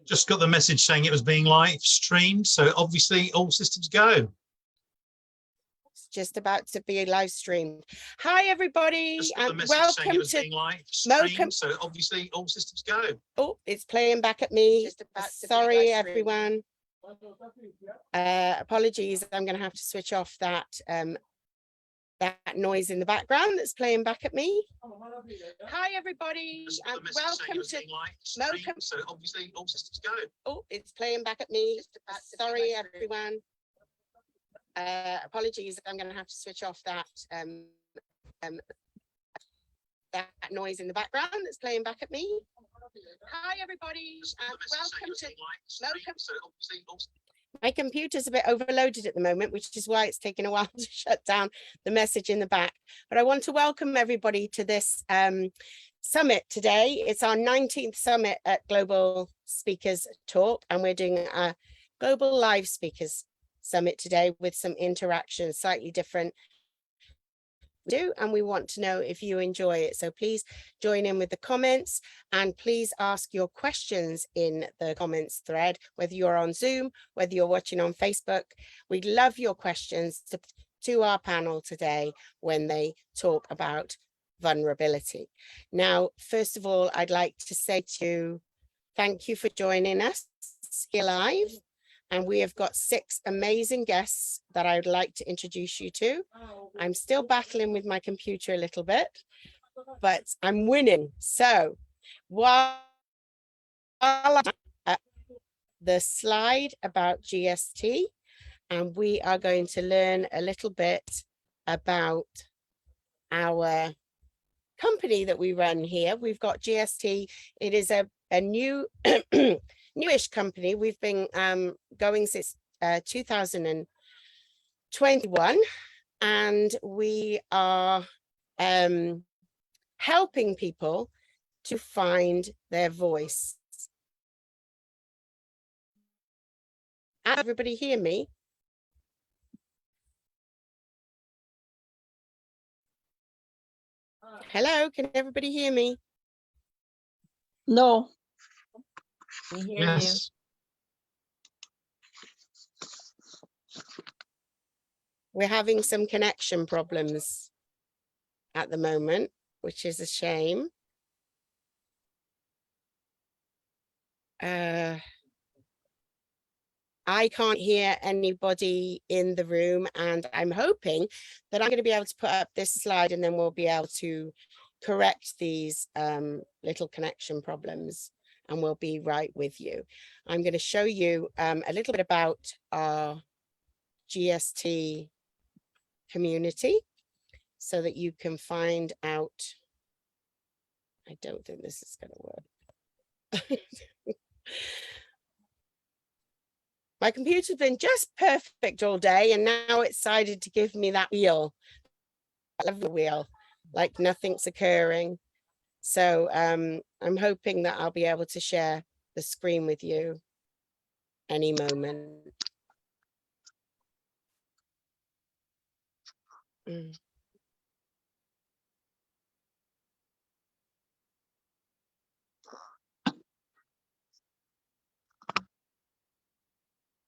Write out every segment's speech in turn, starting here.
Just got the message saying it was being live streamed, so obviously all systems go. It's just about to be live streamed. Hi everybody, and welcome to being live streamed, so obviously all systems go. Oh, it's playing back at me. Sorry everyone. Apologies, I'm going to have to switch off that that noise in the background that's playing back at me. Hi everybody, and welcome to so obviously all systems go. Oh, it's playing back at me. Sorry everyone. Apologies, I'm going to have to switch off that that noise in the background that's playing back at me. Hi everybody, and welcome to My computer's a bit overloaded at the moment, which is why it's taken a while to shut down the message in the back. But I want to welcome everybody to this summit today. It's our 19th summit at Global Speakers Talk, and we're doing a Global Live Speakers Summit today with some interaction, slightly different. And we want to know if you enjoy it, so please join in with the comments, and please ask your questions in the comments thread, whether you're on Zoom, whether you're watching on Facebook. We'd love your questions to our panel today when they talk about vulnerability. Now, first of all, I'd like to say thank you for joining us here live. And we have got 6 amazing guests that I would like to introduce you to. I'm still battling with my computer a little bit, but I'm winning. So while the slide about GST, and we are going to learn a little bit about our company that we run here. We've got GST. It is a new newish company. We've been going since 2021, and we are helping people to find their voice. Everybody hear me? Hello, can everybody hear me? No. We hear Yes. We're having some connection problems at the moment, which is a shame. I can't hear anybody in the room, and I'm hoping that I'm going to be able to put up this slide, and then we'll be able to correct these little connection problems, and we'll be right with you. I'm going to show you a little bit about our GST community so that you can find out. I don't think this is going to work. My computer's been just perfect all day, and now it's decided to give me that wheel. I love the wheel, like nothing's occurring. So I'm hoping that I'll be able to share the screen with you any moment.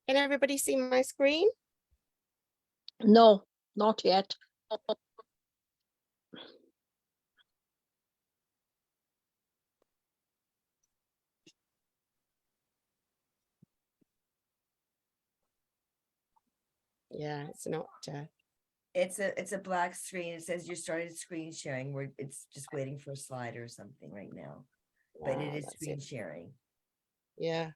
Can everybody see my screen? No, not yet. Yeah, it's not. It's a black screen. It says you started screen sharing. It's just waiting for a slide or something right now, but it is screen sharing. Yeah.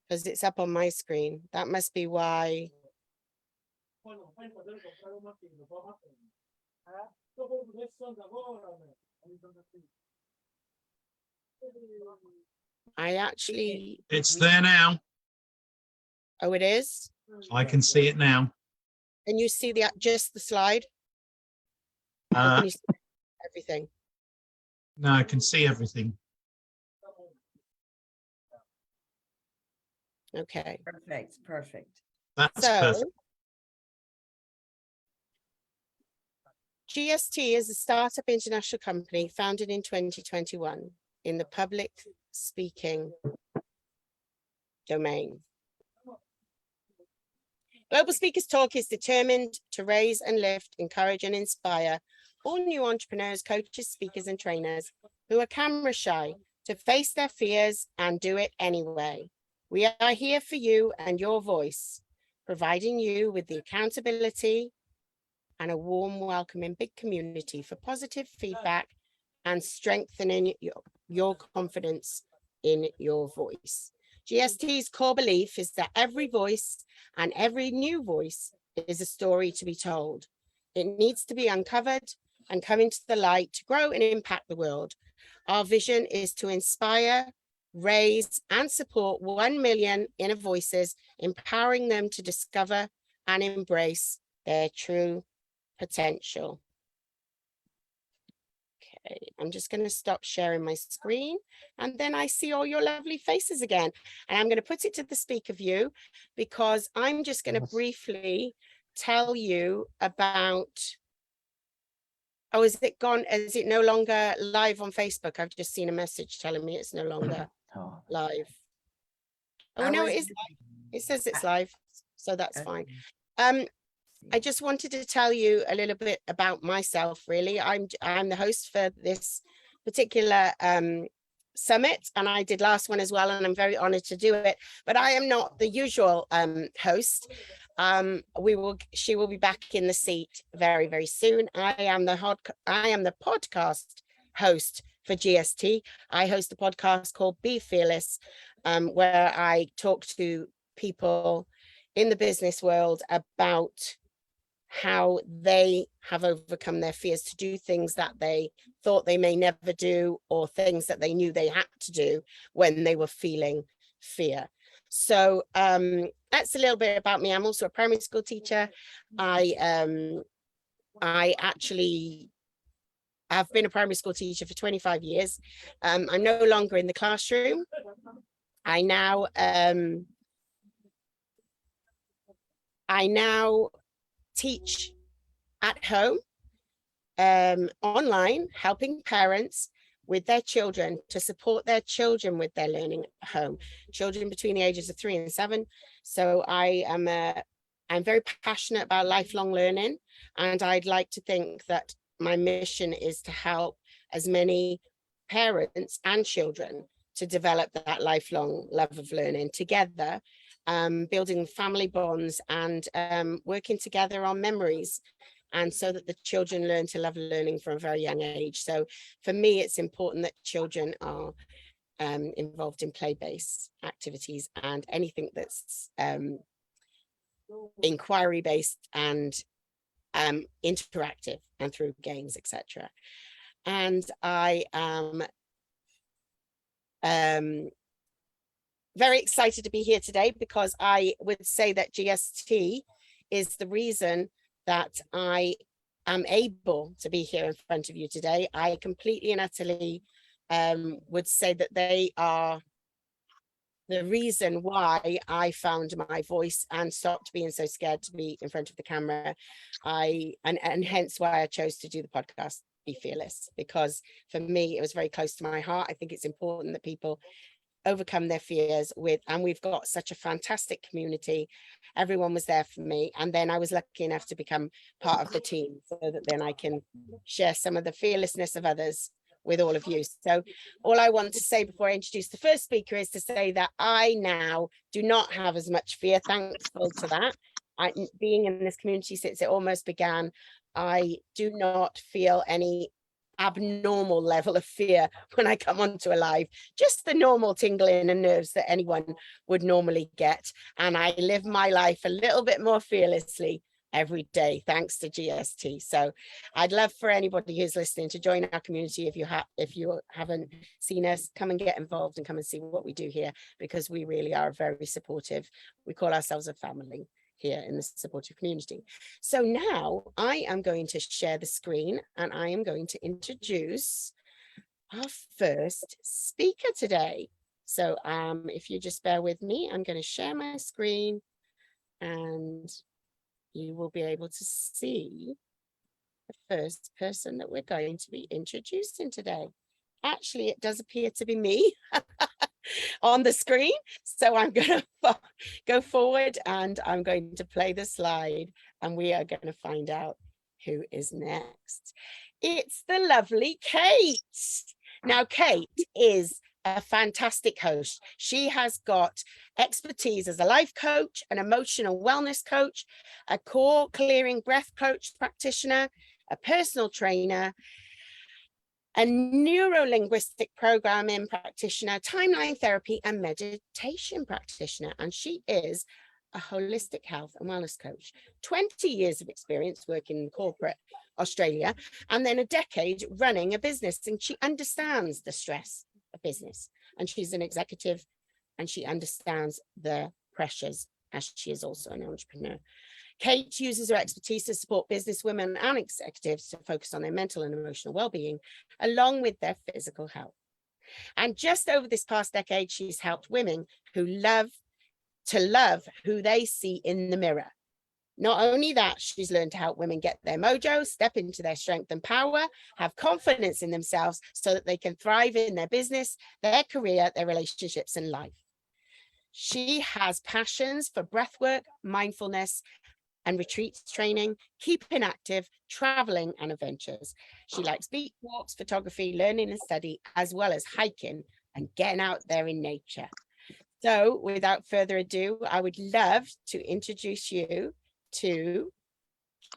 Because it's up on my screen. That must be why. I actually. It's there now. Oh, it is? I can see it now. Can you see just the slide? Or can you see everything? No, I can see everything. Okay. Perfect. That's perfect. GST is a startup international company founded in 2021 in the public speaking domain. Global Speakers Talk is determined to raise and lift, encourage and inspire all new entrepreneurs, coaches, speakers and trainers who are camera shy to face their fears and do it anyway. We are here for you and your voice, providing you with the accountability and a warm, welcoming big community for positive feedback and strengthening your confidence in your voice. GST's core belief is that every voice and every new voice is a story to be told. It needs to be uncovered and come into the light to grow and impact the world. Our vision is to inspire, raise and support 1 million inner voices, empowering them to discover and embrace their true potential. Okay, I'm just going to stop sharing my screen and then I see all your lovely faces again. And I'm going to put it to the speaker view because I'm just going to briefly tell you about, oh, is it gone? Is it no longer live on Facebook? I've just seen a message telling me it's no longer live. Oh, no, it is live. It says it's live, so that's fine. I just wanted to tell you a little bit about myself, really. I'm the host for this particular summit, and I did last one as well, and I'm very honored to do it. But I am not the usual host. She will be back in the seat very, very soon. I am the podcast host for GST. I host a podcast called Be Fearless, where I talk to people in the business world about how they have overcome their fears to do things that they thought they may never do, or things that they knew they had to do when they were feeling fear. So that's a little bit about me. I'm also a primary school teacher. I actually have been a primary school teacher for 25 years. I'm no longer in the classroom. I now teach at home, online, helping parents with their children to support their children with their learning at home, children between the ages of 3 and 7. So I'm very passionate about lifelong learning, and I'd like to think that my mission is to help as many parents and children to develop that lifelong love of learning together, building family bonds and working together on memories, and so that the children learn to love learning from a very young age. So for me, it's important that children are involved in play-based activities and anything that's inquiry-based and interactive and through games, etc. And I am very excited to be here today because I would say that GST is the reason that I am able to be here in front of you today. I completely and utterly would say that they are the reason why I found my voice and stopped being so scared to be in front of the camera. And hence why I chose to do the podcast, Be Fearless, because for me, it was very close to my heart. I think it's important that people overcome their fears and we've got such a fantastic community. Everyone was there for me, and then I was lucky enough to become part of the team so that then I can share some of the fearlessness of others with all of you. So all I want to say before I introduce the first speaker is to say that I now do not have as much fear, thankful to that. Being in this community since it almost began, I do not feel any abnormal level of fear when I come onto a live, just the normal tingling and nerves that anyone would normally get. And I live my life a little bit more fearlessly every day, thanks to GST. So I'd love for anybody who's listening to join our community. If you haven't seen us, come and get involved and come and see what we do here, because we really are very supportive. We call ourselves a family here in the supportive community. So now I am going to share the screen and I am going to introduce our first speaker today. So if you just bear with me, I'm going to share my screen and you will be able to see the first person that we're going to be introducing today. Actually, it does appear to be me on the screen. So I'm going to go forward and I'm going to play the slide and we are going to find out who is next. It's the lovely Kate. Now, Kate is a fantastic host. She has got expertise as a life coach, an emotional wellness coach, a core clearing breath coach practitioner, a personal trainer, a neuro-linguistic programming practitioner, timeline therapy, and meditation practitioner. And she is a holistic health and wellness coach. 20 years of experience working in corporate Australia, and then a decade running a business. And she understands the stress of business. And she's an executive, and she understands the pressures, as she is also an entrepreneur. Kate uses her expertise to support business women and executives to focus on their mental and emotional well-being, along with their physical health. And just over this past decade, she's helped women who love who they see in the mirror. Not only that, she's learned to help women get their mojo, step into their strength and power, have confidence in themselves so that they can thrive in their business, their career, their relationships, and life. She has passions for breathwork, mindfulness, and retreats training, keeping active, traveling, and adventures. She likes beach walks, photography, learning and study, as well as hiking and getting out there in nature. So without further ado, I would love to introduce you to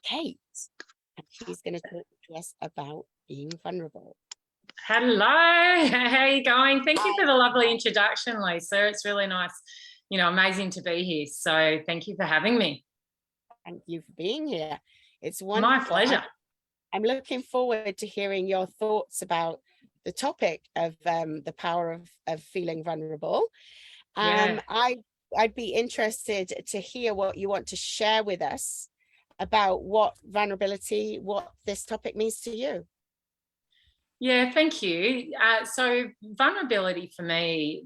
Kate. And she's going to talk to us about being vulnerable. Hello, how are you going? Thank you for the lovely introduction, Lisa. It's really nice, amazing to be here. So thank you for having me. Thank you for being here. It's wonderful. My pleasure. I'm looking forward to hearing your thoughts about the topic of the power of feeling vulnerable. Yeah. I'd be interested to hear what you want to share with us about what this topic means to you. Yeah, thank you. So vulnerability for me,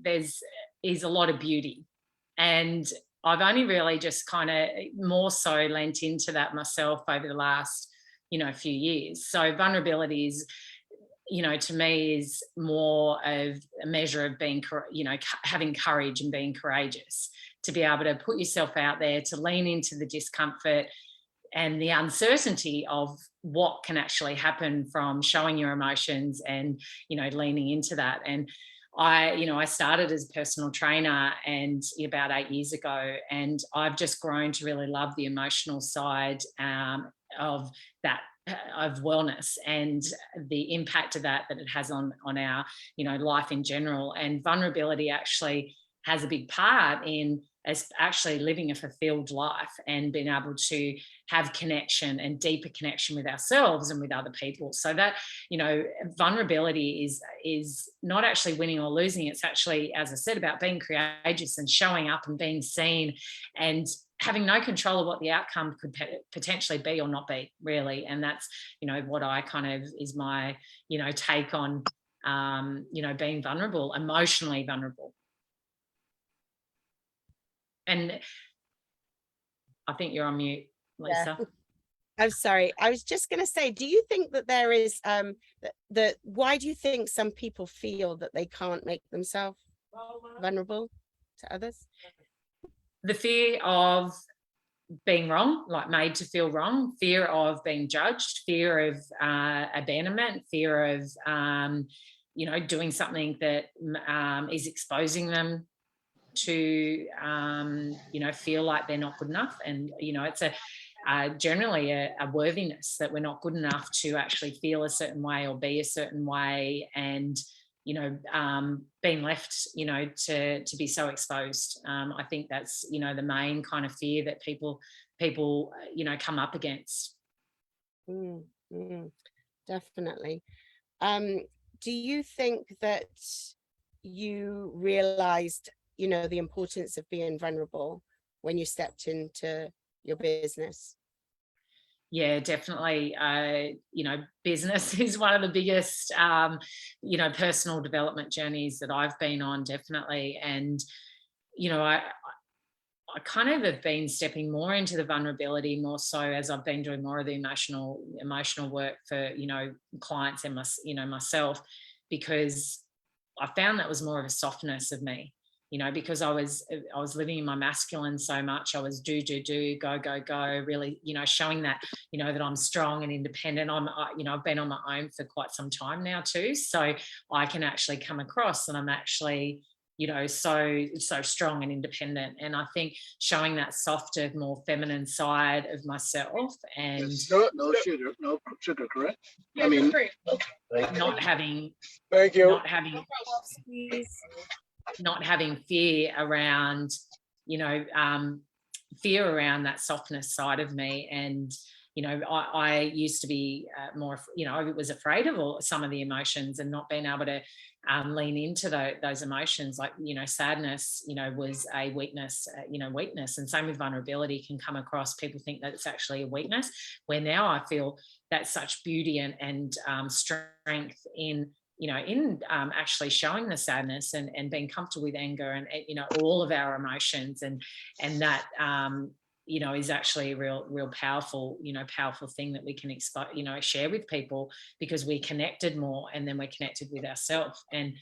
is a lot of beauty, and I've only really just kind of more so lent into that myself over the last, few years. So vulnerability is, to me is more of a measure of being, having courage and being courageous, to be able to put yourself out there, to lean into the discomfort and the uncertainty of what can actually happen from showing your emotions and, leaning into that. And I started as a personal trainer and about 8 years ago, and I've just grown to really love the emotional side of that, of wellness and the impact of that it has on our, life in general. And vulnerability actually has a big part in as actually living a fulfilled life and being able to have connection and deeper connection with ourselves and with other people. So that, vulnerability is not actually winning or losing. It's actually, as I said, about being courageous and showing up and being seen and having no control of what the outcome could potentially be or not be, really. And that's, what I kind of is my, take on, being vulnerable, emotionally vulnerable. And I think you're on mute, Lisa. Yeah. I'm sorry. I was just going to say, do you think that there is, why do you think some people feel that they can't make themselves vulnerable to others? The fear of being wrong, like made to feel wrong, fear of being judged, fear of abandonment, fear of, doing something that is exposing them to feel like they're not good enough. And it's generally a worthiness that we're not good enough to actually feel a certain way or be a certain way, and being left to be so exposed. I think that's the main kind of fear that people come up against. Definitely. Do you think that you realized the importance of being vulnerable when you stepped into your business? Yeah, definitely. Business is one of the biggest, personal development journeys that I've been on, definitely. And, I kind of have been stepping more into the vulnerability more so as I've been doing more of the emotional work for, clients and myself, because I found that was more of a softness of me, because I was living in my masculine so much. I was do, go, really, showing that, that I'm strong and independent. I've been on my own for quite some time now too. So I can actually come across and I'm actually, so strong and independent. And I think showing that softer, more feminine side of myself, and no sugar, correct? I mean, not having, Thank you. not having fear around, fear around that softness side of me. And, I used to be more, I was afraid of some of the emotions and not being able to lean into those emotions. Like, sadness, was a weakness, weakness. And same with vulnerability can come across. People think that it's actually a weakness, where now I feel that's such beauty and strength in, actually showing the sadness and being comfortable with anger and, all of our emotions, and that, is actually a real powerful, powerful thing that we can share with people, because we're connected more, and then we're connected with ourselves. And,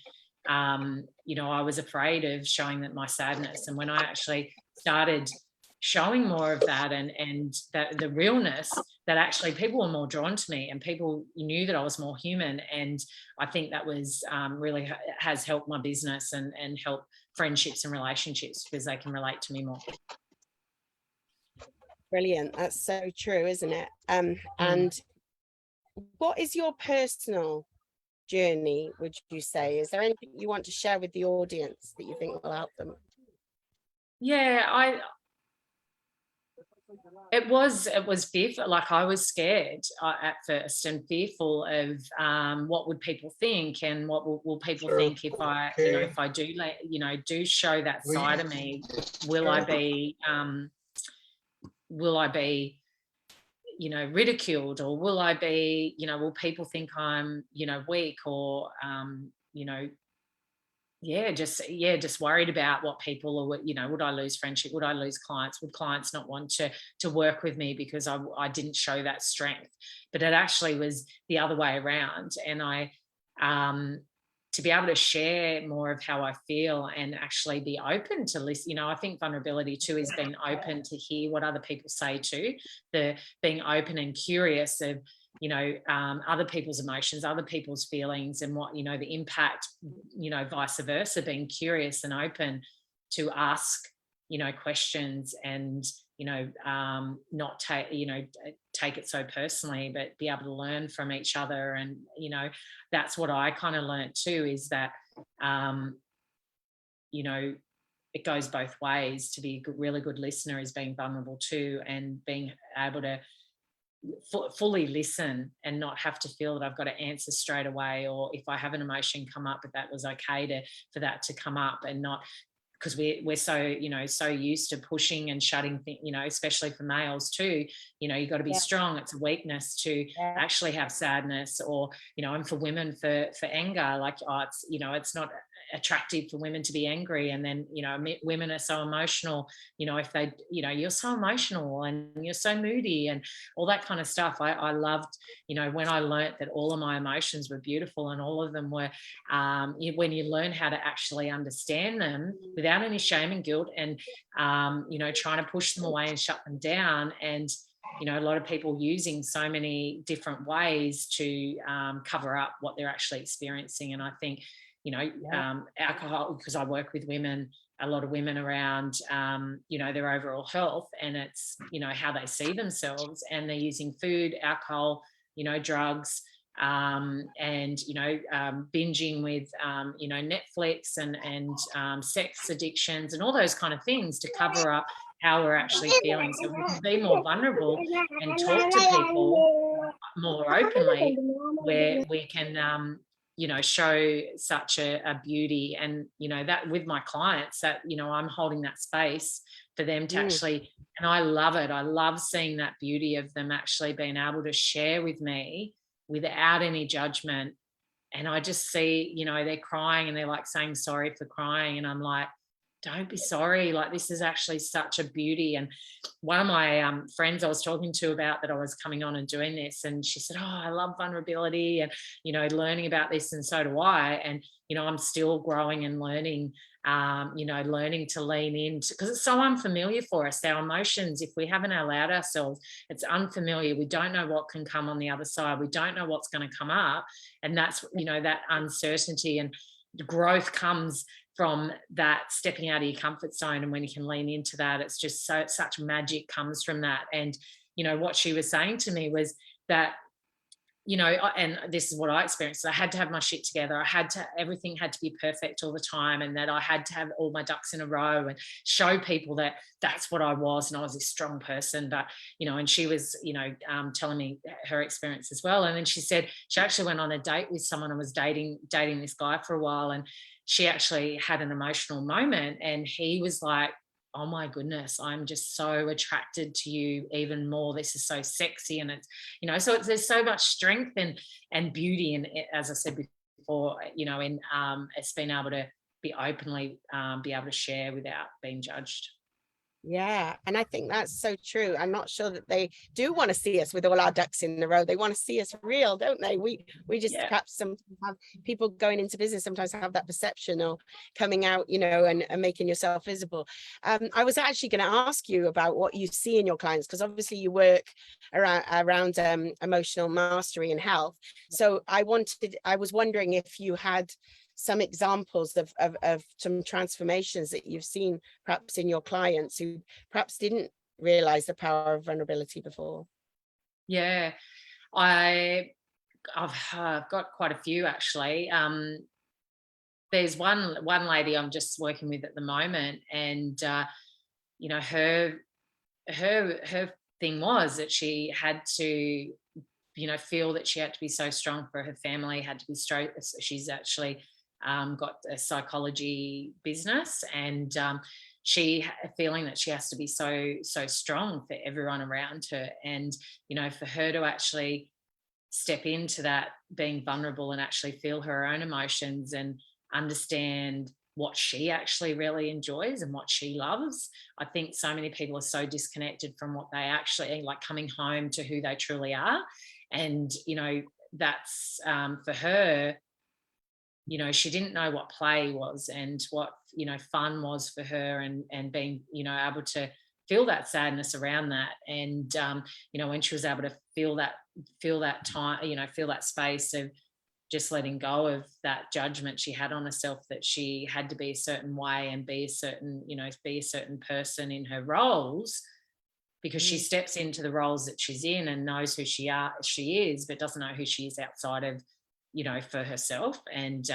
I was afraid of showing that my sadness. And when I actually started showing more of that and that the realness, that actually people were more drawn to me, and people knew that I was more human. And I think that was really has helped my business and helped friendships and relationships, because they can relate to me more. Brilliant. That's so true, isn't it? And what is your personal journey, would you say? Is there anything you want to share with the audience that you think will help them? Yeah, it was fearful. Like, I was scared at first, and fearful of what would people think, and what will people think if I, if I do, do show that side of me. Will I be ridiculed, or will I be, will people think I'm, weak, or just worried about what people are, would I lose friendship? Would I lose clients? Would clients not want to work with me because I didn't show that strength? But it actually was the other way around. And I, to be able to share more of how I feel and actually be open to listen. I think vulnerability too is being open to hear what other people say too, the being open and curious of, other people's emotions, other people's feelings, and what, the impact, vice versa, being curious and open to ask, questions, and, not take it so personally, but be able to learn from each other. And, that's what I kind of learned too, is that, it goes both ways. To be a really good listener is being vulnerable too, and being able to fully listen and not have to feel that I've got to answer straight away, or if I have an emotion come up, but that was okay for that to come up, and not, because we're so, so used to pushing and shutting things, especially for males too, you've got to be strong. It's a weakness to actually have sadness, or, and for women for anger, like, it's not attractive for women to be angry. And then, women are so emotional, if they, you're so emotional and you're so moody and all that kind of stuff. I loved, when I learnt that all of my emotions were beautiful, and all of them were, when you learn how to actually understand them without any shame and guilt, and, trying to push them away and shut them down. And, a lot of people using so many different ways to cover up what they're actually experiencing. And I think, alcohol, because I work with women, a lot of women around, their overall health, and it's, how they see themselves, and they're using food, alcohol, drugs, and, binging with, Netflix and sex addictions and all those kind of things to cover up how we're actually feeling. So we can be more vulnerable and talk to people more openly, where we can, show such a beauty. And, that with my clients, that, I'm holding that space for them to actually, and I love it. I love seeing that beauty of them actually being able to share with me without any judgment. And I just see, they're crying and they're like saying sorry for crying. And I'm like, don't be sorry. Like, this is actually such a beauty. And one of my friends I was talking to about that I was coming on and doing this, and she said, oh, I love vulnerability and, you know, learning about this, and so do I. And, you know, I'm still growing and learning, you know, learning to lean into, because it's so unfamiliar for us, our emotions. If we haven't allowed ourselves, it's unfamiliar. We don't know what can come on the other side. We don't know what's going to come up. And that's, you know, that uncertainty, and growth comes from that stepping out of your comfort zone. And when you can lean into that, it's just such magic comes from that. And, you know, what she was saying to me was that, you know, and this is what I experienced, I had to have my shit together. Everything had to be perfect all the time, and that I had to have all my ducks in a row and show people that that's what I was, and I was this strong person. But, you know, and she was, you know, telling me her experience as well. And then she said she actually went on a date with someone and was dating this guy for a while, and she actually had an emotional moment, and he was like, oh my goodness, I'm just so attracted to you even more. This is so sexy. And it's, you know, so there's so much strength and beauty in it, as I said before, you know, in it's being able to be openly be able to share without being judged. Yeah, and I think that's so true. I'm not sure that they do want to see us with all our ducks in the row. They want to see us real, don't they? We just perhaps sometimes have people going into business sometimes have that perception, or coming out, you know, and making yourself visible. I was actually going to ask you about what you see in your clients, because obviously you work around emotional mastery and health. So I was wondering if you had some examples of some transformations that you've seen perhaps in your clients who perhaps didn't realize the power of vulnerability before. Yeah, I've got quite a few actually. There's one lady I'm just working with at the moment, and you know, her thing was that she had to, you know, feel that she had to be so strong for her family, had to be strong. She's actually got a psychology business, and she had a feeling that she has to be so strong for everyone around her. And, you know, for her to actually step into that, being vulnerable, and actually feel her own emotions and understand what she actually really enjoys and what she loves. I think so many people are so disconnected from what they actually like, coming home to who they truly are. And, you know, that's for her, you know, she didn't know what play was and what, you know, fun was for her, and being, you know, able to feel that sadness around that. And, you know, when she was able to feel that time, you know, feel that space of just letting go of that judgment she had on herself, that she had to be a certain way and be a certain, you know, be a certain person in her roles, because she steps into the roles that she's in and knows who she is, but doesn't know who she is outside of, you know, for herself. And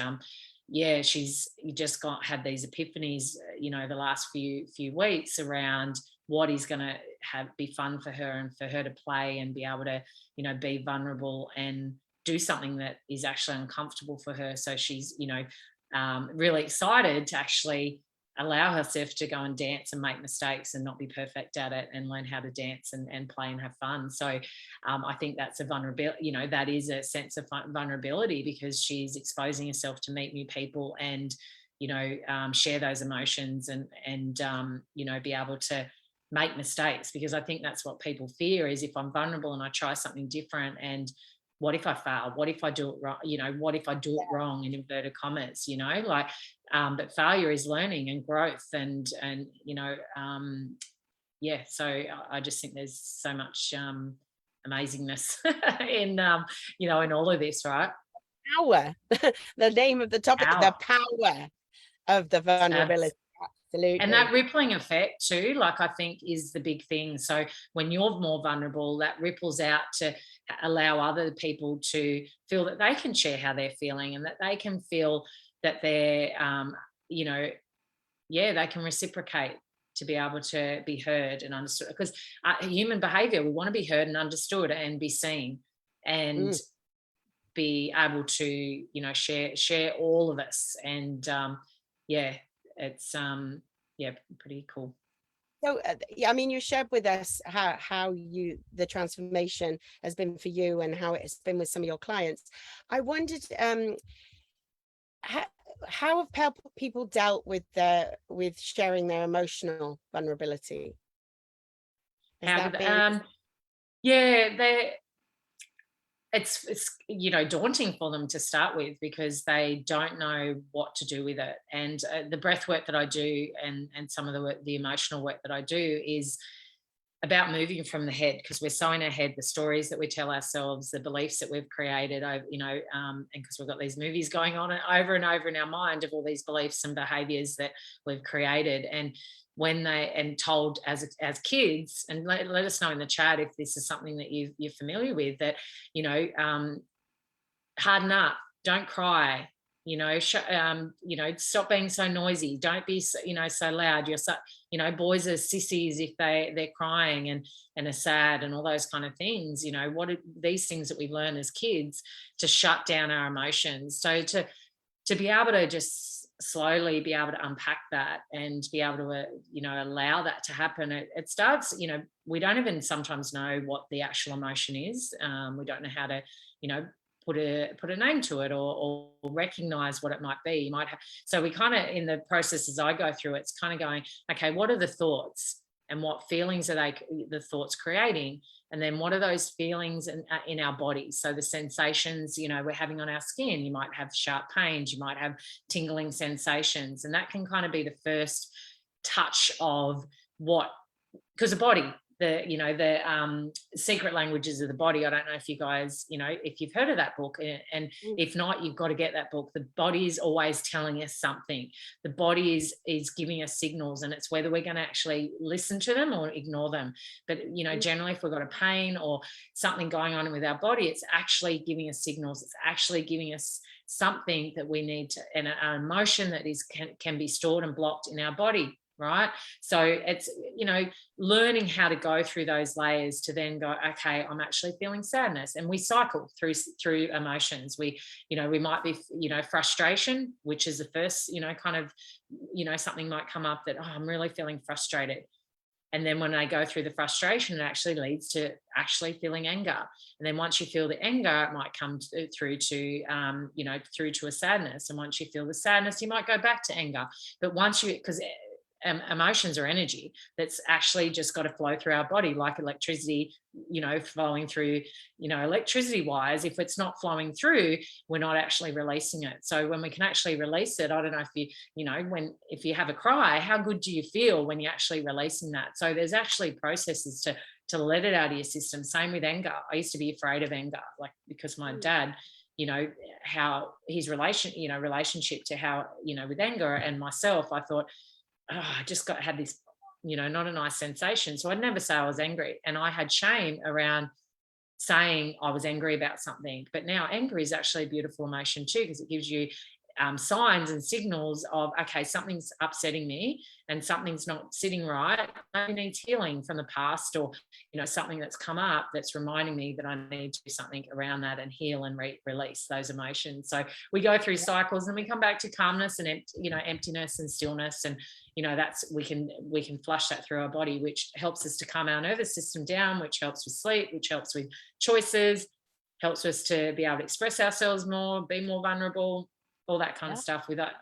yeah, she's just had these epiphanies, you know, the last few weeks around what is going to be fun for her, and for her to play and be able to, you know, be vulnerable and do something that is actually uncomfortable for her. So she's, you know, really excited to actually allow herself to go and dance and make mistakes and not be perfect at it, and learn how to dance and play and have fun. So I think that's a vulnerability, you know, that is a sense of vulnerability, because she's exposing herself to meet new people and, you know, share those emotions and you know, be able to make mistakes. Because I think that's what people fear, is if I'm vulnerable and I try something different, and what if I fail? What if I do it wrong? You know, what if I do it wrong, in inverted commas, you know, like, but failure is learning and growth, and you know, yeah. So I just think there's so much amazingness in, you know, in all of this, right? Power, the name of the topic, the power of the vulnerability. Absolutely. And that rippling effect too, like, I think is the big thing. So when you're more vulnerable, that ripples out to allow other people to feel that they can share how they're feeling, and that they can feel that they're, you know, yeah, they can reciprocate, to be able to be heard and understood. Because human behavior, we want to be heard and understood and be seen, and be able to, you know, share all of us. And yeah, it's yeah, pretty cool. So yeah, I mean, you shared with us how the transformation has been for you and how it's been with some of your clients. I wondered, how have people dealt with sharing their emotional vulnerability? Has that been? Yeah, it's you know, daunting for them to start with because they don't know what to do with it. And the breath work that I do and some of the work, the emotional work that I do is about moving from the head, because we're so in our head, the stories that we tell ourselves, the beliefs that we've created, you know, and because we've got these movies going on over and over in our mind of all these beliefs and behaviors that we've created. And when told as kids, and let us know in the chat if this is something that you're familiar with, that, you know, harden up, don't cry, you know, you know, stop being so noisy, don't be so, you know, so loud, you're so, you know, boys are sissies if they're crying and are sad and all those kind of things. You know, what are these things that we learn as kids to shut down our emotions? So to be able to just slowly be able to unpack that and be able to you know, allow that to happen, it starts, you know, we don't even sometimes know what the actual emotion is. We don't know how to, you know, put a name to it or recognize what it might be. You might have, so we kind of, in the process as I go through, it's kind of going, okay, what are the thoughts and what feelings are the thoughts creating? And then what are those feelings in our bodies? So the sensations, you know, we're having on our skin, you might have sharp pains, you might have tingling sensations, and that can kind of be the first touch of what, because the body, you know, the secret languages of the body. I don't know if you guys, you know, if you've heard of that book, and if not, you've got to get that book. The body is always telling us something. The body is giving us signals, and it's whether we're going to actually listen to them or ignore them. But, you know, generally if we've got a pain or something going on with our body, it's actually giving us signals. It's actually giving us something that we need to, and an emotion that can be stored and blocked in our body. Right. So it's, you know, learning how to go through those layers to then go, okay, I'm actually feeling sadness. And we cycle through emotions. We, you know, we might be, you know, frustration, which is the first, you know, kind of, you know, something might come up that, oh, I'm really feeling frustrated. And then when I go through the frustration, it actually leads to actually feeling anger. And then once you feel the anger, it might come through to, you know, through to a sadness. And once you feel the sadness, you might go back to anger. But once you, because emotions are energy that's actually just got to flow through our body like electricity, you know, flowing through, you know, electricity wires. If it's not flowing through, we're not actually releasing it. So when we can actually release it, I don't know if you know, if you have a cry, how good do you feel when you're actually releasing that? So there's actually processes to let it out of your system. Same with anger. I used to be afraid of anger, like, because my dad, you know, how his relationship to how, you know, with anger and myself, I thought, oh, I just had this, you know, not a nice sensation. So I'd never say I was angry. And I had shame around saying I was angry about something. But now anger is actually a beautiful emotion too, because it gives you signs and signals of, okay, something's upsetting me and something's not sitting right. Maybe needs healing from the past, or, you know, something that's come up that's reminding me that I need to do something around that and heal and release those emotions. So we go through cycles and we come back to calmness and, you know, emptiness and stillness. And, you know, that's, we can flush that through our body, which helps us to calm our nervous system down, which helps with sleep, which helps with choices, helps us to be able to express ourselves more, be more vulnerable, all that kind of stuff. With that,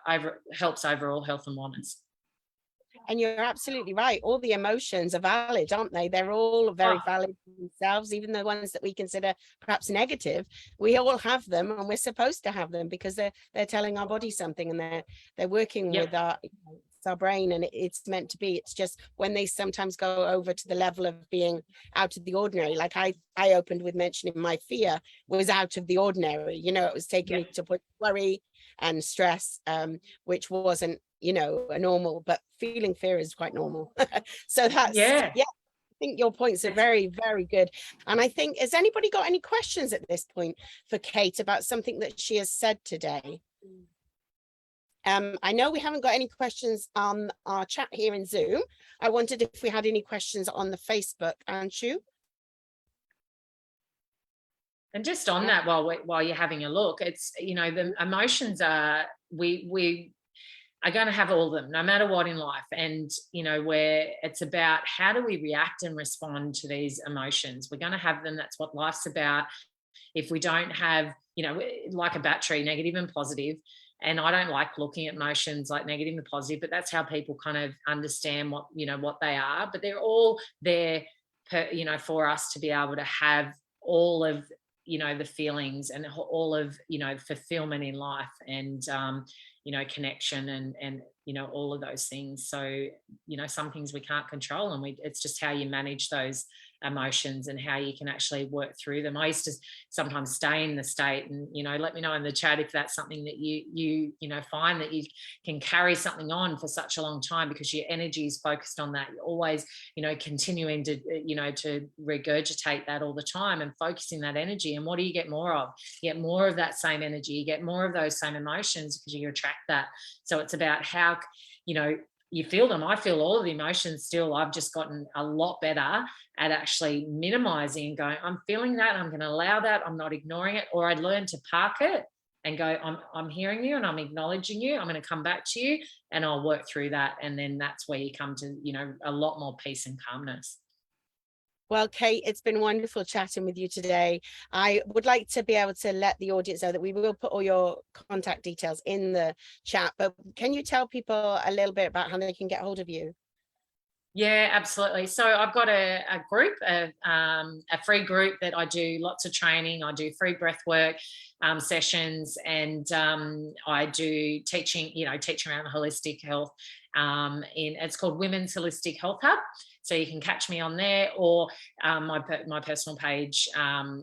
helps overall health and wellness. And you're absolutely right. All the emotions are valid, aren't they? They're all very valid themselves, even the ones that we consider perhaps negative. We all have them, and we're supposed to have them because they're telling our body something, and they're working with our brain, and it's meant to be. It's just when they sometimes go over to the level of being out of the ordinary, like I opened with mentioning my fear was out of the ordinary. You know, it was taking me to put worry and stress, which wasn't, you know, a normal, but feeling fear is quite normal. So that's, I think your points are very, very good. And I think, has anybody got any questions at this point for Kate about something that she has said today? I know we haven't got any questions on our chat here in Zoom. I wondered if we had any questions on the Facebook, Anshu. And just on that, while you're having a look, it's, you know, the emotions are, we are going to have all of them, no matter what in life. And, you know, where it's about how do we react and respond to these emotions. We're going to have them. That's what life's about. If we don't have, you know, like a battery, negative and positive, And I don't like looking at emotions like negative and positive, but that's how people kind of understand what, you know, what they are. But they're all there, you know, for us to be able to have all of, you know, the feelings and all of, you know, fulfillment in life and, you know, connection and, you know, all of those things. So, you know, some things we can't control, and it's just how you manage those emotions and how you can actually work through them. I used to sometimes stay in the state, and, you know, let me know in the chat if that's something that you know, find that you can carry something on for such a long time because your energy is focused on that. You're always, you know, continuing to, you know, to regurgitate that all the time and focusing that energy. And what do you get more of? You get more of that same energy, you get more of those same emotions because you attract that. So it's about how, you know, you feel them. I feel all of the emotions still. I've just gotten a lot better at actually minimizing and going, I'm feeling that, I'm going to allow that, I'm not ignoring it. Or I learn to park it and go, I'm hearing you and I'm acknowledging you. I'm going to come back to you and I'll work through that. And then that's where you come to, you know, a lot more peace and calmness. Well, Kate, it's been wonderful chatting with you today. I would like to be able to let the audience know that we will put all your contact details in the chat, but can you tell people a little bit about how they can get hold of you? Yeah, absolutely. So I've got a group, a free group that I do lots of training. I do free breathwork sessions, and I do teaching, you know, teaching around holistic health. It's called Women's Holistic Health Hub. So you can catch me on there, or my personal page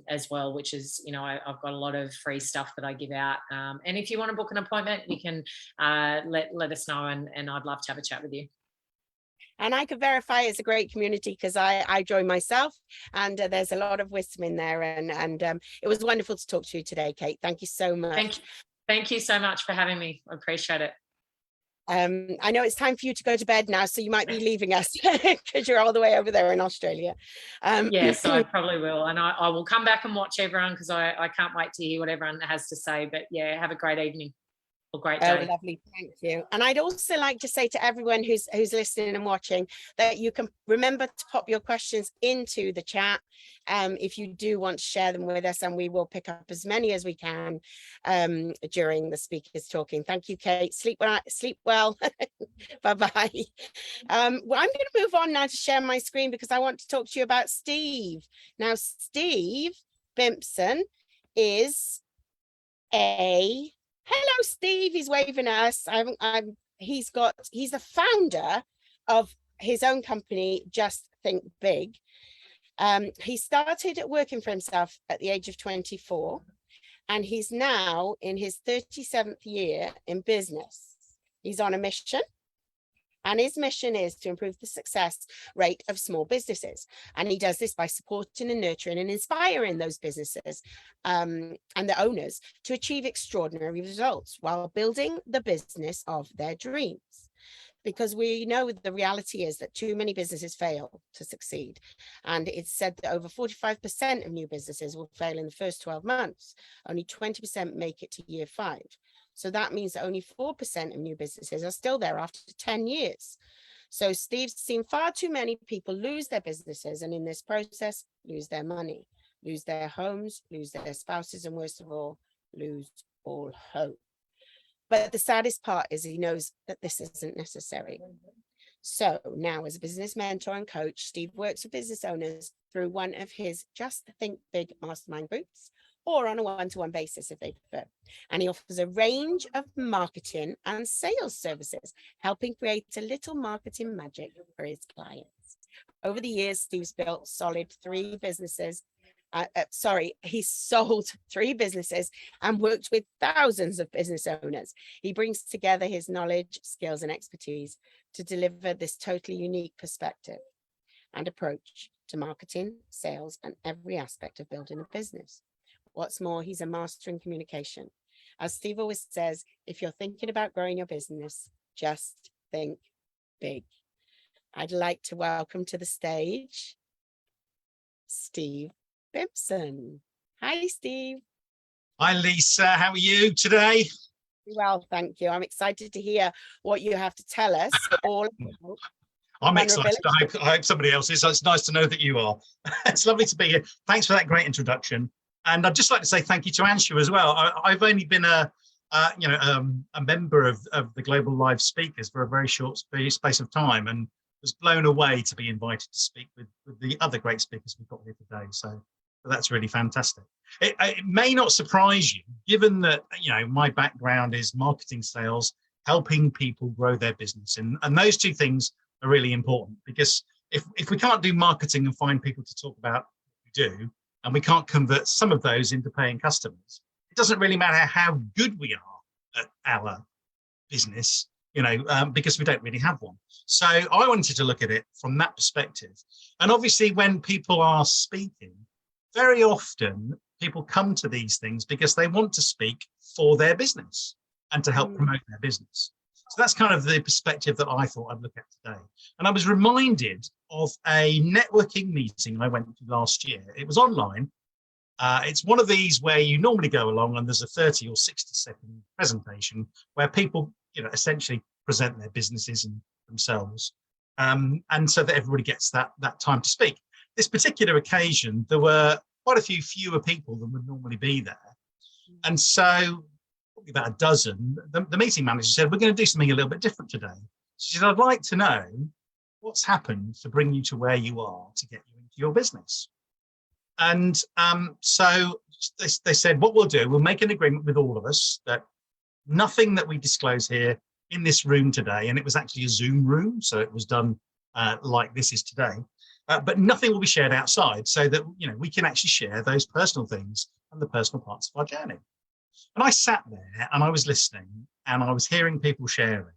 as well, which is, you know, I've got a lot of free stuff that I give out. And if you want to book an appointment, you can let us know, and I'd love to have a chat with you. And I can verify it's a great community because I joined myself, and there's a lot of wisdom in there. And it was wonderful to talk to you today, Kate. Thank you so much. Thank you so much for having me. I appreciate it. I know it's time for you to go to bed now, so you might be leaving us because you're all the way over there in Australia. Yes, I probably will. And I will come back and watch everyone because I can't wait to hear what everyone has to say. But yeah, have a great evening. Or great day. Oh, lovely. Thank you. And I'd also like to say to everyone who's listening and watching that you can remember to pop your questions into the chat if you do want to share them with us, and we will pick up as many as we can during the speakers talking. Thank you, Kate. Sleep well. Bye-bye. Well, I'm going to move on now to share my screen because I want to talk to you about Steve. Now, Steve Bimpson is hello, Steve. He's waving at us. He's the founder of his own company, Just Think Big. He started working for himself at the age of 24, and he's now in his 37th year in business. He's on a mission, and his mission is to improve the success rate of small businesses. And he does this by supporting and nurturing and inspiring those businesses and the owners to achieve extraordinary results while building the business of their dreams. Because we know the reality is that too many businesses fail to succeed. And it's said that over 45% of new businesses will fail in the first 12 months. Only 20% make it to year 5. So that means that only 4% of new businesses are still there after 10 years. So Steve's seen far too many people lose their businesses, and in this process, lose their money, lose their homes, lose their spouses, and worst of all, lose all hope. But the saddest part is he knows that this isn't necessary. So now, as a business mentor and coach, Steve works with business owners through one of his Just Think Big mastermind groups, or on a one-to-one basis if they prefer. And he offers a range of marketing and sales services, helping create a little marketing magic for his clients. Over the years, Steve's built solid 3 businesses. He sold 3 businesses and worked with thousands of business owners. He brings together his knowledge, skills, and expertise to deliver this totally unique perspective and approach to marketing, sales, and every aspect of building a business. What's more, he's a master in communication. As Steve always says, if you're thinking about growing your business, just think big. I'd like to welcome to the stage, Steve Bimpson. Hi, Steve. Hi, Lisa. How are you today? Well, thank you. I'm excited to hear what you have to tell us all about. I'm excited. I hope somebody else is. So it's nice to know that you are. It's lovely to be here. Thanks for that great introduction. And I'd just like to say thank you to Anshu as well. I've only been a a member of the Global Live Speakers for a very short space of time, and was blown away to be invited to speak with the other great speakers we've got here today. So that's really fantastic. It may not surprise you, given that my background is marketing, sales, helping people grow their business, and those two things are really important, because if we can't do marketing and find people to talk about what we do, and we can't convert some of those into paying customers, it doesn't really matter how good we are at our business, because we don't really have one. So I wanted to look at it from that perspective. And obviously, when people are speaking, very often people come to these things because they want to speak for their business and to help promote their business. So that's kind of the perspective that I thought I'd look at today. And I was reminded of a networking meeting I went to last year. It was online. It's one of these where you normally go along and there's a 30 or 60-second presentation where people, essentially present their businesses and themselves. And so that everybody gets that time to speak. This particular occasion, there were quite a few fewer people than would normally be there. And so probably about a dozen, the meeting manager said, we're going to do something a little bit different today. She said, I'd like to know what's happened to bring you to where you are to get you into your business. And so they said, what we'll do, we'll make an agreement with all of us that nothing that we disclose here in this room today, and it was actually a Zoom room, so it was done like this is today, but nothing will be shared outside, so that we can actually share those personal things and the personal parts of our journey. And I sat there and I was listening and I was hearing people sharing.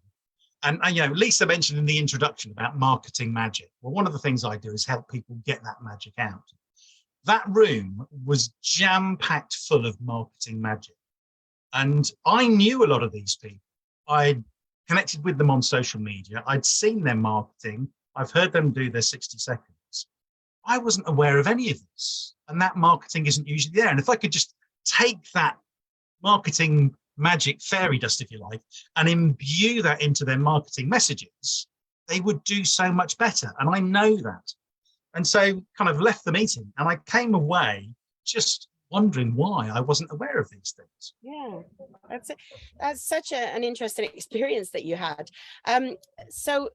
And Lisa mentioned in the introduction about marketing magic. Well, one of the things I do is help people get that magic out. That room was jam-packed full of marketing magic. And I knew a lot of these people. I'd connected with them on social media. I'd seen their marketing. I've heard them do their 60 seconds. I wasn't aware of any of this. And that marketing isn't usually there. And if I could just take that marketing magic, fairy dust, if you like, and imbue that into their marketing messages, they would do so much better. And I know that. And so kind of left the meeting and I came away just wondering why I wasn't aware of these things. Yeah, that's such an interesting experience that you had. So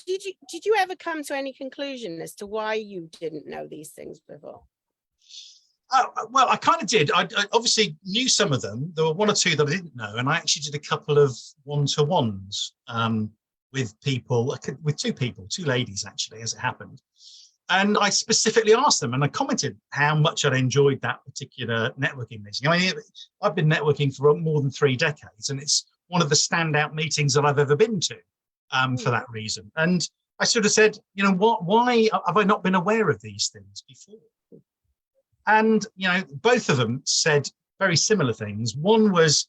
did you ever come to any conclusion as to why you didn't know these things before? Well, I kind of did. I obviously knew some of them. There were one or two that I didn't know, and I actually did a couple of one-to-ones with people, with two ladies actually, as it happened. And I specifically asked them, and I commented how much I'd enjoyed that particular networking meeting. I mean, I've been networking for more than 3 decades, and it's one of the standout meetings that I've ever been to for that reason. And I sort of said, why have I not been aware of these things before? And, both of them said very similar things. One was,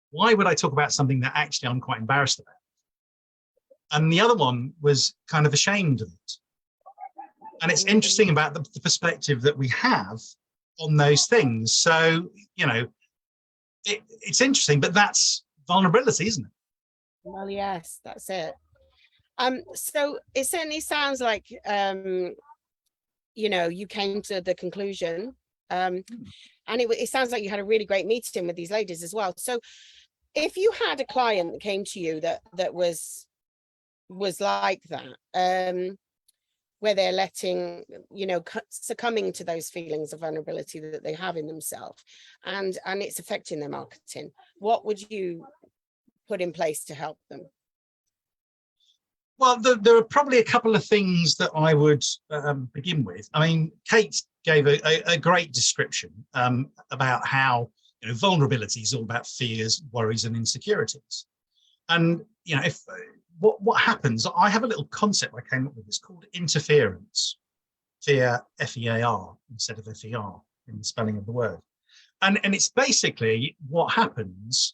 why would I talk about something that actually I'm quite embarrassed about? And the other one was kind of ashamed of it. And it's interesting about the perspective that we have on those things. So, it's interesting, but that's vulnerability, isn't it? Well, yes, that's it. So it certainly sounds like, you came to the conclusion. And it sounds like you had a really great meeting with these ladies as well. So if you had a client that came to you that was like that, where they're letting, succumbing to those feelings of vulnerability that they have in themselves, and it's affecting their marketing, what would you put in place to help them? Well, there are probably a couple of things that I would begin with. I mean, Kate gave a great description about how vulnerability is all about fears, worries, and insecurities. And if what happens, I have a little concept I came up with. It's called interference. Fear, F-E-A-R instead of F-E-R in the spelling of the word. And it's basically what happens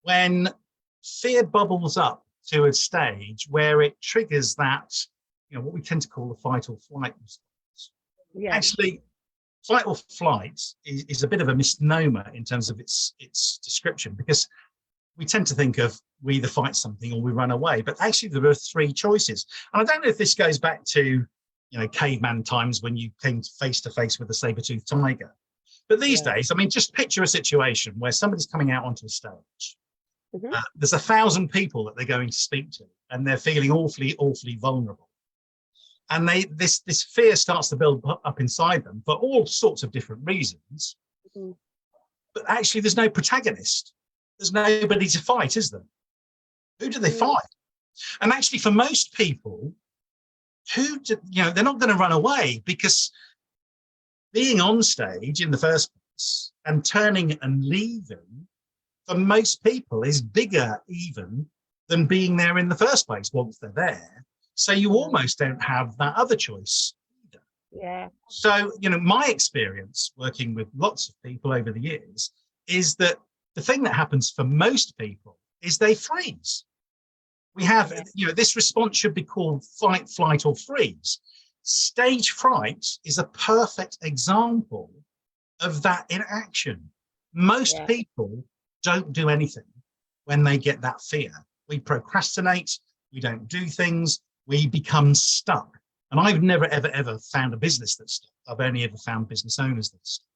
when fear bubbles up to a stage where it triggers that, what we tend to call the fight or flight response. Yeah. Actually, fight or flight is a bit of a misnomer in terms of its description, because we tend to think of we either fight something or we run away, but actually there are 3 choices. And I don't know if this goes back to, caveman times when you came face to face with a saber-toothed tiger. But these Yeah. days, I mean, just picture a situation where somebody's coming out onto a stage. Mhm. There's 1,000 people that they're going to speak to, and they're feeling awfully vulnerable. And this fear starts to build up inside them for all sorts of different reasons. Mhm. But actually, there's no protagonist. There's nobody to fight, is there? Who do they fight? And actually, for most people, they're not going to run away, because being on stage in the first place and turning and leaving, for most people, is bigger even than being there in the first place once they're there. So you almost don't have that other choice either. Yeah. So, my experience working with lots of people over the years is that the thing that happens for most people is they freeze. We have, this response should be called fight, flight, or freeze. Stage fright is a perfect example of that in action. Most people don't do anything when they get that fear. We procrastinate, we don't do things, we become stuck. And I've never, ever found a business that's stuck. I've only ever found business owners that are stuck.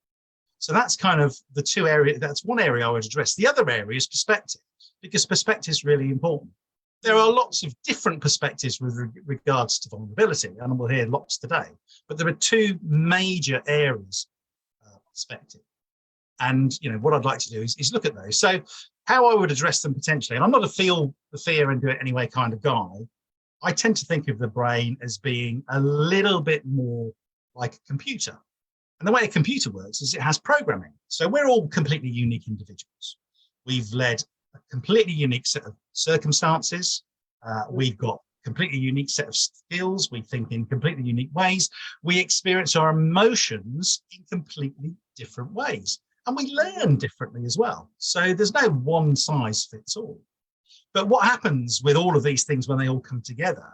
So that's kind of the two areas. That's one area I would address. The other area is perspective, because perspective is really important. There are lots of different perspectives with regards to vulnerability, and we'll hear lots today. But there are two major areas of perspective. And what I'd like to do is look at those. So how I would address them potentially, and I'm not a feel the fear and do it anyway kind of guy. I tend to think of the brain as being a little bit more like a computer. And the way a computer works is it has programming. So we're all completely unique individuals. We've led a completely unique set of circumstances. We've got a completely unique set of skills. We think in completely unique ways. We experience our emotions in completely different ways. And we learn differently as well. So there's no one size fits all. But what happens with all of these things when they all come together,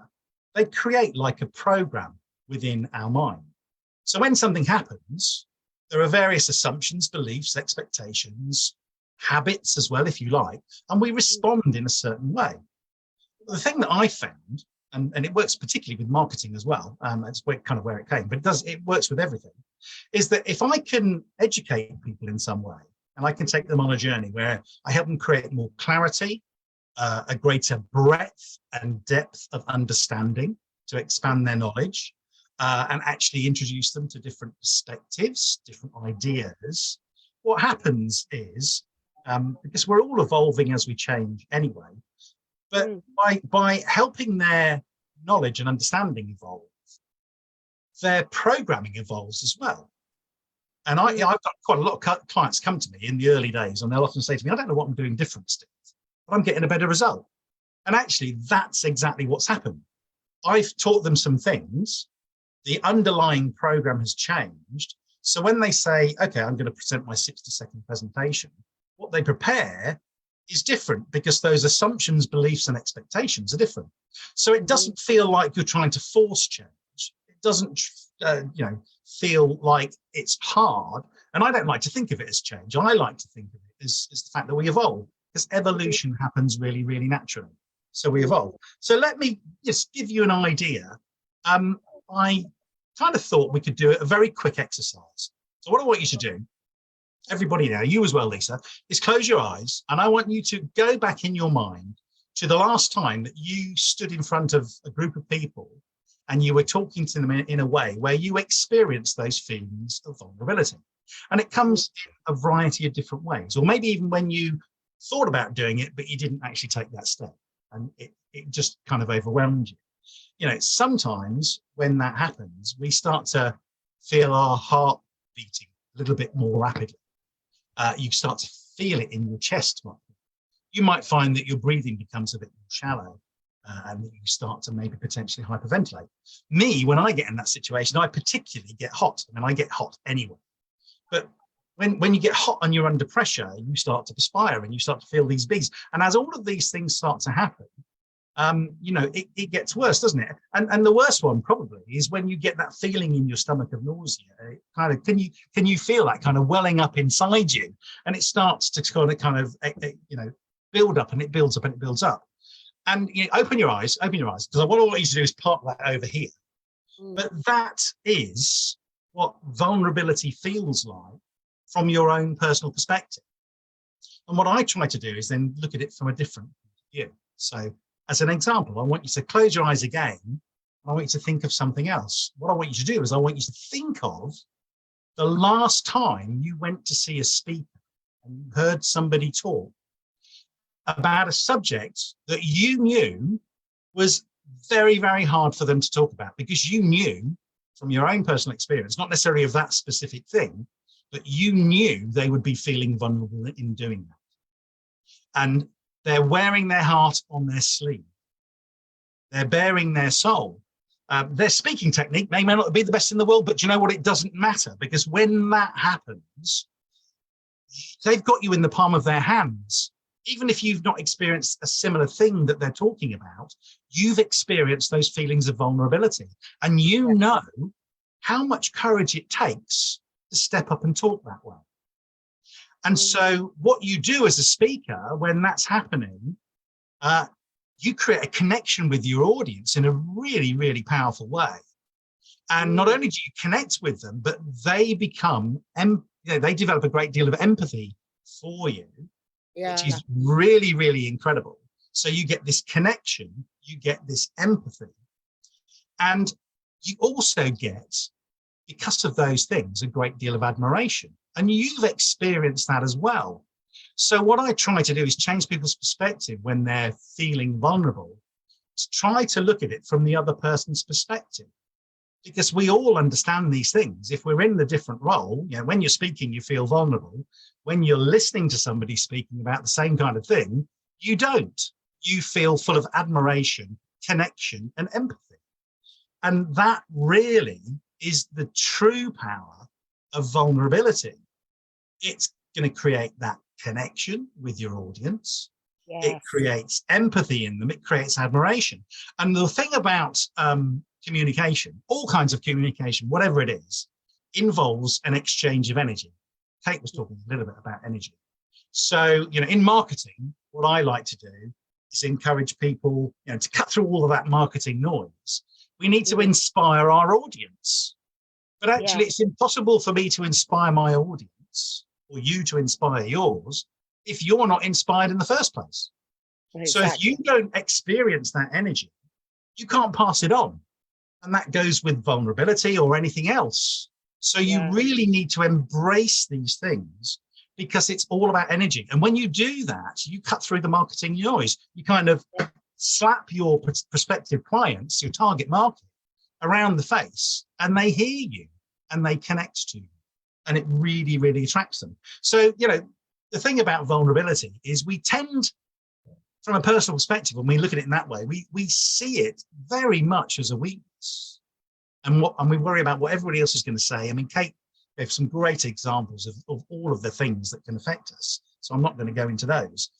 they create like a program within our mind. So when something happens, there are various assumptions, beliefs, expectations, habits as well, if you like, and we respond in a certain way. The thing that I found, and it works particularly with marketing as well, that's kind of where it came, but it works with everything, is that if I can educate people in some way, and I can take them on a journey where I help them create more clarity, a greater breadth and depth of understanding to expand their knowledge, and actually introduce them to different perspectives, different ideas, what happens is, because we're all evolving as we change anyway, but by helping their knowledge and understanding evolve, their programming evolves as well. And I've got quite a lot of clients come to me in the early days, and they'll often say to me, I don't know what I'm doing different, Steve, but I'm getting a better result. And actually, that's exactly what's happened. I've taught them some things. The underlying program has changed. So when they say, okay, I'm going to present my 60-second presentation, what they prepare is different, because those assumptions, beliefs, and expectations are different. So it doesn't feel like you're trying to force change. It doesn't, feel like it's hard. And I don't like to think of it as change. I like to think of it as the fact that we evolve, because evolution happens really, really naturally. So we evolve. So let me just give you an idea. I kind of thought we could do a very quick exercise. So what I want you to do, everybody now, you as well, Lisa, is close your eyes, and I want you to go back in your mind to the last time that you stood in front of a group of people and you were talking to them in a way where you experienced those feelings of vulnerability. And it comes in a variety of different ways, or maybe even when you thought about doing it, but you didn't actually take that step, and it just kind of overwhelmed you. Sometimes when that happens, we start to feel our heart beating a little bit more rapidly. You start to feel it in your chest. You might find that your breathing becomes a bit more shallow, and that you start to maybe potentially hyperventilate. Me, when I get in that situation, I particularly get hot. I mean, I get hot anyway. But when you get hot and you're under pressure, you start to perspire and you start to feel these beats. And as all of these things start to happen, it gets worse, doesn't it? And the worst one probably is when you get that feeling in your stomach of nausea. Kind of, can you feel that kind of welling up inside you? And it starts to kind of build up, and it builds up and it builds up. And open your eyes, because what I want you to do is park that over here. But that is what vulnerability feels like from your own personal perspective. And what I try to do is then look at it from a different view. So as an example, I want you to close your eyes again. I want you to think of something else. What I want you to do is I want you to think of the last time you went to see a speaker and you heard somebody talk about a subject that you knew was very, very hard for them to talk about, because you knew from your own personal experience, not necessarily of that specific thing, but you knew they would be feeling vulnerable in doing that. And they're wearing their heart on their sleeve. They're bearing their soul. Their speaking technique may not be the best in the world, but you know what? It doesn't matter, because when that happens, they've got you in the palm of their hands. Even if you've not experienced a similar thing that they're talking about, you've experienced those feelings of vulnerability. And you know how much courage it takes to step up and talk that way. And so what you do as a speaker when that's happening, you create a connection with your audience in a really, really powerful way. And not only do you connect with them, but they become, they develop a great deal of empathy for you, which is really, really incredible. So you get this connection, you get this empathy, and you also get, because of those things, a great deal of admiration. And you've experienced that as well. So what I try to do is change people's perspective when they're feeling vulnerable, to try to look at it from the other person's perspective. Because we all understand these things. If we're in the different role, you know, when you're speaking, you feel vulnerable. When you're listening to somebody speaking about the same kind of thing, you don't. You feel full of admiration, connection, and empathy. And that really is the true power of vulnerability. It's going to create that connection with your audience. It creates empathy in them. It creates admiration. And the thing about communication, all kinds of communication, whatever it is, involves an exchange of energy. Kate was talking a little bit about energy. So, you know, in marketing, what I like to do is encourage people, you know, to cut through all of that marketing noise. We need to inspire our audience. But actually, it's impossible for me to inspire my audience or you to inspire yours if you're not inspired in the first place. So if you don't experience that energy, you can't pass it on. And that goes with vulnerability or anything else. So you really need to embrace these things, because it's all about energy. And when you do that, you cut through the marketing noise. You kind of slap your prospective clients, your target market, around the face, and they hear you and they connect to you. And it really, really attracts them. So, you know, the thing about vulnerability is we tend, from a personal perspective, when we look at it in that way, we see it very much as a weakness. And we worry about what everybody else is going to say. I mean, Kate gave some great examples of all of the things that can affect us. So I'm not going to go into those.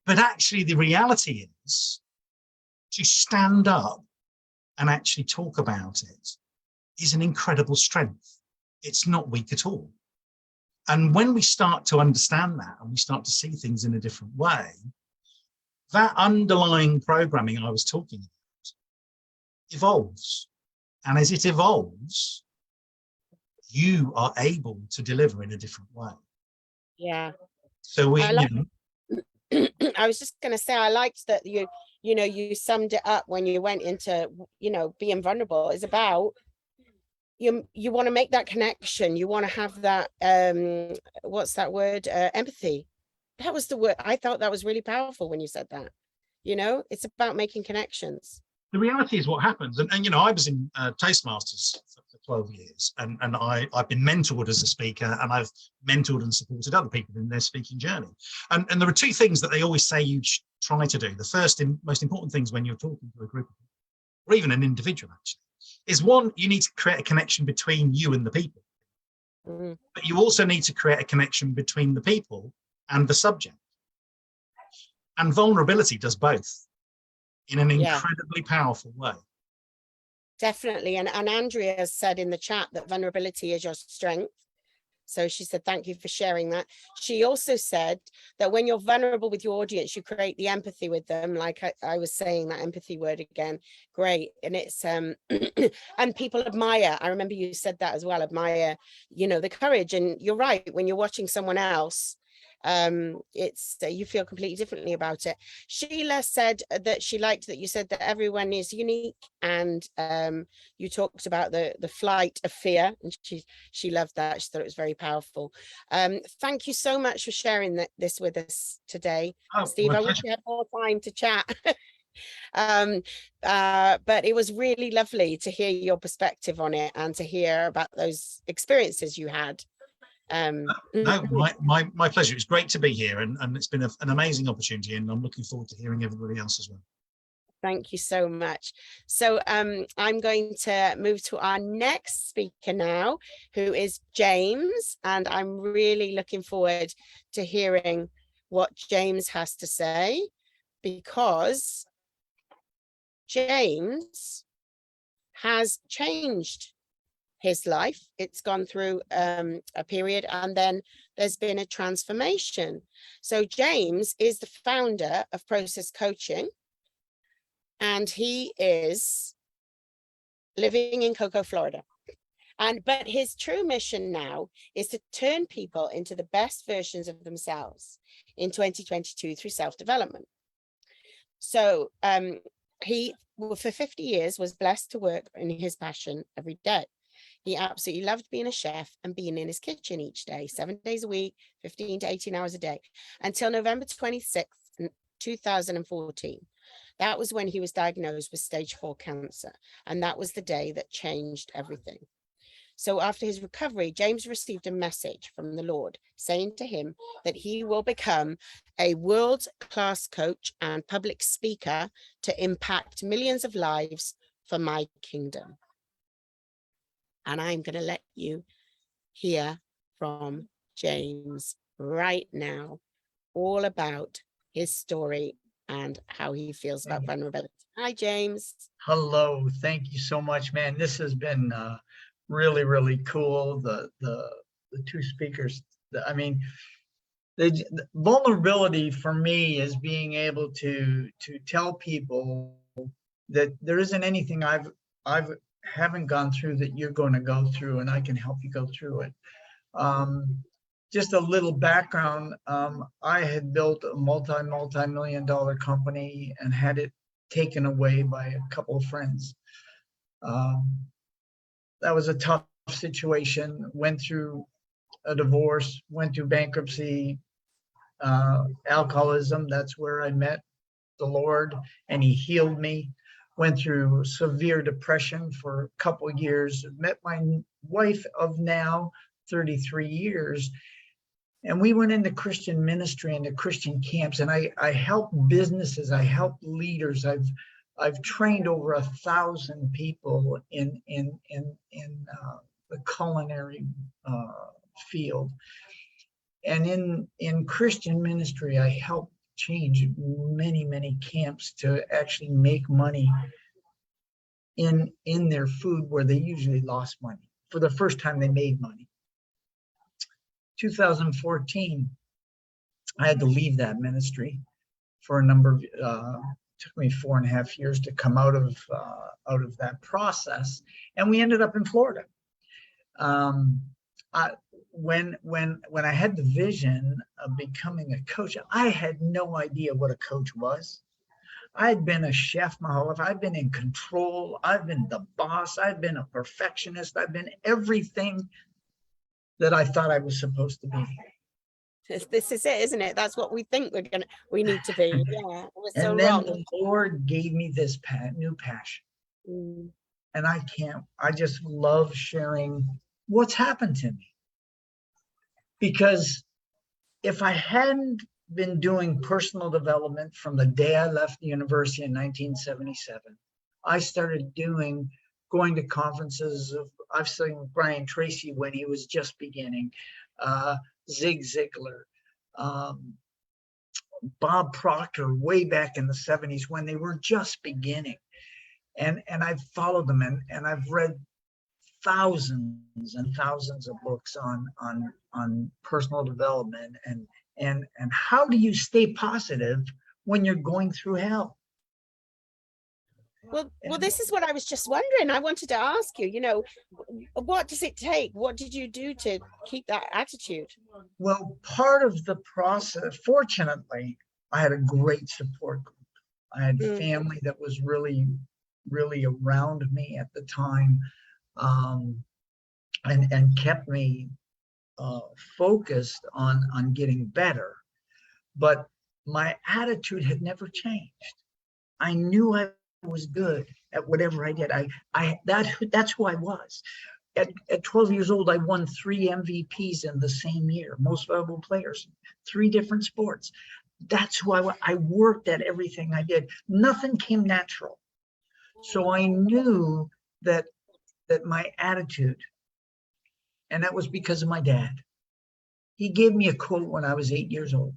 But actually, the reality is to stand up and actually talk about it is an incredible strength. It's not weak at all. And when we start to understand that and we start to see things in a different way, that underlying programming I was talking about evolves. And as it evolves, you are able to deliver in a different way. Yeah. So we, I was just going to say, I liked that you summed it up when you went into, being vulnerable is about, you want to make that connection. You want to have that, what's that word? Empathy. That was the word. I thought that was really powerful when you said that. It's about making connections. The reality is what happens. And I was in Toastmasters for 12 years and I've been mentored as a speaker, and I've mentored and supported other people in their speaking journey. And there are two things that they always say you try to do. The first and most important things when you're talking to a group of people, or even an individual actually, is one, you need to create a connection between you and the people. But you also need to create a connection between the people and the subject. And vulnerability does both in an incredibly powerful way. Definitely. And Andrea said in the chat that vulnerability is your strength. So she said, thank you for sharing that. She also said that when you're vulnerable with your audience, you create the empathy with them. Like I was saying that empathy word again, great. And it's, and people admire, I remember you said that as well, admire, you know, the courage. And you're right, when you're watching someone else, it's you feel completely differently about it. Sheila said that she liked that you said that everyone is unique, and you talked about the flight of fear, and she loved that. She thought it was very powerful. Thank you so much for sharing this with us today. Oh, Steve, my I wish pleasure. we had more time to chat. But it was really lovely to hear your perspective on it and to hear about those experiences you had. No, my pleasure. It's great to be here, and it's been an amazing opportunity, and I'm looking forward to hearing everybody else as well. Thank you so much. So I'm going to move to our next speaker now, who is James, and I'm really looking forward to hearing what James has to say, because James has changed his life. It's gone through a period, and then there's been a transformation. So James is the founder of Process Coaching, and he is living in Cocoa, Florida. But his true mission now is to turn people into the best versions of themselves in 2022 through self-development. So he, for 50 years, was blessed to work in his passion every day. He absolutely loved being a chef and being in his kitchen each day, 7 days a week, 15 to 18 hours a day, until November 26th, 2014. That was when he was diagnosed with stage 4 cancer. And that was the day that changed everything. So after his recovery, James received a message from the Lord saying to him that he will become a world-class coach and public speaker to impact millions of lives for my kingdom. And I'm going to let you hear from James right now, all about his story and how he feels about vulnerability. Hi, James. Hello. Thank you so much, man. This has been really, really cool. The two speakers, I mean, the vulnerability for me is being able to tell people that there isn't anything I've haven't gone through that you're going to go through, and I can help you go through it. Just a little background. I had built a multi-million-dollar company and had it taken away by a couple of friends. That was a tough situation. Went through a divorce, went through bankruptcy, alcoholism. That's where I met the Lord, and he healed me. Went through severe depression for a couple of years, met my wife of now 33 years. And we went into Christian ministry, into Christian camps, and I help businesses, I help leaders. I've trained over 1,000 people in the culinary field. And in Christian ministry, I help change many camps to actually make money in their food where they usually lost money. For the first time, they made money. 2014, I had to leave that ministry for a number of took me 4.5 years to come out of that process, and we ended up in Florida. When I had the vision of becoming a coach, I had no idea what a coach was. I had been a chef my whole life. I've been in control. I've been the boss. I've been a perfectionist. I've been everything that I thought I was supposed to be. This is it, isn't it? That's what we think we need to be. Yeah, we're so And then wrong. the Lord gave me this new passion. And I just love sharing what's happened to me. Because if I hadn't been doing personal development from the day I left the university in 1977, I started going to conferences. I've seen Brian Tracy when he was just beginning, Zig Ziglar, Bob Proctor way back in the 70s when they were just beginning. And I've followed them, and I've read thousands and thousands of books on personal development and how do you stay positive when you're going through hell? Well, this is what I was just wondering. I wanted to ask you, what does it take? What did you do to keep that attitude? Well, part of the process, fortunately, I had a great support group. I had family that was really, really around me at the time, and kept me focused on getting better. But my attitude had never changed. I knew I was good at whatever I did. That's who I was. At 12 years old, I won 3 MVPs in the same year, most valuable players, 3 different sports. That's who I worked at everything I did. Nothing came natural. So I knew that my attitude, and that was because of my dad. He gave me a quote when I was 8 years old.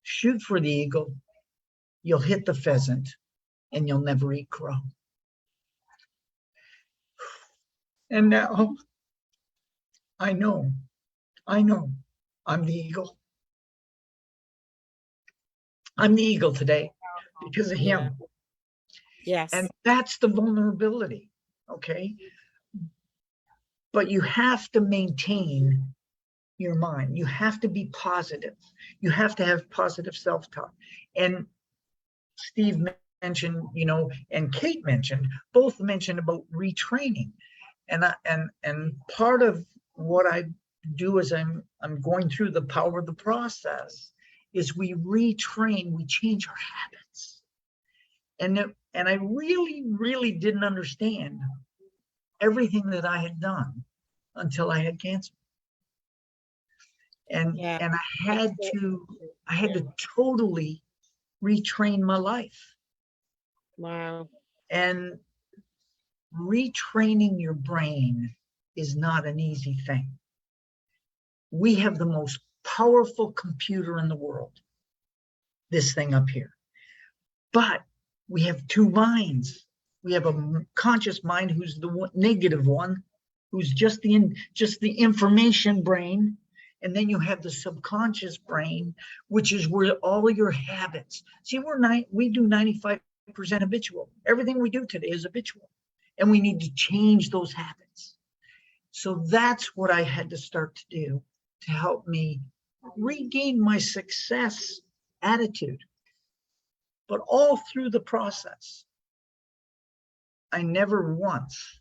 Shoot for the eagle, you'll hit the pheasant, and you'll never eat crow. And now I know I'm the eagle. I'm the eagle today because of him. Yes. And that's the vulnerability, okay? But you have to maintain your mind. You have to be positive. You have to have positive self-talk. And Steve mentioned, and Kate mentioned, both mentioned about retraining. And part of what I do as I'm going through the power of the process is we retrain, we change our habits. And I really, really didn't understand everything that I had done until I had cancer. And I had to totally retrain my life. Wow. And retraining your brain is not an easy thing. We have the most powerful computer in the world, this thing up here. But we have 2 minds. We have a conscious mind, who's the negative one, who's just the information brain. And then you have the subconscious brain, which is where all your habits. See, we do 95% habitual. Everything we do today is habitual. And we need to change those habits. So that's what I had to start to do to help me regain my success attitude. But all through the process, I never once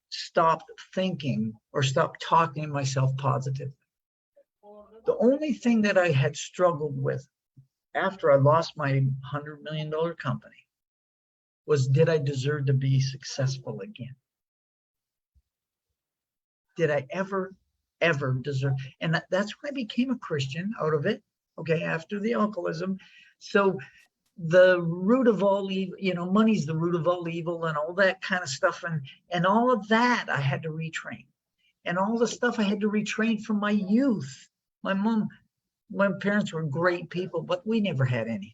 stopped thinking or stopped talking to myself positively. The only thing that I had struggled with after I lost my $100 million company was, did I deserve to be successful again? Did I ever deserve? And that's when I became a Christian out of it, okay, after the alcoholism. So the root of all evil, money's the root of all evil and all that kind of stuff. And all of that I had to retrain. And all the stuff I had to retrain from my youth. My parents were great people, but we never had anything.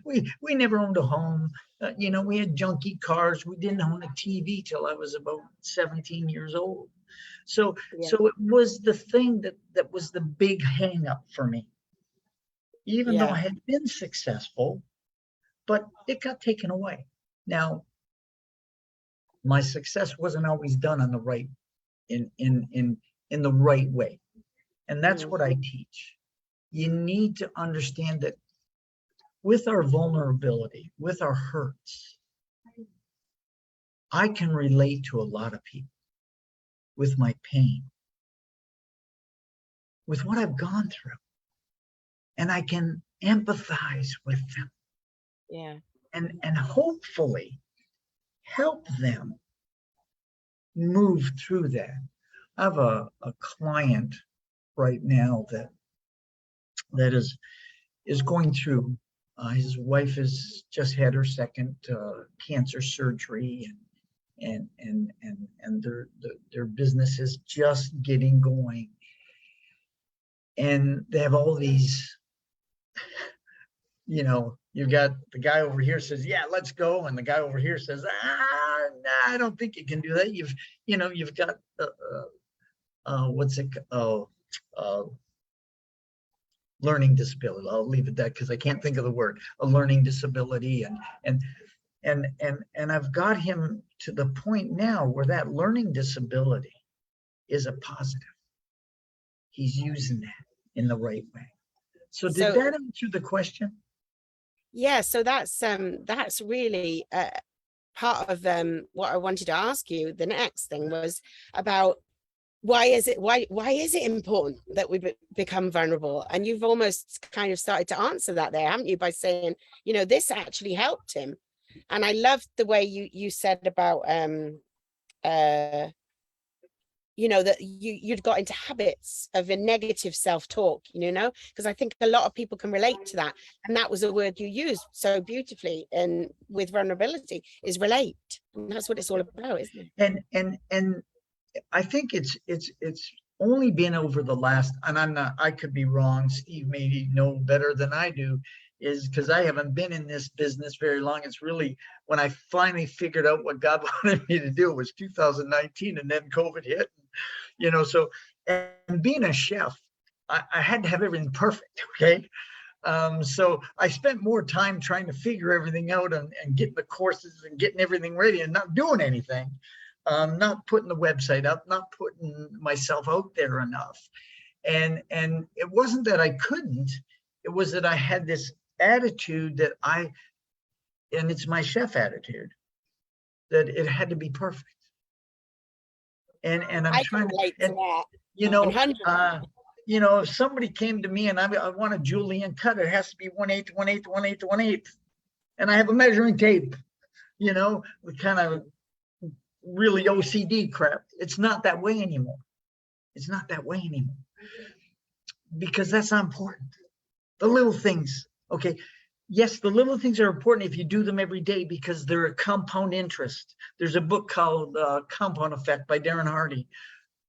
we never owned a home. We had junky cars. We didn't own a TV till I was about 17 years old. So it was the thing that was the big hang up for me. Even though I had been successful, but it got taken away. Now, my success wasn't always done on the right, in the right way. And that's what I teach. You need to understand that with our vulnerability, with our hurts, I can relate to a lot of people with my pain, with what I've gone through. And I can empathize with them. Yeah. And hopefully help them move through that. I have a client right now that is going through. His wife has just had her second cancer surgery, and their business is just getting going, and they have all these You got the guy over here says, yeah, let's go. And the guy over here says, nah, I don't think you can do that. You've got, what's it? Learning disability. I'll leave it at that because I can't think of the word, a learning disability. And I've got him to the point now where that learning disability is a positive. He's using that in the right way. So did that answer the question? Yeah, so that's really part of what I wanted to ask you. The next thing was about why is it important that we become vulnerable? And you've almost kind of started to answer that there, haven't you, by saying, this actually helped him. And I loved the way you said about that you'd got into habits of a negative self-talk, because I think a lot of people can relate to that. And that was a word you used so beautifully and with vulnerability is relate. And that's what it's all about, isn't it? And I think it's only been over the last, and I could be wrong, Steve maybe know better than I do, is because I haven't been in this business very long. It's really when I finally figured out what God wanted me to do. It was 2019, and then COVID hit. So, and being a chef, I had to have everything perfect. Okay. So I spent more time trying to figure everything out and getting the courses and getting everything ready and not doing anything, not putting the website up, not putting myself out there enough. And it wasn't that I couldn't, it was that I had this attitude that and it's my chef attitude, that it had to be perfect. And I'm trying to, if somebody came to me and I want a julienne cut, it has to be 1/8, 1/8, 1/8, 1/8. And I have a measuring tape, the kind of really OCD crap. It's not that way anymore. It's not that way anymore. Because that's not important. The little things, okay. Yes, the little things are important if you do them every day because they're a compound interest. There's a book called Compound Effect by Darren Hardy.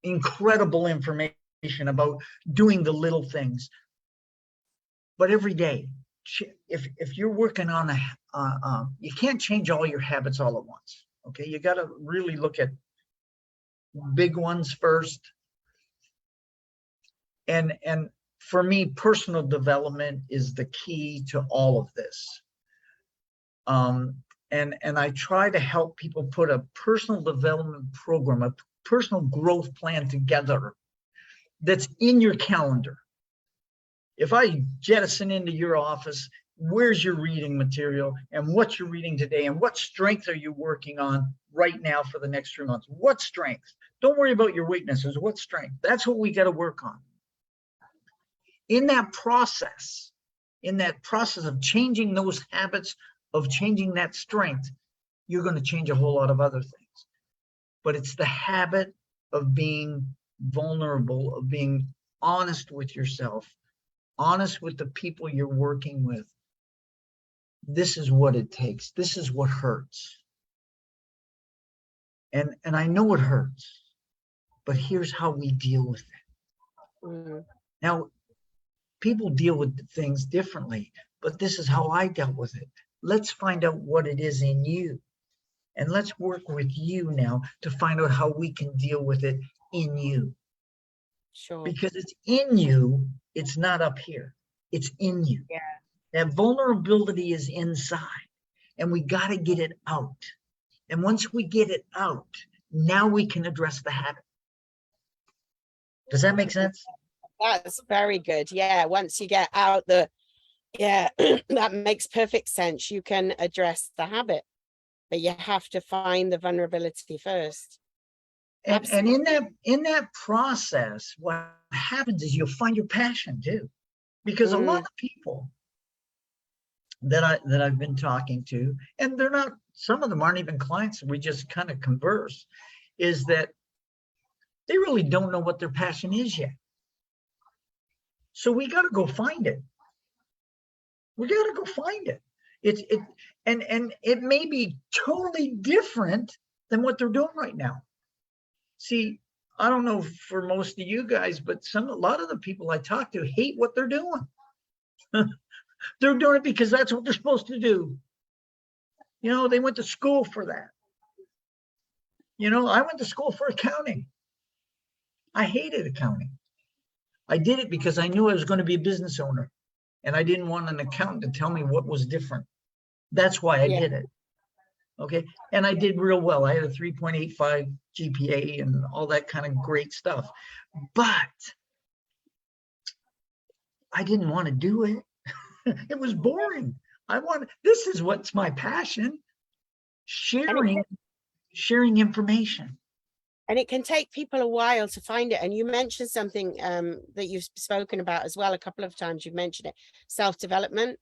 Incredible information about doing the little things. But every day, if you're working on you can't change all your habits all at once. Okay, you got to really look at big ones first. And for me, personal development is the key to all of this. And I try to help people put a personal development program, a personal growth plan together that's in your calendar. If I jettison into your office, where's your reading material and what you're reading today and what strength are you working on right now for the next 3 months? What strength? Don't worry about your weaknesses. What strength? That's what we got to work on. In that process of changing those habits, of changing that strength, you're going to change a whole lot of other things. But it's the habit of being vulnerable, of being honest with yourself, honest with the people you're working with. This is what it takes. This is what hurts. And I know it hurts, but here's how we deal with it. Mm. Now, people deal with things differently, but this is how I dealt with it. Let's find out what it is in you. And let's work with you now to find out how we can deal with it in you. Sure. Because it's in you, it's not up here. It's in you. Yeah. That vulnerability is inside, and we got to get it out. And once we get it out, now we can address the habit. Does that make sense? That's very good. Yeah. Once you get out that makes perfect sense. You can address the habit, but you have to find the vulnerability first. And in that process, what happens is you'll find your passion too. Because a lot of people that I've been talking to, and they're not, some of them aren't even clients, we just kind of converse, is that they really don't know what their passion is yet. So we got to go find it. We got to go find it. And it may be totally different than what they're doing right now. See, I don't know for most of you guys, but a lot of the people I talk to hate what they're doing. They're doing it because that's what they're supposed to do. You know, they went to school for that. You know, I went to school for accounting. I hated accounting. I did it because I knew I was going to be a business owner, and I didn't want an accountant to tell me what was different. That's why I did it. Okay. And I did real well. I had a 3.85 GPA and all that kind of great stuff. But I didn't want to do it. It was boring. This is what's my passion. Sharing information. And it can take people a while to find it. And you mentioned something that you've spoken about as well. A couple of times you've mentioned it, self-development.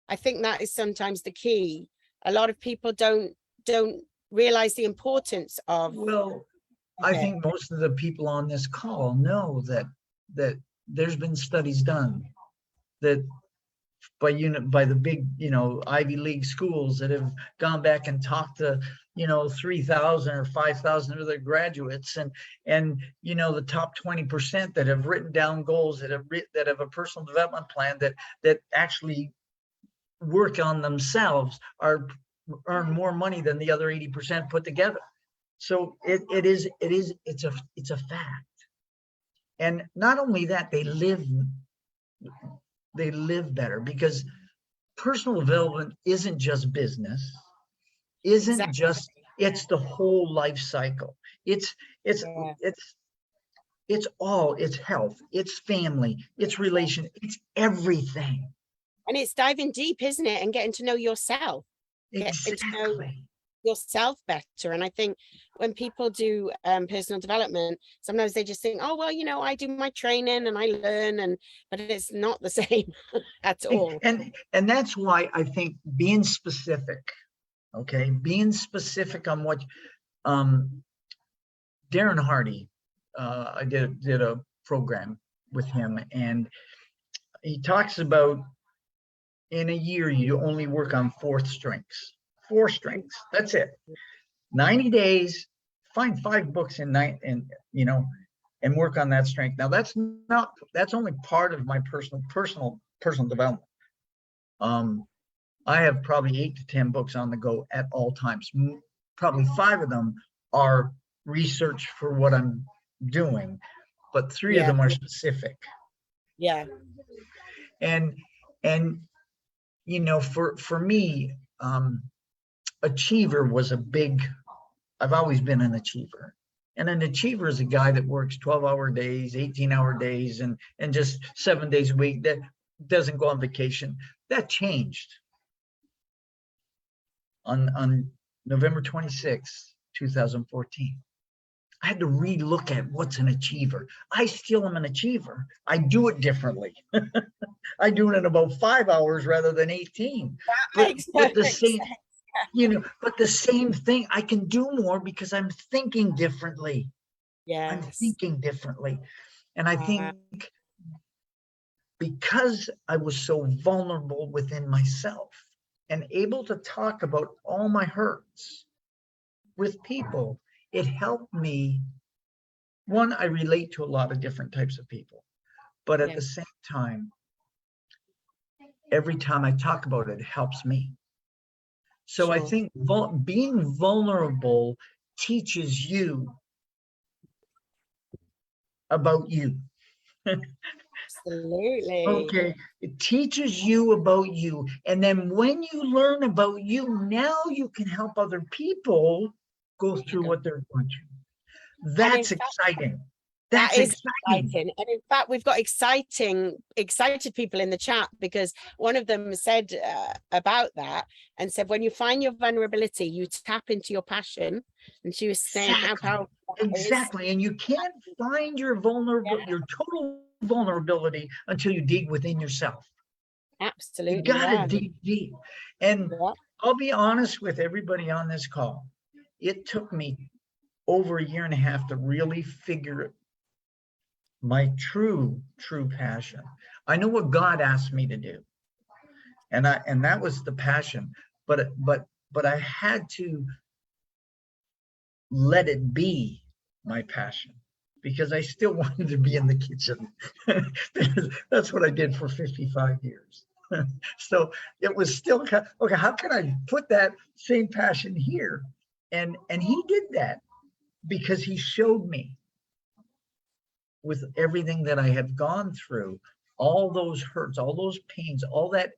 I think that is sometimes the key. A lot of people don't realize the importance of. Well, I think most of the people on this call know that there's been studies done that by the big, Ivy League schools that have gone back and talked to 3,000 or 5,000 of their graduates, and the top 20% that have written down goals, that have a personal development plan, that actually work on themselves, earn more money than the other 80% put together. So it's a fact. And not only that, they live better, because personal development isn't just business, it's the whole life cycle. It's health, it's family, it's relation, it's everything. And it's diving deep, isn't it? And getting to know yourself. Getting to know yourself better. And I think when people do personal development, sometimes they just think, oh, well, I do my training and I learn, but it's not the same at all. And that's why I think being specific on what Darren Hardy, I did a program with him, and he talks about in a year you only work on 4 strengths. That's it. 90 days, find 5 books in night, and work on that strength. Now that's only part of my personal development. I have probably 8 to 10 books on the go at all times. Probably 5 of them are research for what I'm doing, but 3 of them are specific. Yeah. And for me, achiever was I've always been an achiever. And an achiever is a guy that works 12-hour days, 18-hour days, and just 7 days a week, that doesn't go on vacation. That changed on November 26, 2014. I had to re-look at what's an achiever. I still am an achiever. I do it differently. I do it in about 5 hours rather than 18. But the same, but the same thing, I can do more because I'm thinking differently. Yeah, I'm thinking differently. And I think because I was so vulnerable within myself and able to talk about all my hurts with people, it helped me. One, I relate to a lot of different types of people, but at the same time, every time I talk about it, it helps me. So I think being vulnerable teaches you about you. Absolutely. Okay, it teaches you about you. And then when you learn about you, now you can help other people go through what they're going through. That's exciting. That's exciting. And in fact, we've got excited people in the chat, because one of them said about that and said, when you find your vulnerability, you tap into your passion. And she was saying how powerful that is. And you can't find your total vulnerability until you dig within yourself. Absolutely. You gotta dig deep. And I'll be honest with everybody on this call. It took me over a year and a half to really figure my true passion. I know what God asked me to do, and that was the passion. But I had to let it be my passion, because I still wanted to be in the kitchen. That's what I did for 55 years. So it was still, okay, how can I put that same passion here? And he did that because he showed me with everything that I have gone through, all those hurts, all those pains, all that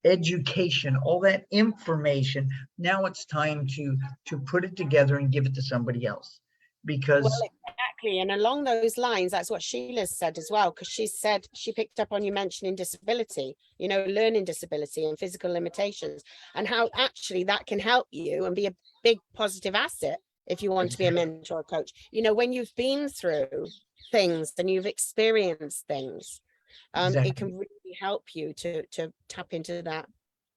education, all that information. Now it's time to put it together and give it to somebody else, because Well, exactly. And along those lines, that's what Sheila's said as well, because she said she picked up on you mentioning disability, you know, learning disability and physical limitations, and how actually that can help you and be a big positive asset if you want to be a mentor or coach. You know, when you've been through things and you've experienced things, it can really help you to tap into that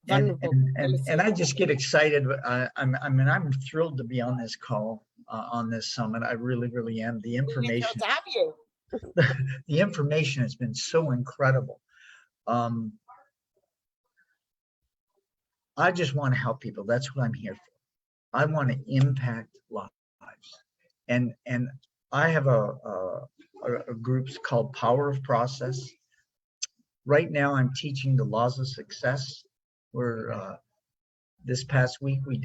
vulnerable and I just get excited. I'm thrilled to be on this call, on this summit. I really am. The information, to have you. the information has been so incredible. I just want to help people. That's what I'm here for. I want to impact lives, and I have a groups called Power of Process. Right now, I'm teaching the laws of success. We're this past week we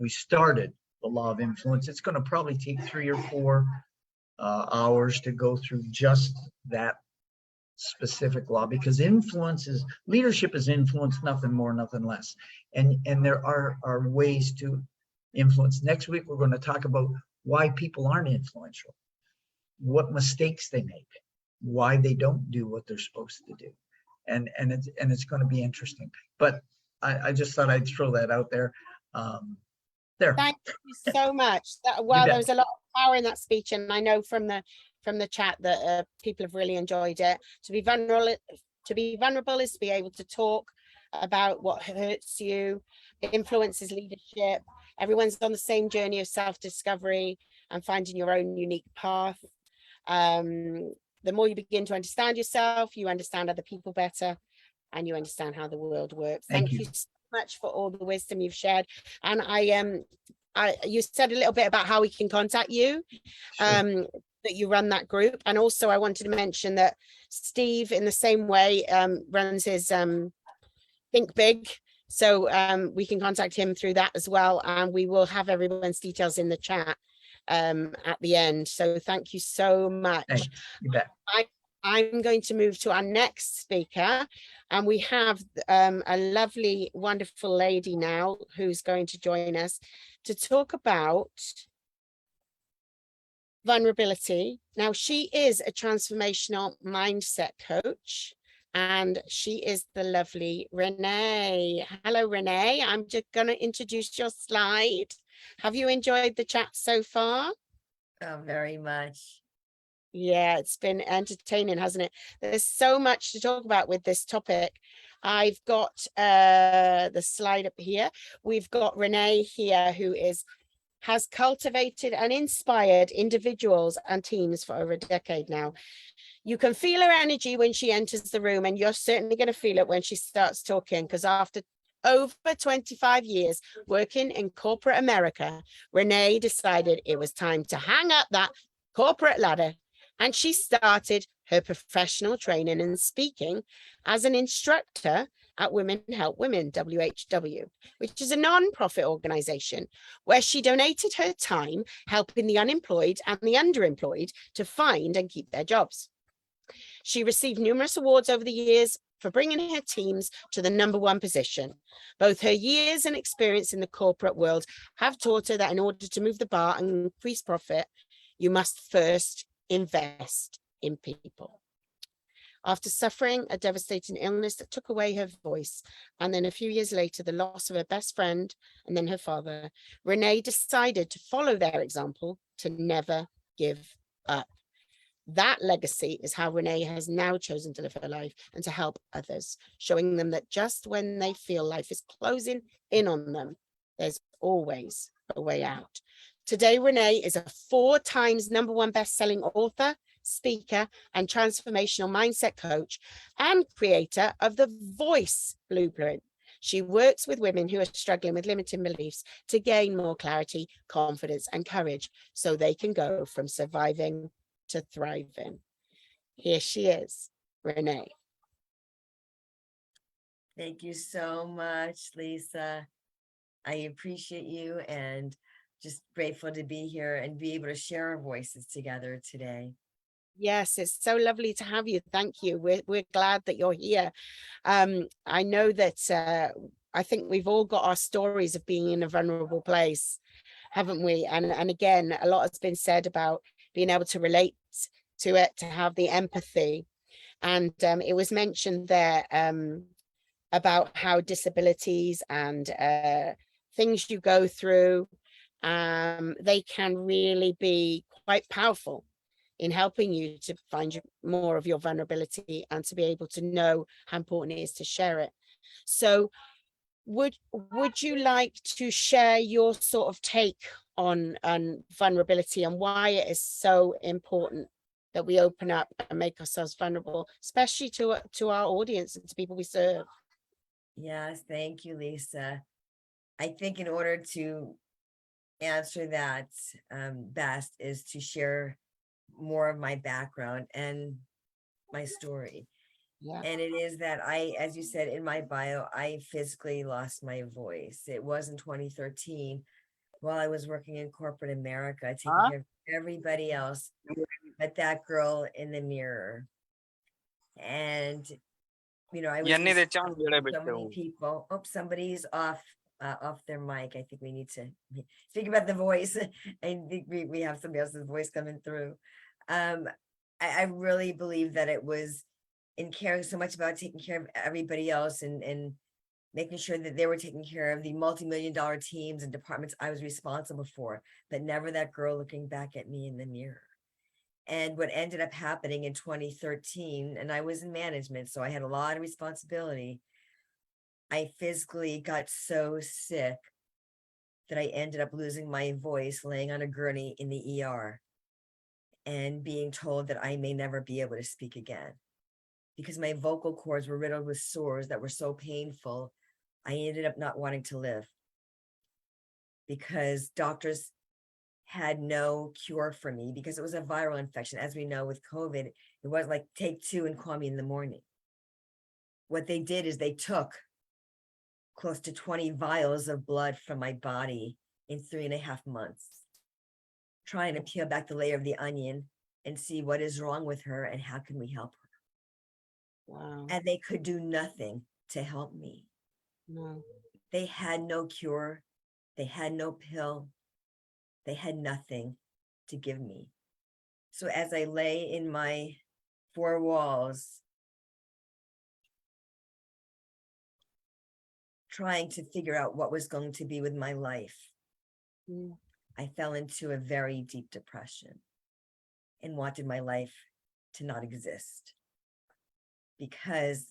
started the law of influence. It's going to probably take 3 or 4 hours to go through just that specific law, because leadership is influence, nothing more, nothing less. And there are ways to influence. Next week, we're going to talk about why people aren't influential, what mistakes they make, why they don't do what they're supposed to do. And it's going to be interesting. But I just thought I'd throw that out there. There. Thank you so much. Well, there was a lot of power in that speech, and I know from the chat that people have really enjoyed it. To be vulnerable is to be able to talk about what hurts you, influences leadership. Everyone's on the same journey of self-discovery and finding your own unique path. The more you begin to understand yourself, you understand other people better, and you understand how the world works. Thank you so much for all the wisdom you've shared. And you said a little bit about how we can contact you, that you run that group. And also I wanted to mention that Steve, in the same way, runs his Think Big. So we can contact him through that as well. And we will have everyone's details in the chat at the end. So thank you so much. Thanks. You bet. I'm going to move to our next speaker, and we have a lovely, wonderful lady now who's going to join us to talk about vulnerability. Now, she is a transformational mindset coach, and she is the lovely Renee. Hello, Renee. I'm just going to introduce your slide. Have you enjoyed the chat so far? Oh, very much. Yeah, it's been entertaining, hasn't it? There's so much to talk about with this topic. I've got the slide up here. We've got Renee here, who has cultivated and inspired individuals and teams for over a decade now. You can feel her energy when she enters the room, and you're certainly going to feel it when she starts talking, because after over 25 years working in corporate America, Renee decided it was time to hang up that corporate ladder. And she started her professional training and speaking as an instructor at Women Help Women, WHW, which is a non-profit organization where she donated her time helping the unemployed and the underemployed to find and keep their jobs. She received numerous awards over the years for bringing her teams to the #1 position. Both her years and experience in the corporate world have taught her that in order to move the bar and increase profit, you must first invest in people. After suffering a devastating illness that took away her voice, and then a few years later, the loss of her best friend and then her father, Renee decided to follow their example, to never give up. That legacy is how Renee has now chosen to live her life and to help others, showing them that just when they feel life is closing in on them, there's always a way out. Today, Renee is a 4 times #1 best-selling author, speaker, and transformational mindset coach, and creator of the Voice Blueprint. She works with women who are struggling with limiting beliefs to gain more clarity, confidence, and courage so they can go from surviving to thriving. Here she is, Renee. Thank you so much, Lisa. I appreciate you and just grateful to be here and be able to share our voices together today. Yes, it's so lovely to have you. Thank you. We're glad that you're here. I know that I think we've all got our stories of being in a vulnerable place, haven't we? And again, a lot has been said about being able to relate to it, to have the empathy. And it was mentioned there about how disabilities and things you go through, they can really be quite powerful in helping you to find more of your vulnerability and to be able to know how important it is to share it. So would you like to share your sort of take on vulnerability and why it is so important that we open up and make ourselves vulnerable, especially to our audience and to people we serve? Yes, thank you, Lisa. I think in order to answer that best is to share more of my background and my story. Yeah. And it is that I, as you said in my bio, I physically lost my voice. It was in 2013 while I was working in corporate America, taking care of everybody else but that girl in the mirror. And, you know, I was Yanni de responsible Chan for jere so bitte many ho. people. Oh, somebody's off their mic. I think we need to speak about the voice. I think we have somebody else's voice coming through. I really believe that it was in caring so much about taking care of everybody else and making sure that they were taking care of the multi-million-dollar teams and departments I was responsible for, but never that girl looking back at me in the mirror. And what ended up happening in 2013, and I was in management, so I had a lot of responsibility. I physically got so sick that I ended up losing my voice laying on a gurney in the ER and being told that I may never be able to speak again because my vocal cords were riddled with sores that were so painful. I ended up not wanting to live because doctors had no cure for me because it was a viral infection. As we know with COVID, it was like take 2 and call me in the morning. What they did is they took close to 20 vials of blood from my body in 3.5 months, trying to peel back the layer of the onion and see what is wrong with her and how can we help her. Wow. And they could do nothing to help me. No. They had no cure. They had no pill. They had nothing to give me. So as I lay in my 4 walls, trying to figure out what was going to be with my life, I fell into a very deep depression and wanted my life to not exist. Because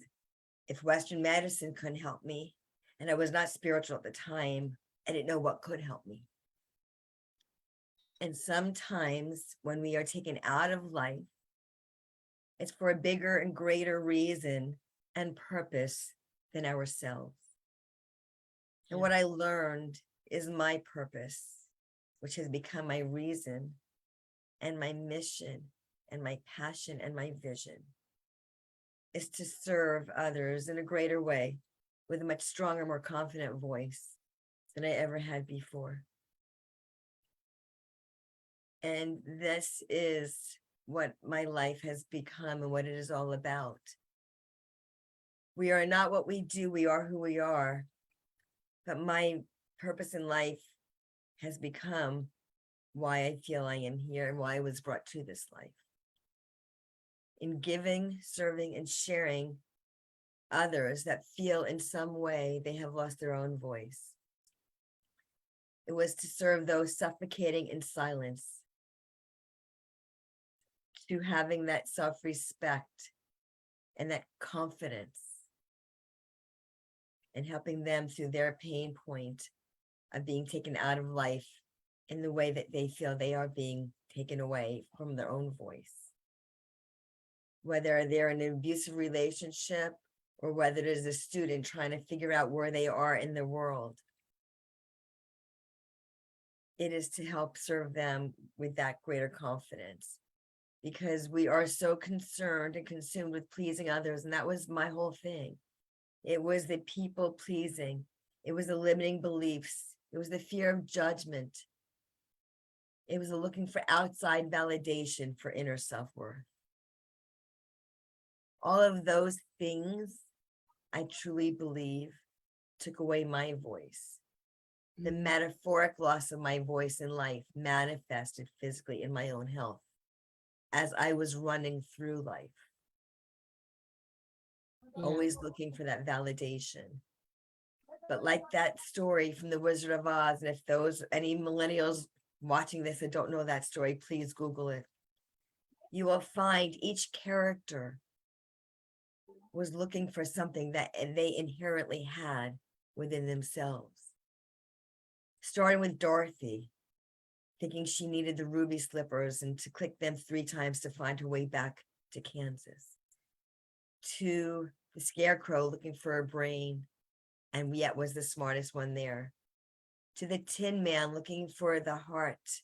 if Western medicine couldn't help me, and I was not spiritual at the time, I didn't know what could help me. And sometimes when we are taken out of life, it's for a bigger and greater reason and purpose than ourselves. And what I learned is my purpose, which has become my reason and my mission and my passion and my vision, is to serve others in a greater way with a much stronger, more confident voice than I ever had before. And this is what my life has become and what it is all about. We are not what we do, we are who we are. But my purpose in life has become why I feel I am here and why I was brought to this life. In giving, serving, and sharing others that feel in some way they have lost their own voice. It was to serve those suffocating in silence, to having that self-respect and that confidence, and helping them through their pain point of being taken out of life in the way that they feel they are being taken away from their own voice. Whether they're in an abusive relationship or whether it is a student trying to figure out where they are in the world. It is to help serve them with that greater confidence, because we are so concerned and consumed with pleasing others. And that was my whole thing. It was the people pleasing. It was the limiting beliefs. It was the fear of judgment. It was the looking for outside validation for inner self-worth. All of those things, I truly believe, took away my voice. The metaphoric loss of my voice in life manifested physically in my own health as I was running through life, always looking for that validation. But like that story from The Wizard of Oz, and if those any millennials watching this that don't know that story, please Google it. You will find each character was looking for something that they inherently had within themselves. Starting with Dorothy, thinking she needed the ruby slippers and to click them 3 times to find her way back to Kansas. To the Scarecrow looking for a brain, and yet was the smartest one there. To the Tin Man looking for the heart,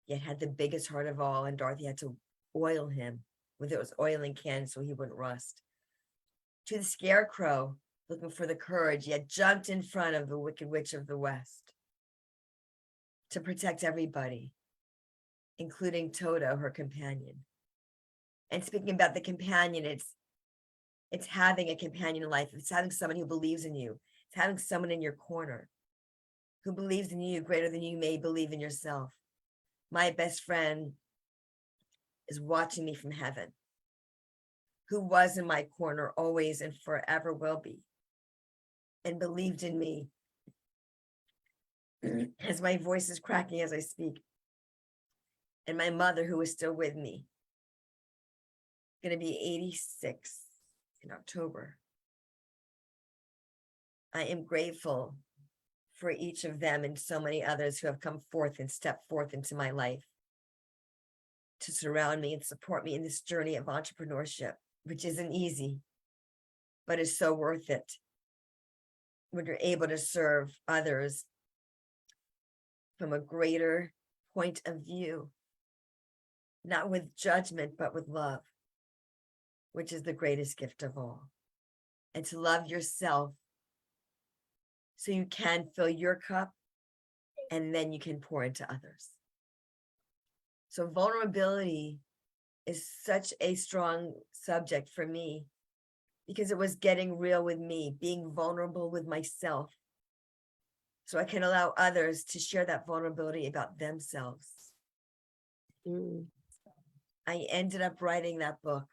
yet had the biggest heart of all, and Dorothy had to oil him with those oiling cans so he wouldn't rust. To the Scarecrow looking for the courage, yet jumped in front of the Wicked Witch of the West to protect everybody, including Toto, her companion. And speaking about the companion, it's having a companion in life. It's having someone who believes in you. It's having someone in your corner who believes in you greater than you may believe in yourself. My best friend is watching me from heaven, who was in my corner always and forever will be, and believed in me. As my voice is cracking as I speak. And my mother, who is still with me, going to be 86 in October. I am grateful for each of them and so many others who have come forth and stepped forth into my life to surround me and support me in this journey of entrepreneurship, which isn't easy, but is so worth it when you're able to serve others from a greater point of view, not with judgment, but with love, which is the greatest gift of all. And to love yourself so you can fill your cup and then you can pour into others. So vulnerability is such a strong subject for me because it was getting real with me, being vulnerable with myself, so I can allow others to share that vulnerability about themselves. I ended up writing that book,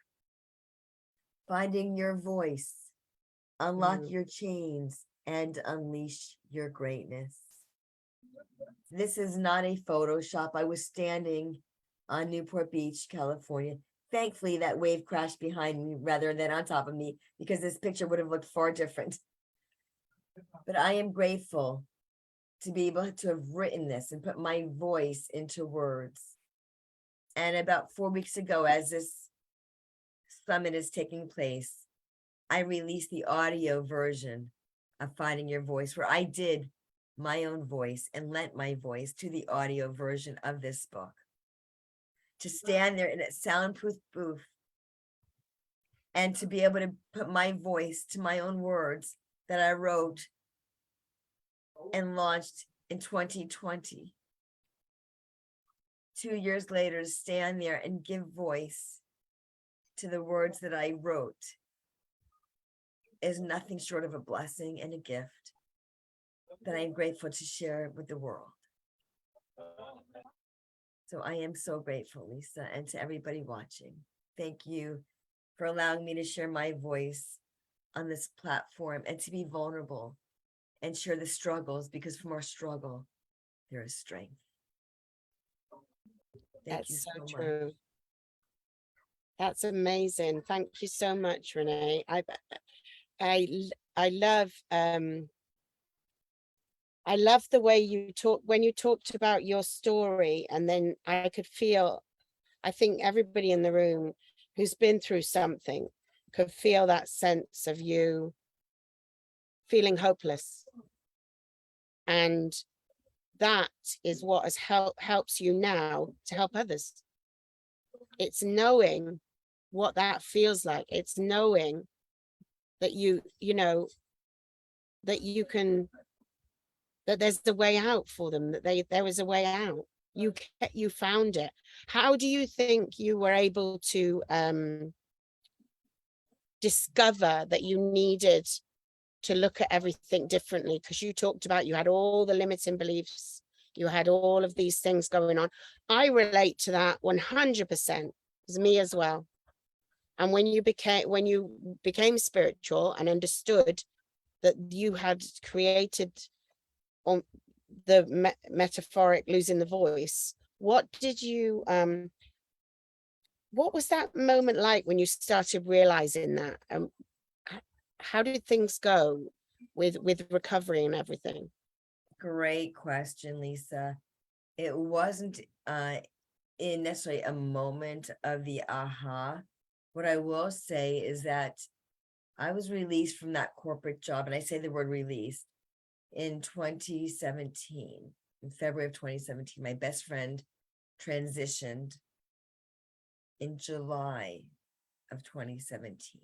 Finding Your Voice, Unlock Your Chains, and Unleash Your Greatness. This is not a Photoshop. I was standing on Newport Beach, California. Thankfully, that wave crashed behind me rather than on top of me, because this picture would have looked far different. But I am grateful to be able to have written this and put my voice into words. And about 4 weeks ago, as this summit is taking place, I released the audio version of Finding Your Voice, where I did my own voice and lent my voice to the audio version of this book. To stand there in a soundproof booth and to be able to put my voice to my own words that I wrote and launched in 2020. 2 years later, to stand there and give voice to the words that I wrote is nothing short of a blessing and a gift that I am grateful to share with the world. So I am so grateful, Lisa, and to everybody watching. Thank you for allowing me to share my voice on this platform and to be vulnerable and share the struggles, because from our struggle, there is strength. Thank you That's so so true. much. That's amazing. Thank you so much, Renee. I love the way you talk when you talked about your story, and then I could feel, I think everybody in the room who's been through something could feel that sense of you feeling hopeless. And that is what has helps you now to help others. It's knowing what that feels like. It's knowing that you know, that you can, that there's a way out for them, that there is a way out. You found it. How do you think you were able to discover that you needed to look at everything differently? Because you talked about you had all the limiting beliefs, you had all of these things going on. I relate to that 100%. It's me as well. And when you became spiritual and understood that you had created on the metaphoric losing the voice, what did you what was that moment like when you started realizing that? How did things go with recovery and everything? Great question, Lisa. It wasn't in necessarily a moment of the aha. What I will say is that I was released from that corporate job, and I say the word released, in 2017. In February of 2017, my best friend transitioned in July of 2017,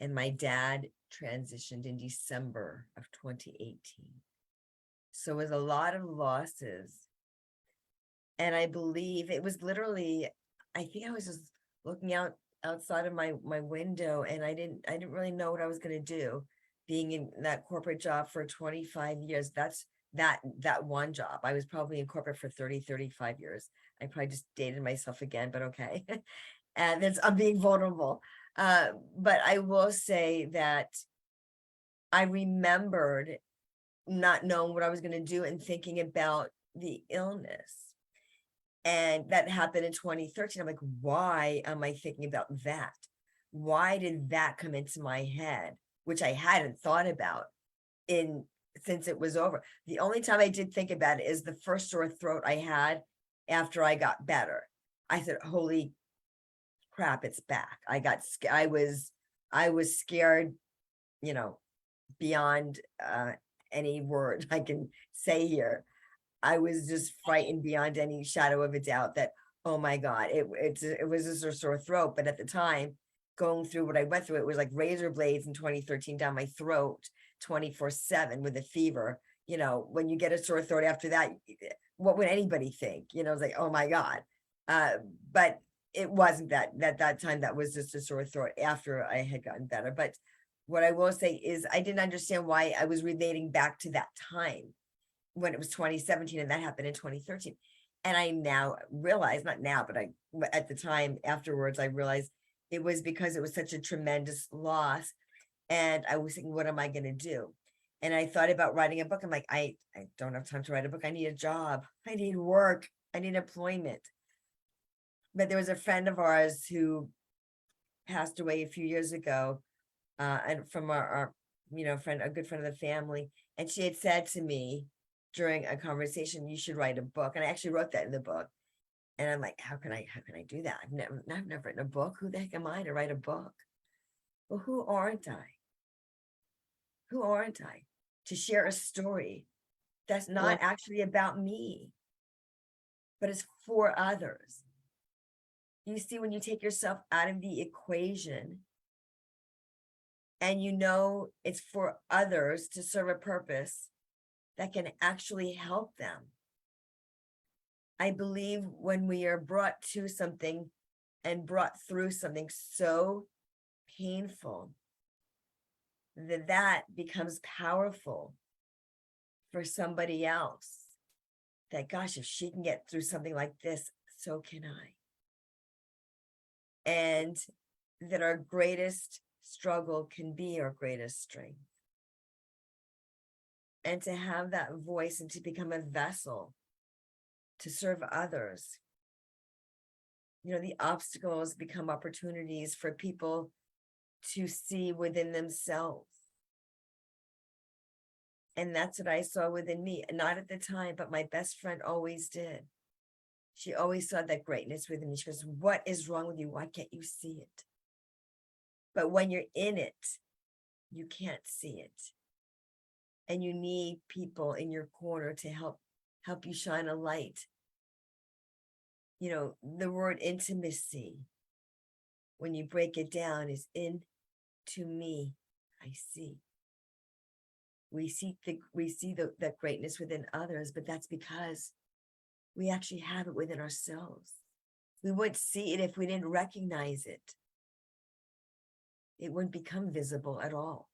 and my dad transitioned in December of 2018. So it was a lot of losses. And I believe it was literally, I think I was just looking outside of my window, and I didn't really know what I was going to do, being in that corporate job for 25 years. That's that one job. I was probably in corporate for 35 years. I probably just dated myself again, but okay. And I'm being vulnerable. But I will say that I remembered not knowing what I was going to do and thinking about the illness. And that happened in 2013. I'm like, why am I thinking about that? Why did that come into my head, which I hadn't thought about since it was over? The only time I did think about it is the first sore throat I had after I got better. I said, holy crap, it's back. I was scared, beyond any word I can say here. I was just frightened beyond any shadow of a doubt that, oh my God, it was just a sore throat. But at the time, going through what I went through, it was like razor blades in 2013 down my throat 24/7 with a fever. When you get a sore throat after that, what would anybody think? It's like, oh my God. But it wasn't that time. That was just a sore throat after I had gotten better. But what I will say is I didn't understand why I was relating back to that time when it was 2017 and that happened in 2013. And I now realize, not now, but at the time afterwards, I realized it was because it was such a tremendous loss. And I was thinking, what am I going to do? And I thought about writing a book. I'm like, I don't have time to write a book. I need a job. I need work. I need employment. But there was a friend of ours who passed away a few years ago, and from our friend, a good friend of the family. And she had said to me during a conversation, you should write a book. And I actually wrote that in the book. And I'm like, how can I do that? I've never written a book. Who the heck am I to write a book? Well, who aren't I? Who aren't I to share a story that's not actually about me, but it's for others? You see, when you take yourself out of the equation and it's for others to serve a purpose that can actually help them. I believe when we are brought to something and brought through something so painful, that becomes powerful for somebody else. That, gosh, if she can get through something like this, so can I. And that our greatest struggle can be our greatest strength. And to have that voice and to become a vessel to serve others. The obstacles become opportunities for people to see within themselves. And that's what I saw within me, not at the time, but my best friend always did. She always saw that greatness within me. She goes, what is wrong with you? Why can't you see it? But when you're in it, you can't see it. And you need people in your corner to help you shine a light. The word intimacy, when you break it down, is into me. I see. We see that greatness within others, but that's because we actually have it within ourselves. We wouldn't see it if we didn't recognize it. It wouldn't become visible at all.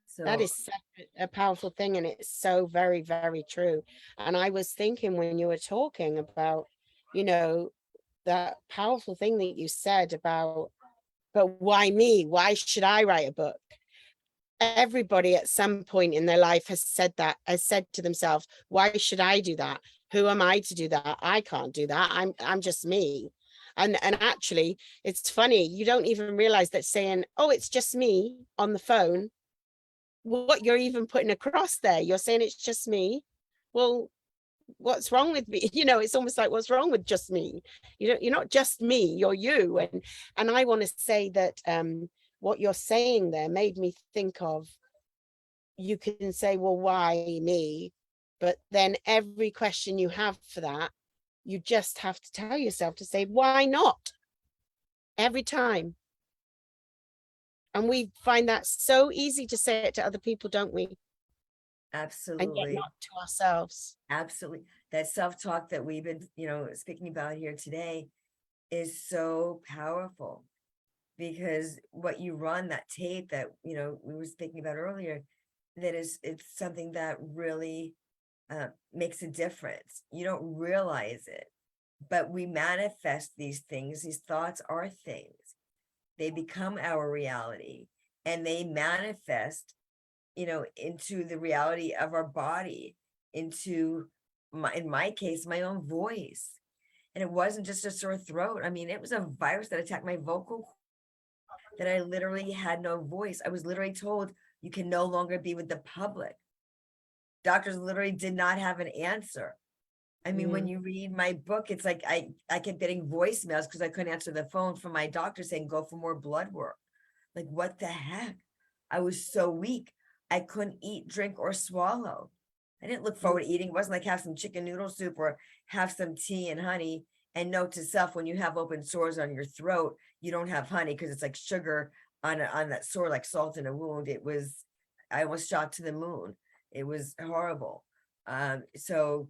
So That is such a powerful thing, and it's so very, very true. And I was thinking when you were talking about, you know, that powerful thing that you said about, but why me? Why should I write a book? Everybody at some point in their life has said that, has said to themselves, why should I do that? Who am I to do that? I can't do that. I'm just me. And actually, it's funny, you don't even realize that saying, oh, it's just me on the phone, what you're even putting across there. You're saying it's just me. Well, what's wrong with me? You know, it's almost like, what's wrong with just me? You're not just me, you're you. And I want to say that what you're saying there made me think of, you can say, well, why me? But then every question you have for that, you just have to tell yourself to say, why not? Every time. And we find that so easy to say it to other people, don't we? And yet absolutely, not to ourselves. absolutely. That self-talk that we've been, speaking about here today is so powerful, because what you run, that tape that, we were speaking about earlier, it's something that really makes a difference. You don't realize it, but we manifest these things. These thoughts are things. They become our reality, and they manifest, into the reality of our body, into in my case, my own voice. And it wasn't just a sore throat. I mean, it was a virus that attacked my vocal cord, that I literally had no voice. I was literally told, you can no longer be with the public. Doctors literally did not have an answer. I mean, when you read my book, it's like I kept getting voicemails because I couldn't answer the phone from my doctor saying, go for more blood work. Like, what the heck? I was so weak. I couldn't eat, drink, or swallow. I didn't look forward to eating. It wasn't like have some chicken noodle soup or have some tea and honey. And note to self, when you have open sores on your throat, you don't have honey because it's like sugar on that sore, like salt in a wound. I was shot to the moon. It was horrible. So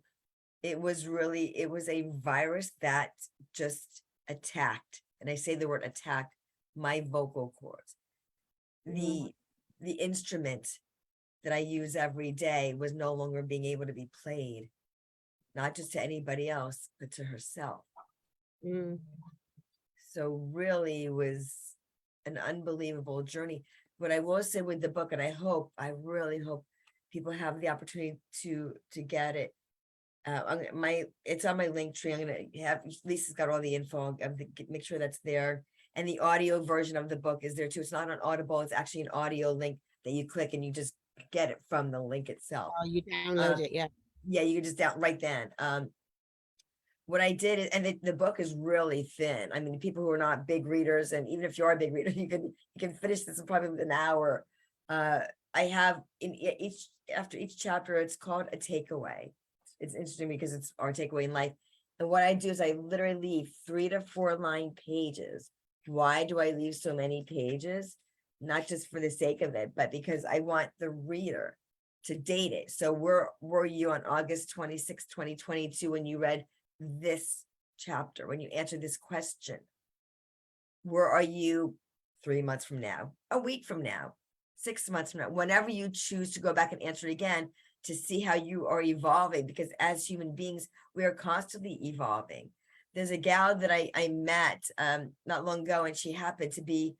it was a virus that just attacked, and I say the word attacked, my vocal cords. The instrument that I use every day was no longer being able to be played, not just to anybody else, but to herself. So really it was an unbelievable journey. But I will say with the book, and I really hope people have the opportunity to get it. It's on my link tree. I'm gonna have Lisa's got all the info. Make sure that's there, and the audio version of the book is there too. It's not on Audible. It's actually an audio link that you click and you just get it from the link itself. Oh, you download it, yeah. Yeah, you can just right then. What I did is, and the book is really thin. I mean, people who are not big readers, and even if you are a big reader, you can finish this in probably an hour. I have after each chapter, it's called a takeaway. It's interesting because it's our takeaway in life. And what I do is I literally leave 3 to 4 line pages. Why do I leave so many pages? Not just for the sake of it, but because I want the reader to date it. So were you on August 26, 2022, when you read this chapter, when you answered this question? Where are you 3 months from now, a week from now, 6 months from now, whenever you choose to go back and answer it again, to see how you are evolving? Because as human beings, we are constantly evolving. There's a gal that I met not long ago, and she happened to be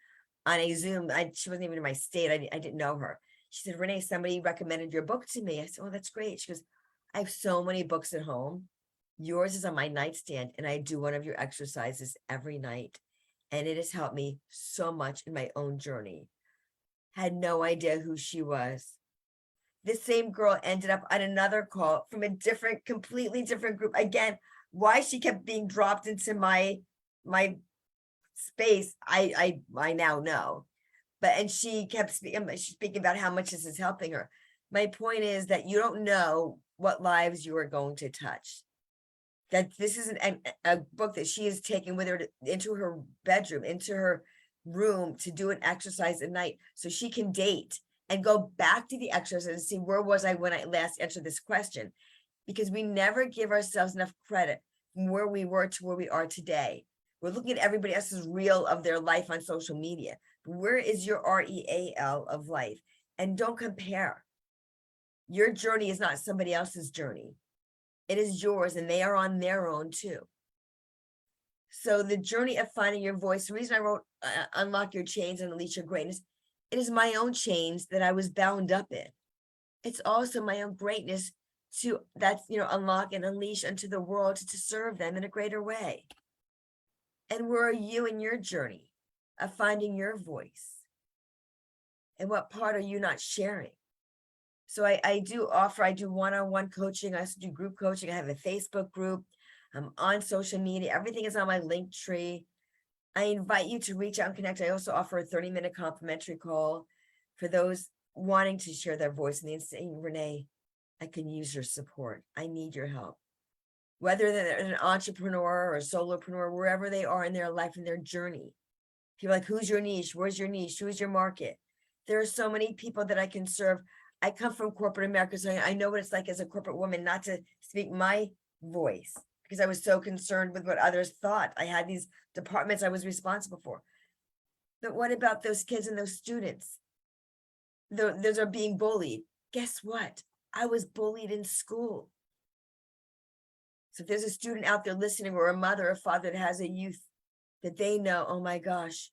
on a Zoom. She wasn't even in my state. I didn't know her. She said, Renee, somebody recommended your book to me. I said, oh, that's great. She goes, I have so many books at home. Yours is on my nightstand, and I do one of your exercises every night. And it has helped me so much in my own journey. Had no idea who she was. This same girl ended up on another call from a completely different group. Again, why she kept being dropped into my space, I now know. And she kept speaking about how much this is helping her. My point is that you don't know what lives you are going to touch. That this is a book that she is taking with her into her bedroom, into her room to do an exercise at night so she can date and go back to the exercise and see where was I when I last answered this question. Because we never give ourselves enough credit from where we were to where we are today. We're looking at everybody else's reel of their life on social media. Where is your REAL of life? And don't compare. Your journey is not somebody else's journey. It is yours, and they are on their own too. So the journey of finding your voice, the reason I wrote Unlock Your Chains and Unleash Your Greatness, it is my own chains that I was bound up in. It's also my own greatness to unlock and unleash unto the world to serve them in a greater way. And where are you in your journey of finding your voice? And what part are you not sharing? So I do one-on-one coaching. I also do group coaching. I have a Facebook group. I'm on social media. Everything is on my link tree. I invite you to reach out and connect. I also offer a 30-minute complimentary call for those wanting to share their voice and saying, Renee, I can use your support. I need your help. Whether they're an entrepreneur or a solopreneur, wherever they are in their life and their journey. People are like, who's your niche? Where's your niche? Who's your market? There are so many people that I can serve. I come from corporate America, so I know what it's like as a corporate woman not to speak my voice because I was so concerned with what others thought. I had these departments I was responsible for. But what about those kids and those students? Those are being bullied. Guess what? I was bullied in school. So if there's a student out there listening or a mother or father that has a youth that they know, oh my gosh,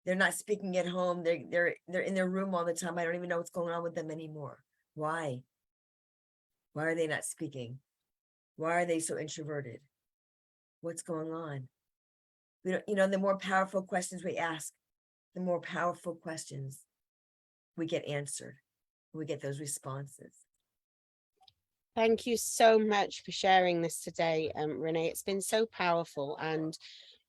they're not speaking at home. They're in their room all the time. I don't even know what's going on with them anymore. Why? Why are they not speaking? Why are they so introverted? What's going on? We don't, the more powerful questions we ask, the more powerful questions we get answered. We get those responses. Thank you so much for sharing this today, Renee. It's been so powerful, and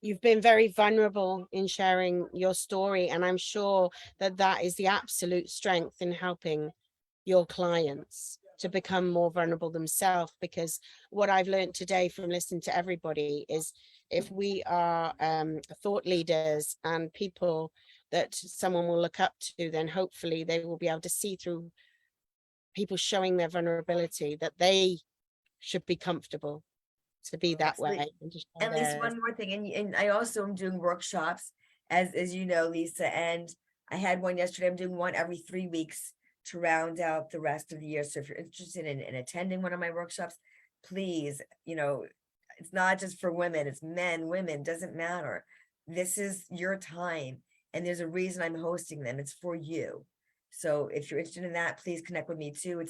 you've been very vulnerable in sharing your story. And I'm sure that that is the absolute strength in helping your clients to become more vulnerable themselves. Because what I've learned today from listening to everybody is if we are thought leaders and people that someone will look up to, then hopefully they will be able to see through people showing their vulnerability that they should be comfortable to be that way. At least one more thing, and I also am doing workshops, as you know, Lisa, and I had one yesterday. I'm doing one every 3 weeks to round out the rest of the year. So if you're interested in attending one of my workshops, please, it's not just for women, it's men, women, doesn't matter. This is your time, and there's a reason I'm hosting them. It's for you. So if you're interested in that, please connect with me too. It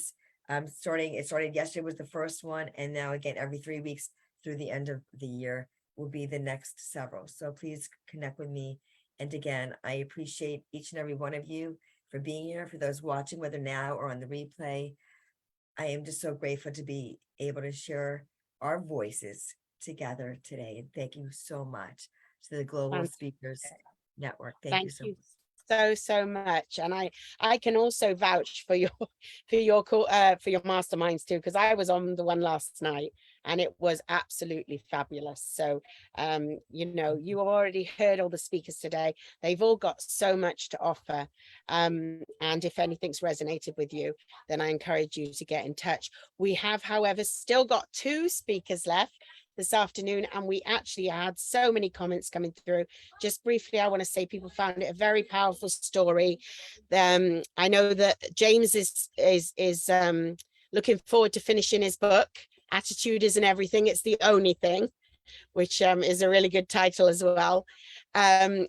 started yesterday was the first one, and now again every 3 weeks through the end of the year will be the next several. So please connect with me. And again, I appreciate each and every one of you for being here. For those watching, whether now or on the replay, I am just so grateful to be able to share our voices together today. And thank you so much to the Global Speakers Network. Thank you so much. So much. And I can also vouch for your masterminds too, because I was on the one last night and it was absolutely fabulous. So you already heard all the speakers today. They've all got so much to offer, and if anything's resonated with you, then I encourage you to get in touch. We have, however, still got 2 speakers left this afternoon, and we actually had so many comments coming through. Just briefly, I want to say people found it a very powerful story. I know that James is looking forward to finishing his book. Attitude Isn't Everything, It's the Only Thing, which is a really good title as well. And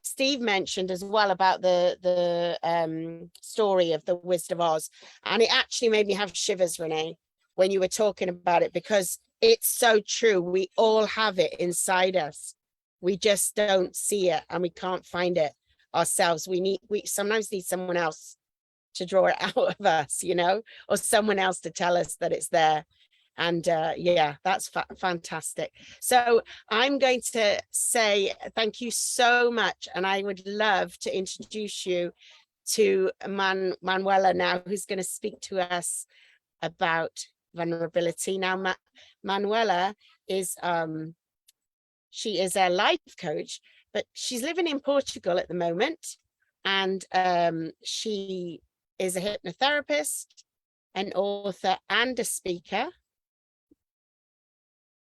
Steve mentioned as well about the story of the Wizard of Oz, and it actually made me have shivers, Renee, when you were talking about it, because it's so true. We all have it inside us. We just don't see it, and we can't find it ourselves. We sometimes need someone else to draw it out of us, or someone else to tell us that it's there. And yeah, that's fantastic. So I'm going to say thank you so much, and I would love to introduce you to Manuela now, who's going to speak to us about vulnerability. Now, Manuela is she is a life coach, but she's living in Portugal at the moment, and she is a hypnotherapist, an author, and a speaker.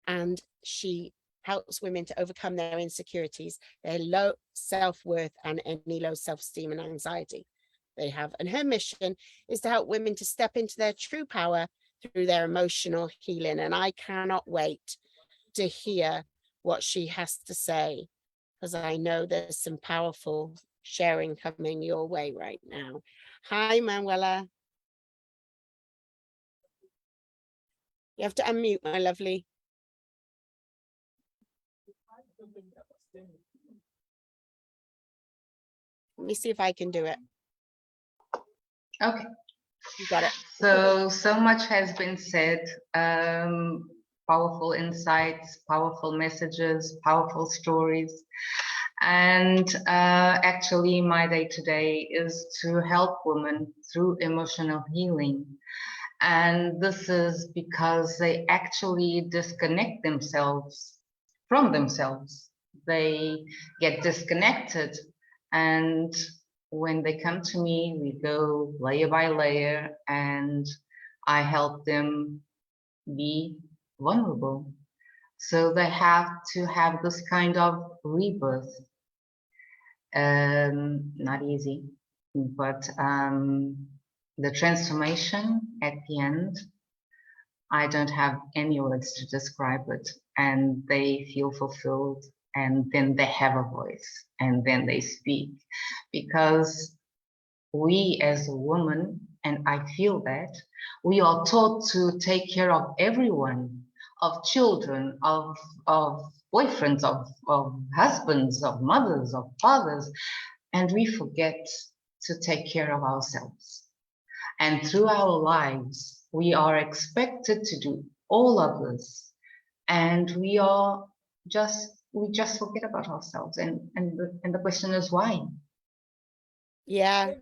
And she helps women to overcome their insecurities, their low self-worth, and any low self-esteem and anxiety they have. And her mission is to help women to step into their true power through their emotional healing. And I cannot wait to hear what she has to say, because I know there's some powerful sharing coming your way right now. Hi, Manuela. You have to unmute, my lovely. Let me see if I can do it. Okay. You got it. So much has been said. Powerful insights, powerful messages, powerful stories. And actually, my day today is to help women through emotional healing. And this is because they actually disconnect themselves from themselves. They get disconnected, and when they come to me, we go layer by layer, and I help them be vulnerable. So they have to have this kind of rebirth. Not easy, but the transformation at the end, I don't have any words to describe it, and they feel fulfilled, and then they have a voice, and then they speak, because we as a woman, and I feel that, we are taught to take care of everyone, of children, of boyfriends, of husbands, of mothers, of fathers, and we forget to take care of ourselves. And through our lives, we are expected to do all of this, and we just forget about ourselves. And the question is why? Yeah,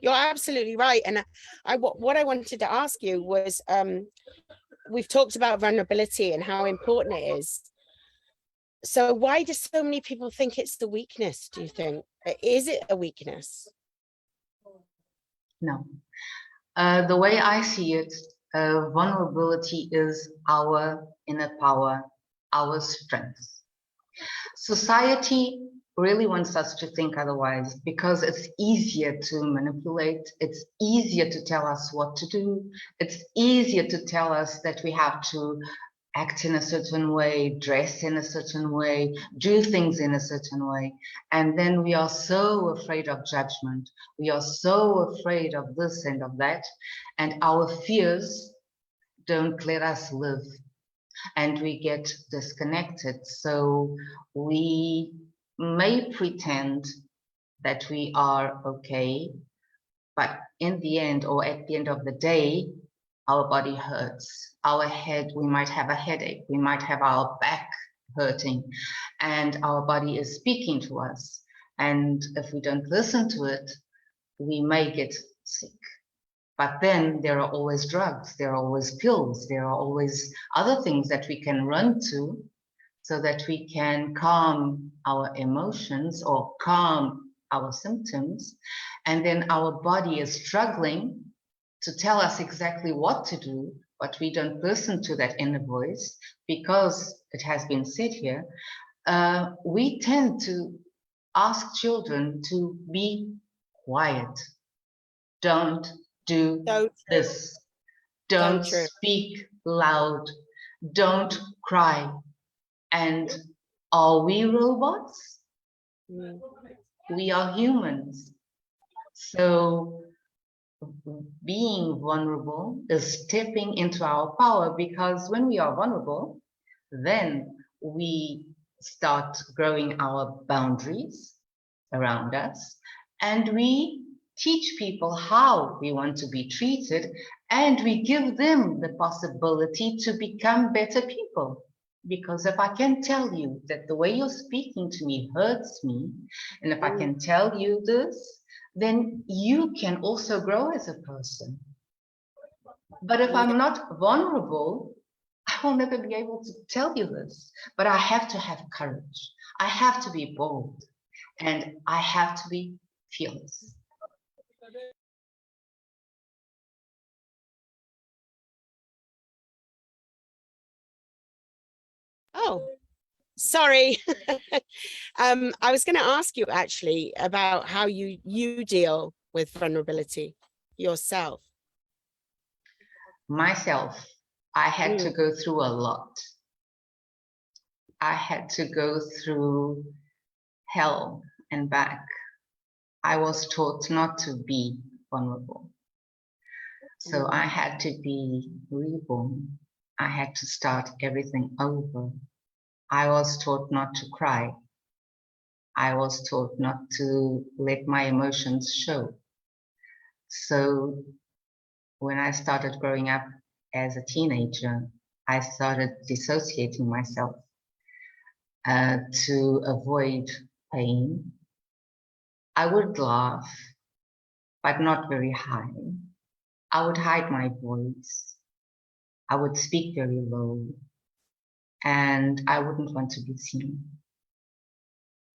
you're absolutely right. And what I wanted to ask you was, we've talked about vulnerability and how important it is. So why do so many people think it's the weakness, do you think? Is it a weakness? No. The way I see it, vulnerability is our inner power, our strength. Society really wants us to think otherwise, because it's easier to manipulate, it's easier to tell us what to do, it's easier to tell us that we have to act in a certain way, dress in a certain way, do things in a certain way. And then we are so afraid of judgment. We are so afraid of this and of that. And our fears don't let us live. And we get disconnected. So we may pretend that we are okay, but in the end, or at the end of the day, our body hurts. Our head, we might have a headache, we might have our back hurting, and our body is speaking to us. And if we don't listen to it, we may get sick. But then there are always drugs, there are always pills, there are always other things that we can run to so that we can calm our emotions or calm our symptoms. And then our body is struggling to tell us exactly what to do, but we don't listen to that inner voice, because it has been said here, we tend to ask children to be quiet. Don't do this. Don't speak loud. Don't cry. And are we robots? We are humans. So being vulnerable is stepping into our power, because when we are vulnerable, then we start growing our boundaries around us, and we teach people how we want to be treated, and we give them the possibility to become better people. Because if I can tell you that the way you're speaking to me hurts me, and if I can tell you this, then you can also grow as a person. But if I'm not vulnerable, I will never be able to tell you this, but I have to have courage. I have to be bold, and I have to be fearless. Oh, sorry. I was going to ask you actually about how you deal with vulnerability yourself. Myself, I had to go through a lot. I had to go through hell and back. I was taught not to be vulnerable. So I had to be reborn. I had to start everything over. I was taught not to cry. I was taught not to let my emotions show. So when I started growing up as a teenager, I started dissociating myself to avoid pain. I would laugh, but not very high. I would hide my voice. I would speak very low, and I wouldn't want to be seen.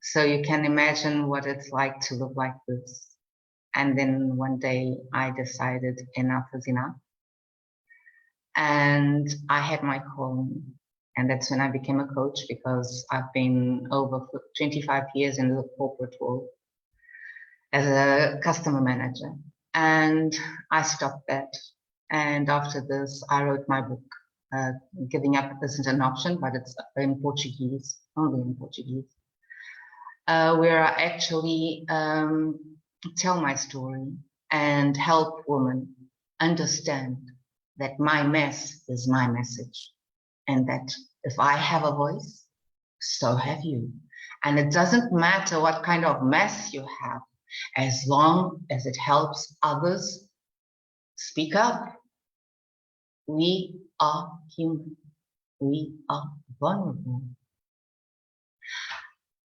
So you can imagine what it's like to look like this. And then one day I decided enough is enough. And I had my calling. And that's when I became a coach, because I've been over 25 years in the corporate world as a customer manager. And I stopped that. And after this, I wrote my book. Giving Up Isn't an Option, but it's in Portuguese, only in Portuguese, where I actually tell my story and help women understand that my mess is my message, and that if I have a voice, so have you. And it doesn't matter what kind of mess you have, as long as it helps others speak up. We are human. We are vulnerable.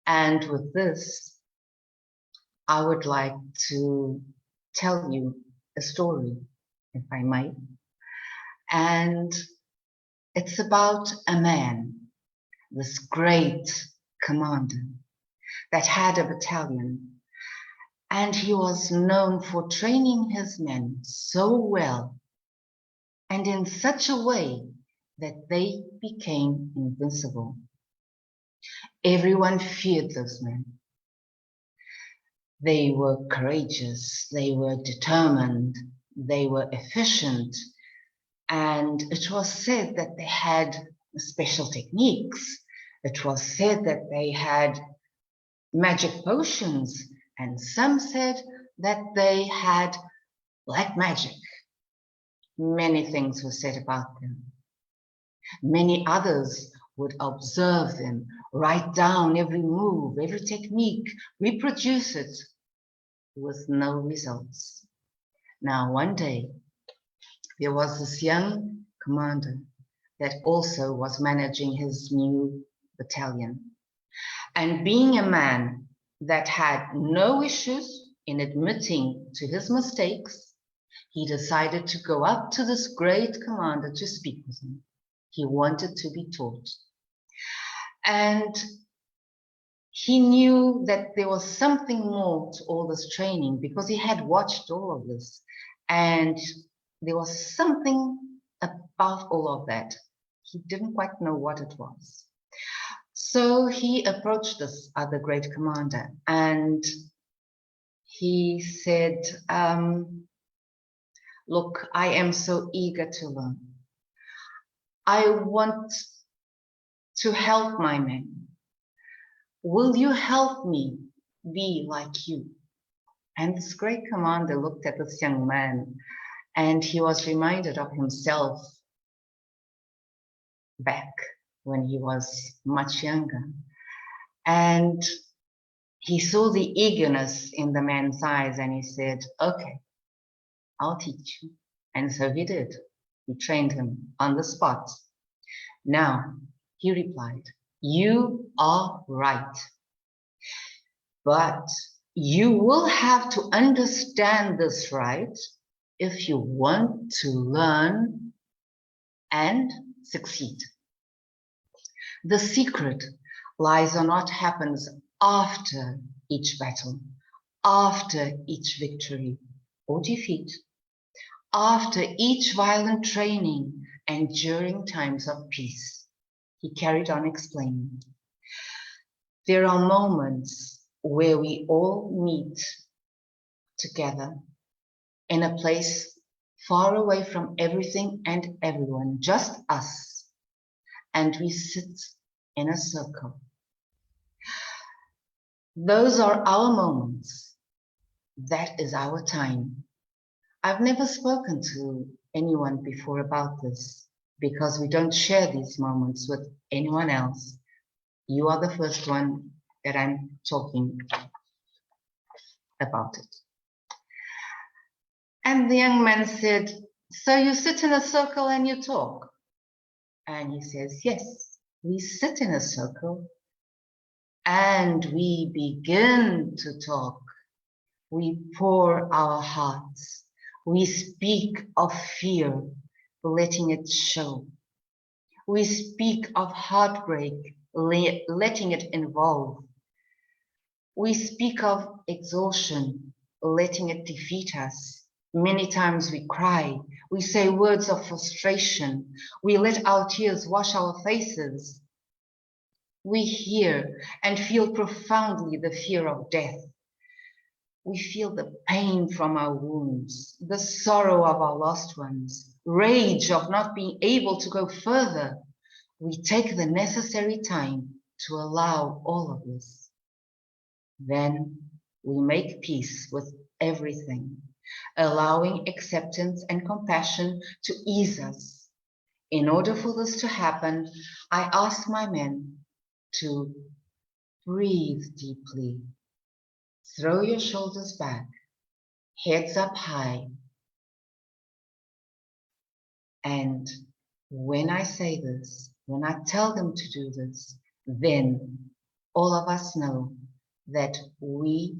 And with this, I would like to tell you a story, if I might. And it's about a man, this great commander that had a battalion, and he was known for training his men so well and in such a way that they became invincible. Everyone feared those men. They were courageous, they were determined, they were efficient, and it was said that they had special techniques. It was said that they had magic potions, and some said that they had black magic. Many things were said about them. Many others would observe them, write down every move, every technique, reproduce it with no results. Now, one day, there was this young commander that also was managing his new battalion. And being a man that had no issues in admitting to his mistakes, he decided to go up to this great commander to speak with him. He wanted to be taught. And he knew that there was something more to all this training, because he had watched all of this. And there was something above all of that. He didn't quite know what it was. So he approached this other great commander and he said, look, I am so eager to learn. I want to help my men. Will you help me be like you? And this great commander looked at this young man and he was reminded of himself back when he was much younger. And he saw the eagerness in the man's eyes and he said, okay, I'll teach you. And so he did. He trained him on the spot. Now, he replied, you are right, but you will have to understand this right if you want to learn and succeed. The secret lies on what happens after each battle, after each victory or defeat, after each violent training and during times of peace. He carried on explaining. There are moments where we all meet together in a place far away from everything and everyone, just us, and we sit in a circle. Those are our moments. That is our time. I've never spoken to anyone before about this because we don't share these moments with anyone else. You are the first one that I'm talking about it. And the young man said, so you sit in a circle and you talk? And he says, yes, we sit in a circle and we begin to talk. We pour our hearts. We speak of fear, letting it show. We speak of heartbreak, letting it involve. We speak of exhaustion, letting it defeat us. Many times we cry. We say words of frustration. We let our tears wash our faces. We hear and feel profoundly the fear of death. We feel the pain from our wounds, the sorrow of our lost ones, rage of not being able to go further. We take the necessary time to allow all of this. Then we make peace with everything, allowing acceptance and compassion to ease us. In order for this to happen, I ask my men to breathe deeply. Throw your shoulders back, heads up high. And when I say this, when I tell them to do this, then all of us know that we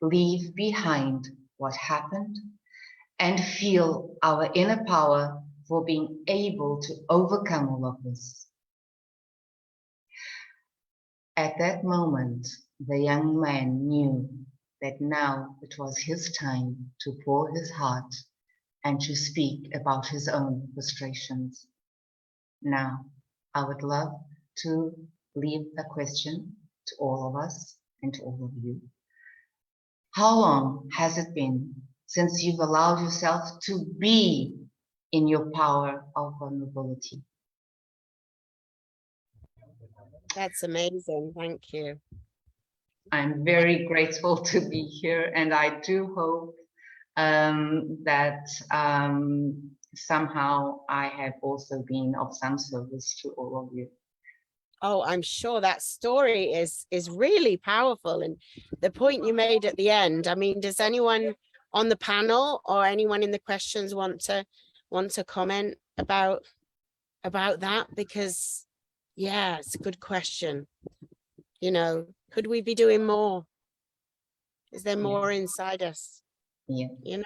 leave behind what happened and feel our inner power for being able to overcome all of this. At that moment, the young man knew that now it was his time to pour his heart and to speak about his own frustrations. Now, I would love to leave a question to all of us and to all of you. How long has it been since you've allowed yourself to be in your power of vulnerability? That's amazing. Thank you. I'm very grateful to be here, and I do hope that somehow I have also been of some service to all of you. Oh, I'm sure that story is really powerful. And the point you made at the end, I mean, does anyone on the panel or anyone in the questions want to comment about that? Because yeah, it's a good question. You know, could we be doing more? Is there more inside us? Yeah. You know?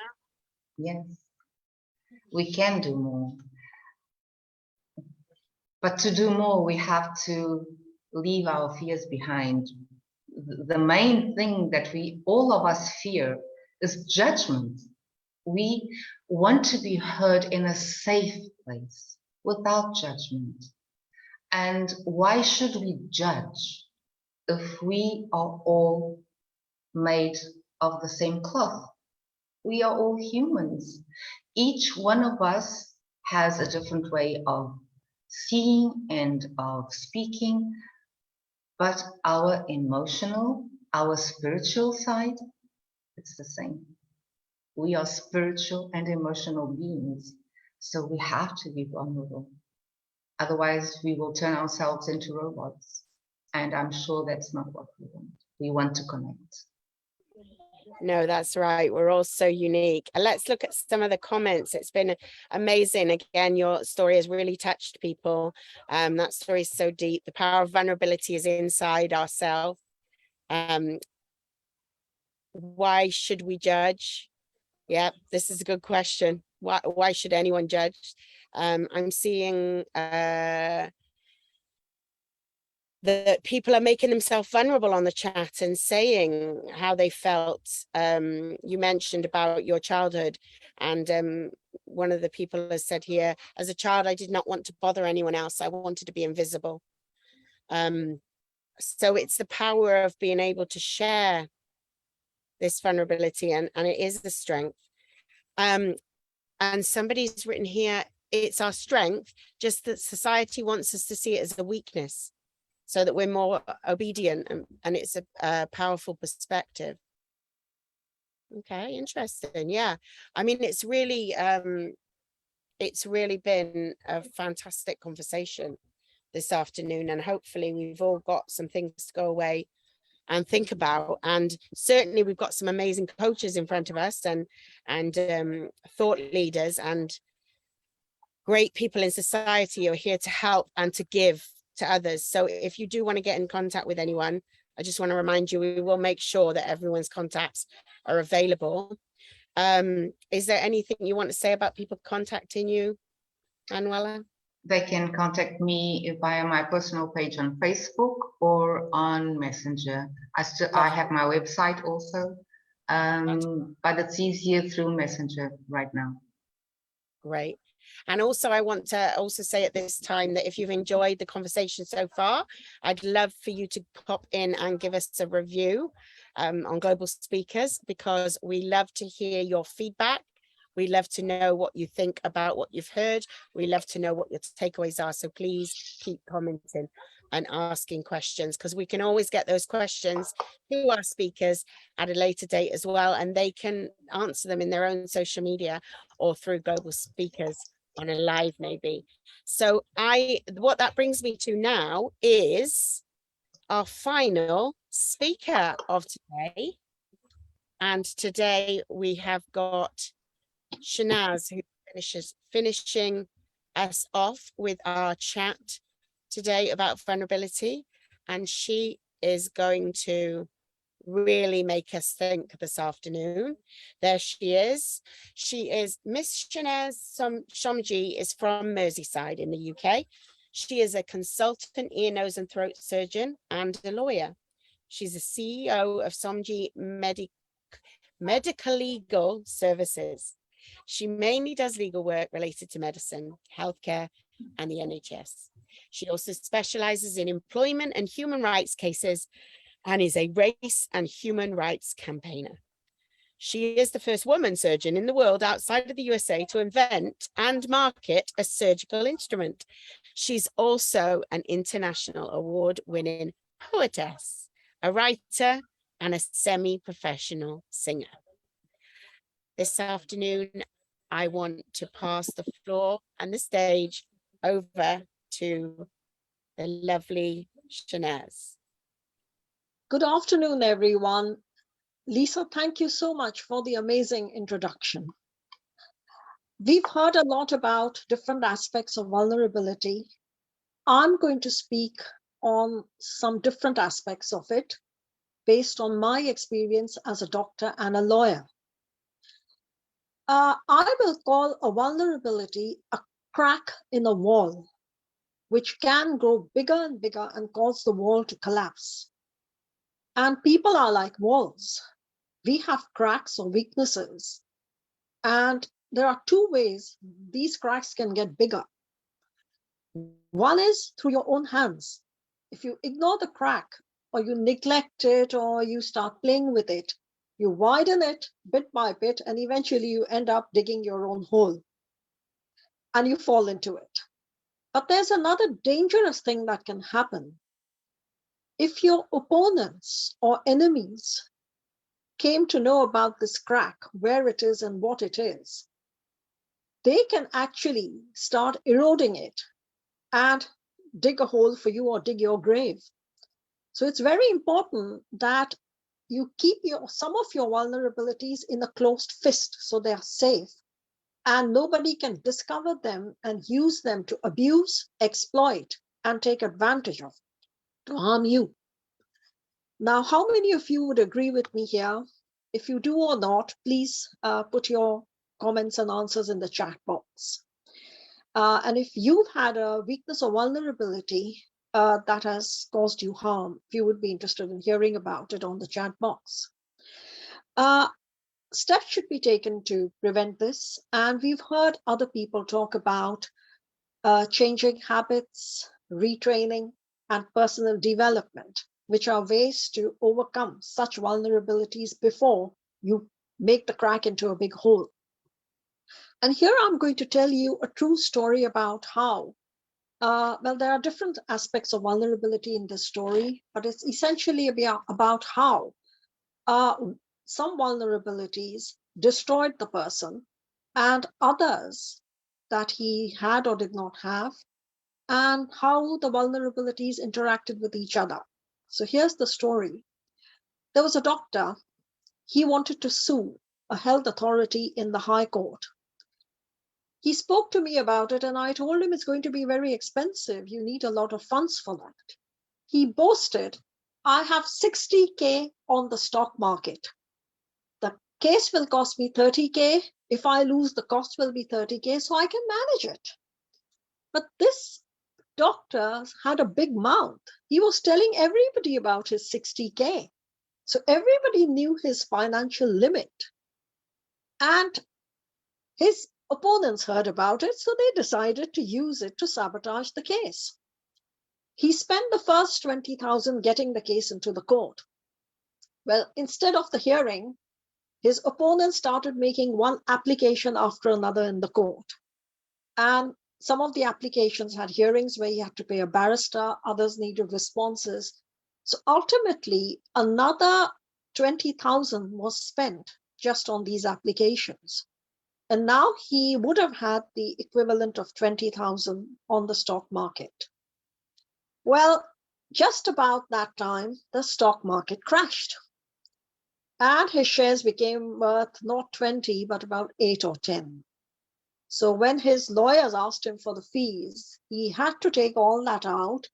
Yes, we can do more. But to do more, we have to leave our fears behind. The main thing that all of us fear is judgment. We want to be heard in a safe place without judgment. And why should we judge if we are all made of the same cloth? We are all humans. Each one of us has a different way of seeing and of speaking, but our emotional, our spiritual side, it's the same. We are spiritual and emotional beings, so we have to be vulnerable. Otherwise, we will turn ourselves into robots. And I'm sure that's not what we want. We want to connect. No, that's right. We're all so unique. And let's look at some of the comments. It's been amazing. Again, your story has really touched people. That story is so deep. The power of vulnerability is inside ourselves. Why should we judge? Yeah, this is a good question. Why should anyone judge? I'm seeing that people are making themselves vulnerable on the chat and saying how they felt. You mentioned about your childhood, and one of the people has said here, as a child, I did not want to bother anyone else. I wanted to be invisible. So it's the power of being able to share this vulnerability, and it is the strength. And somebody's written here, it's our strength, just that society wants us to see it as a weakness, so that we're more obedient, and it's a powerful perspective. Okay, interesting. Yeah, I mean, it's really been a fantastic conversation this afternoon, and hopefully we've all got some things to go away and think about. And certainly we've got some amazing coaches in front of us, and thought leaders and great people in society who are here to help and to give to others. So if you do want to get in contact with anyone, I just want to remind you, we will make sure that everyone's contacts are available. Is there anything you want to say about people contacting you, Manuela? They can contact me via my personal page on Facebook or on Messenger. I have my website also, but it's easier through Messenger right now. Great. And also, I want to also say at this time that if you've enjoyed the conversation so far, I'd love for you to pop in and give us a review on Global Speakers, because we love to hear your feedback. We love to know what you think about what you've heard. We love to know what your takeaways are. So please keep commenting and asking questions, because we can always get those questions to our speakers at a later date as well, and they can answer them in their own social media or through Global Speakers on a live maybe. So what that brings me to now is our final speaker of today. And today we have got Shehnaz, who finishing us off with our chat today about vulnerability, and she is going to really make us think this afternoon. There she is. She is Miss Shehnaz Somjee, is from Merseyside in the UK. She is a consultant ear, nose and throat surgeon and a lawyer. She's the CEO of Somjee Medical Legal Services. She mainly does legal work related to medicine, healthcare, and the NHS. She also specializes in employment and human rights cases and is a race and human rights campaigner. She is the first woman surgeon in the world outside of the USA to invent and market a surgical instrument. She's also an international award-winning poetess, a writer, and a semi-professional singer. This afternoon, I want to pass the floor and the stage over to the lovely Shehnaz. Good afternoon, everyone. Lisa, thank you so much for the amazing introduction. We've heard a lot about different aspects of vulnerability. I'm going to speak on some different aspects of it based on my experience as a doctor and a lawyer. I will call a vulnerability a crack in a wall, which can grow bigger and bigger and cause the wall to collapse. And people are like walls. We have cracks or weaknesses. And there are two ways these cracks can get bigger. One is through your own hands. If you ignore the crack, or you neglect it, or you start playing with it, you widen it bit by bit, and eventually you end up digging your own hole and you fall into it. But there's another dangerous thing that can happen. If your opponents or enemies came to know about this crack, where it is and what it is, they can actually start eroding it and dig a hole for you or dig your grave. So it's very important that you keep some of your vulnerabilities in a closed fist so they are safe and nobody can discover them and use them to abuse, exploit, and take advantage of to harm you. Now, how many of you would agree with me here? If you do or not, please put your comments and answers in the chat box. And if you've had a weakness or vulnerability that has caused you harm, if you would be interested in hearing about it on the chat box. Steps should be taken to prevent this. And we've heard other people talk about changing habits, retraining, and personal development, which are ways to overcome such vulnerabilities before you make the crack into a big hole. And here I'm going to tell you a true story about how, well, there are different aspects of vulnerability in this story, but it's essentially about how some vulnerabilities destroyed the person and others that he had or did not have, and how the vulnerabilities interacted with each other. So here's the story. There was a doctor. He wanted to sue a health authority in the High Court. He spoke to me about it, and I told him it's going to be very expensive. You need a lot of funds for that. He boasted, I have 60K on the stock market. The case will cost me 30K. If I lose, the cost will be 30K, so I can manage it. But this doctor had a big mouth. He was telling everybody about his 60K. So everybody knew his financial limit. And his opponents heard about it, so they decided to use it to sabotage the case. He spent the first 20,000 getting the case into the court. Well, instead of the hearing, his opponents started making one application after another in the court. And some of the applications had hearings where he had to pay a barrister, others needed responses. So ultimately, another 20,000 was spent just on these applications. And now he would have had the equivalent of 20,000 on the stock market. Well, just about that time, the stock market crashed. And his shares became worth not 20, but about 8 or 10. So when his lawyers asked him for the fees, he had to take all that out,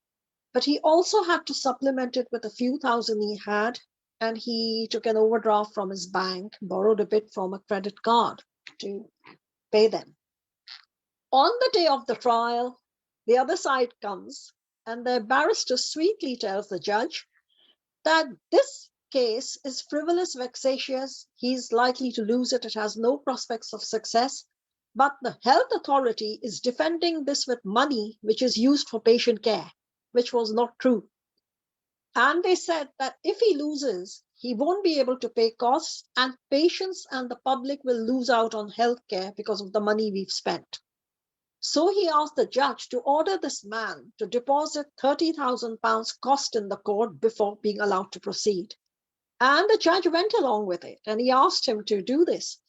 but he also had to supplement it with a few thousand he had, and he took an overdraft from his bank, borrowed a bit from a credit card to pay them. On the day of the trial, the other side comes, and the barrister sweetly tells the judge that this case is frivolous, vexatious, he's likely to lose it, it has no prospects of success, but the health authority is defending this with money which is used for patient care, which was not true. And they said that if he loses, he won't be able to pay costs, and patients and the public will lose out on healthcare because of the money we've spent. So he asked the judge to order this man to deposit £30,000 cost in the court before being allowed to proceed. And the judge went along with it, and he asked him to do this.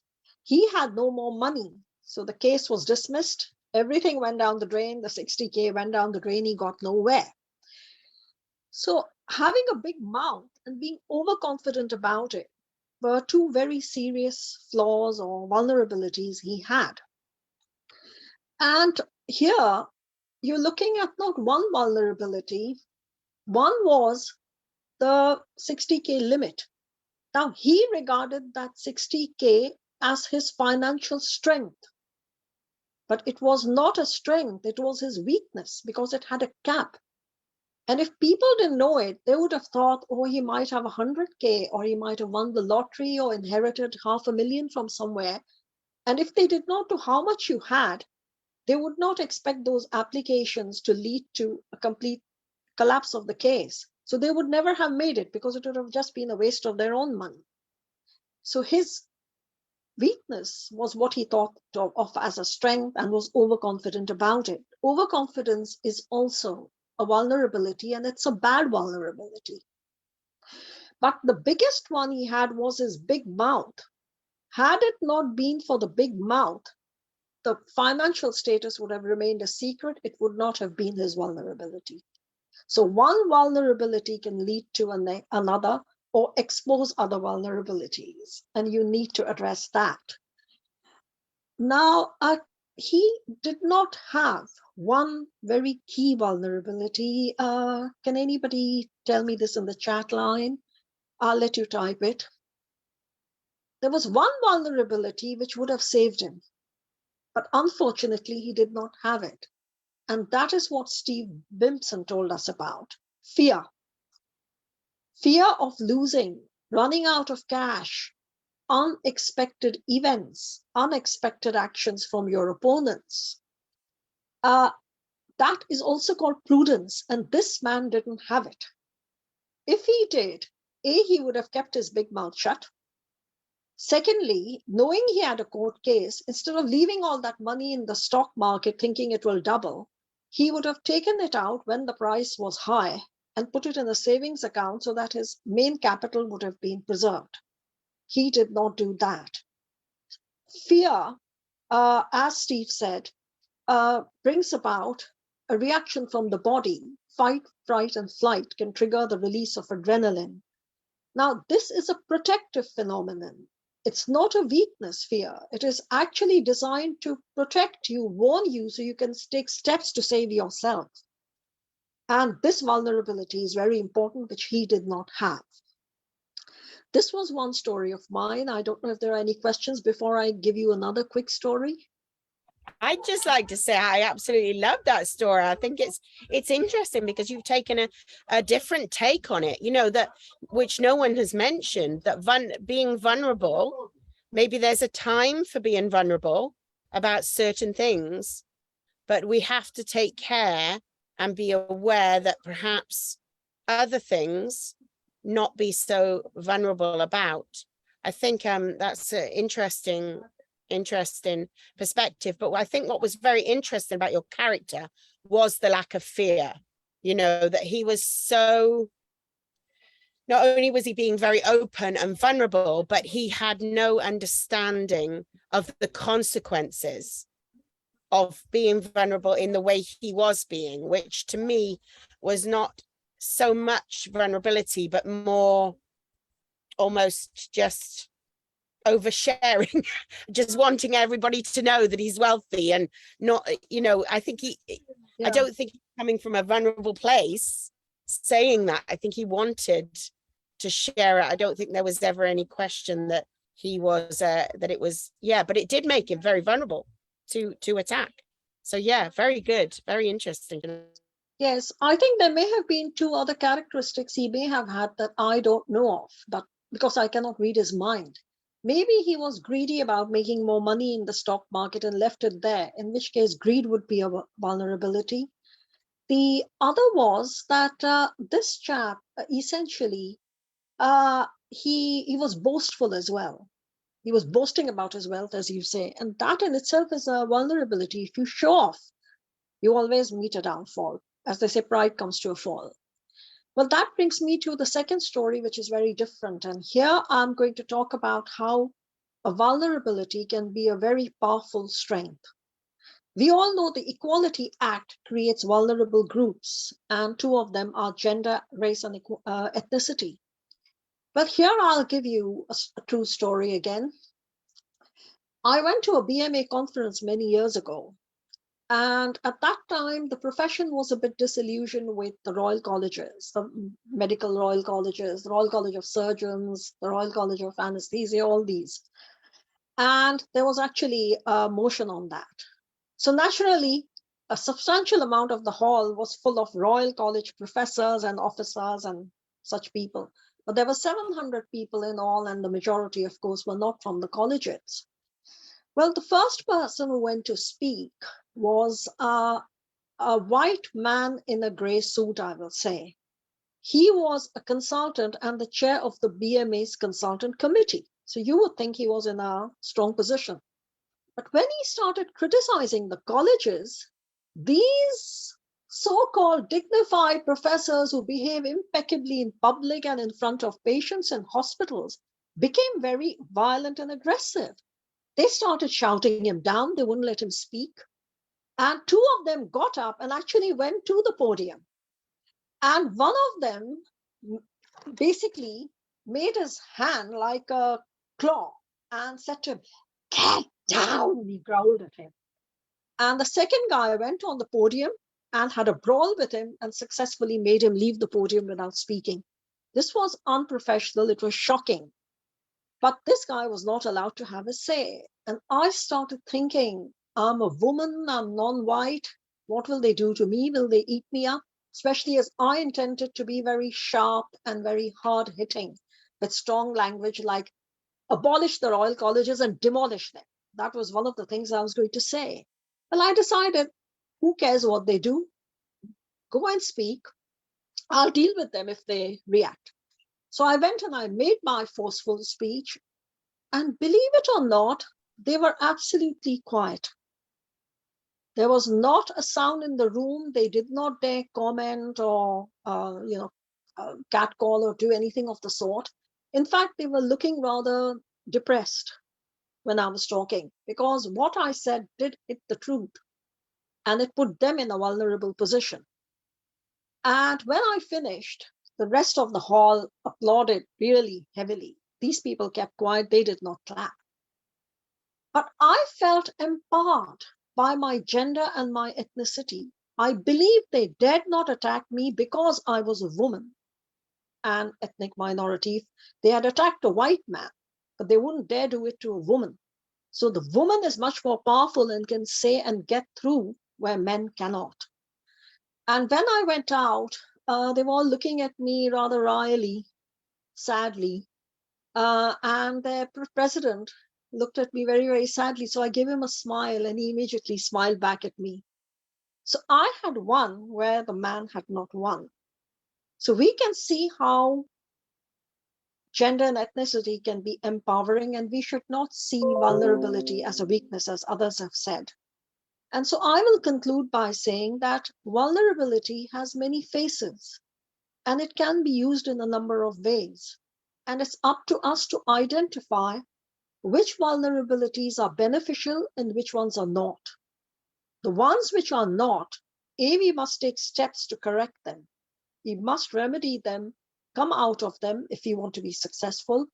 He had no more money, so the case was dismissed. Everything went down the drain. The 60K went down the drain. He got nowhere. So having a big mouth and being overconfident about it were two very serious flaws or vulnerabilities he had. And here you're looking at not one vulnerability. One was the 60K limit. Now, he regarded that 60K as his financial strength. But it was not a strength, it was his weakness because it had a cap. And if people didn't know it, they would have thought, oh, he might have 100K, or he might have won the lottery or inherited $500,000 from somewhere. And if they did not know how much you had, they would not expect those applications to lead to a complete collapse of the case. So they would never have made it because it would have just been a waste of their own money. So his weakness was what he thought of as a strength and was overconfident about it. Overconfidence is also a vulnerability, and it's a bad vulnerability. But the biggest one he had was his big mouth. Had it not been for the big mouth, the financial status would have remained a secret. It would not have been his vulnerability. So one vulnerability can lead to another or expose other vulnerabilities, and you need to address that. Now, he did not have one very key vulnerability. Can anybody tell me this in the chat line? I'll let you type it. There was one vulnerability which would have saved him. But unfortunately, he did not have it. And that is what Steve Bimpson told us about. Fear. Fear of losing, running out of cash, unexpected events, unexpected actions from your opponents. That is also called prudence. And this man didn't have it. If he did, he would have kept his big mouth shut. Secondly, knowing he had a court case, instead of leaving all that money in the stock market thinking it will double, he would have taken it out when the price was high and put it in a savings account so that his main capital would have been preserved. He did not do that. Fear, as Steve said, brings about a reaction from the body. Fight, fright, and flight can trigger the release of adrenaline. Now, this is a protective phenomenon. It's not a weakness, fear. It is actually designed to protect you, warn you, so you can take steps to save yourself. And this vulnerability is very important, which he did not have. This was one story of mine. I don't know if there are any questions before I give you another quick story. I'd just like to say I absolutely love that story. I think it's interesting because you've taken a different take on it, you know, that which no one has mentioned, that being vulnerable, maybe there's a time for being vulnerable about certain things, but we have to take care and be aware that perhaps other things not be so vulnerable about. I think that's an interesting perspective. But I think what was very interesting about your character was the lack of fear, you know, that he was so, not only was he being very open and vulnerable, but he had no understanding of the consequences of being vulnerable in the way he was being, which to me was not so much vulnerability, but more almost just oversharing, just wanting everybody to know that he's wealthy and not, you know, I think I don't think he's coming from a vulnerable place saying that. I think he wanted to share it. I don't think there was ever any question that he was, that it was, but it did make him very vulnerable to attack. So very good, very interesting. Yes, I think there may have been two other characteristics he may have had that I don't know of, but because I cannot read his mind. Maybe he was greedy about making more money in the stock market and left it there, in which case greed would be a vulnerability. The other was that this chap, essentially, he was boastful as well. He was boasting about his wealth, as you say, and that in itself is a vulnerability. If you show off, you always meet a downfall. As they say, pride comes to a fall. Well, that brings me to the second story, which is very different. And here I'm going to talk about how a vulnerability can be a very powerful strength. We all know the Equality Act creates vulnerable groups, and two of them are gender, race, and ethnicity. But here I'll give you a true story again. I went to a BMA conference many years ago. And at that time, the profession was a bit disillusioned with the Royal Colleges, the medical Royal Colleges, the Royal College of Surgeons, the Royal College of Anesthesia, all these. And there was actually a motion on that. So naturally, a substantial amount of the hall was full of Royal College professors and officers and such people. But there were 700 people in all, and the majority, of course, were not from the colleges. Well, the first person who went to speak was a white man in a gray suit, I will say. He was a consultant and the chair of the BMA's consultant committee. So you would think he was in a strong position. But when he started criticizing the colleges, these so-called dignified professors who behave impeccably in public and in front of patients and hospitals became very violent and aggressive. They started shouting him down. They wouldn't let him speak. And two of them got up and actually went to the podium. And one of them basically made his hand like a claw and said to him, "Get down," he growled at him. And the second guy went on the podium and had a brawl with him and successfully made him leave the podium without speaking. This was unprofessional. It was shocking. But this guy was not allowed to have a say. And I started thinking, I'm a woman, I'm non-white. What will they do to me? Will they eat me up? Especially as I intended to be very sharp and very hard-hitting with strong language, like abolish the royal colleges and demolish them. That was one of the things I was going to say. Well, I decided, who cares what they do? Go and speak. I'll deal with them if they react. So I went and I made my forceful speech. And believe it or not, they were absolutely quiet. There was not a sound in the room. They did not dare comment or, catcall or do anything of the sort. In fact, they were looking rather depressed when I was talking, because what I said did hit the truth and it put them in a vulnerable position. And when I finished, the rest of the hall applauded really heavily. These people kept quiet, they did not clap. But I felt empowered by my gender and my ethnicity. I believe they dared not attack me because I was a woman and ethnic minority. They had attacked a white man, but they wouldn't dare do it to a woman. So the woman is much more powerful and can say and get through where men cannot. And when I went out, they were all looking at me rather wryly, sadly. And their president looked at me very, very sadly. So I gave him a smile and he immediately smiled back at me. So I had won where the man had not won. So we can see how gender and ethnicity can be empowering, and we should not see vulnerability as a weakness, as others have said. And so I will conclude by saying that vulnerability has many faces and it can be used in a number of ways. And it's up to us to identify which vulnerabilities are beneficial and which ones are not. The ones which are not, we must take steps to correct them. We must remedy them, come out of them if we want to be successful.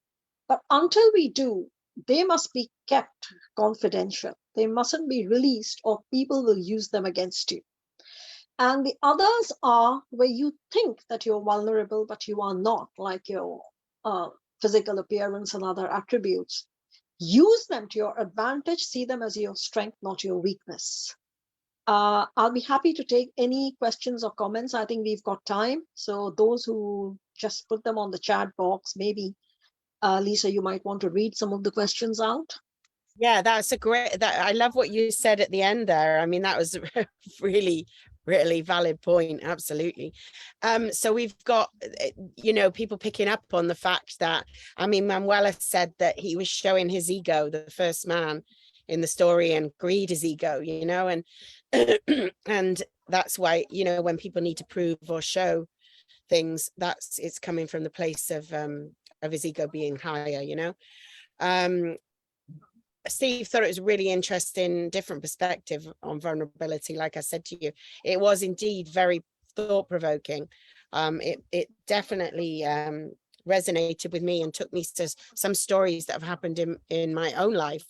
But until we do, they must be kept confidential. They mustn't be released or people will use them against you. And the others are where you think that you're vulnerable, but you are not, like your physical appearance and other attributes. Use them to your advantage, see them as your strength, not your weakness. I'll be happy to take any questions or comments. I think we've got time. So those who just put them on the chat box, maybe Lisa, you might want to read some of the questions out. Yeah, that's a great, I love what you said at the end there. I mean, that was a really, really valid point. Absolutely. So we've got, people picking up on the fact that, I mean, Manuela said that he was showing his ego, the first man in the story, and greed is ego, and and that's why, when people need to prove or show things, it's coming from the place of his ego being higher, Steve thought it was a really interesting, different perspective on vulnerability. Like I said to you, it was indeed very thought-provoking. It definitely resonated with me and took me to some stories that have happened in my own life,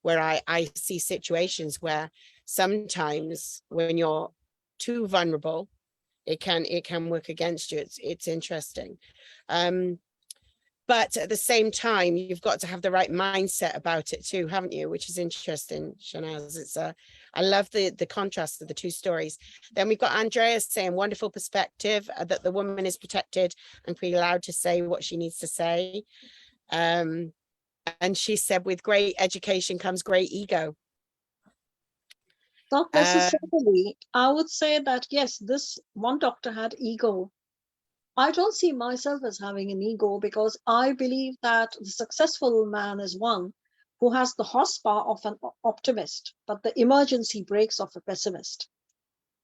where I see situations where sometimes when you're too vulnerable, it can work against you. It's interesting. But at the same time, you've got to have the right mindset about it too, haven't you? Which is interesting, Shehnaz. I love the contrast of the two stories. Then we've got Andrea saying wonderful perspective, that the woman is protected and be allowed to say what she needs to say. And she said, with great education comes great ego. Not necessarily. I would say that, yes, this one doctor had ego. I don't see myself as having an ego, because I believe that the successful man is one who has the horsepower of an optimist, but the emergency brakes of a pessimist.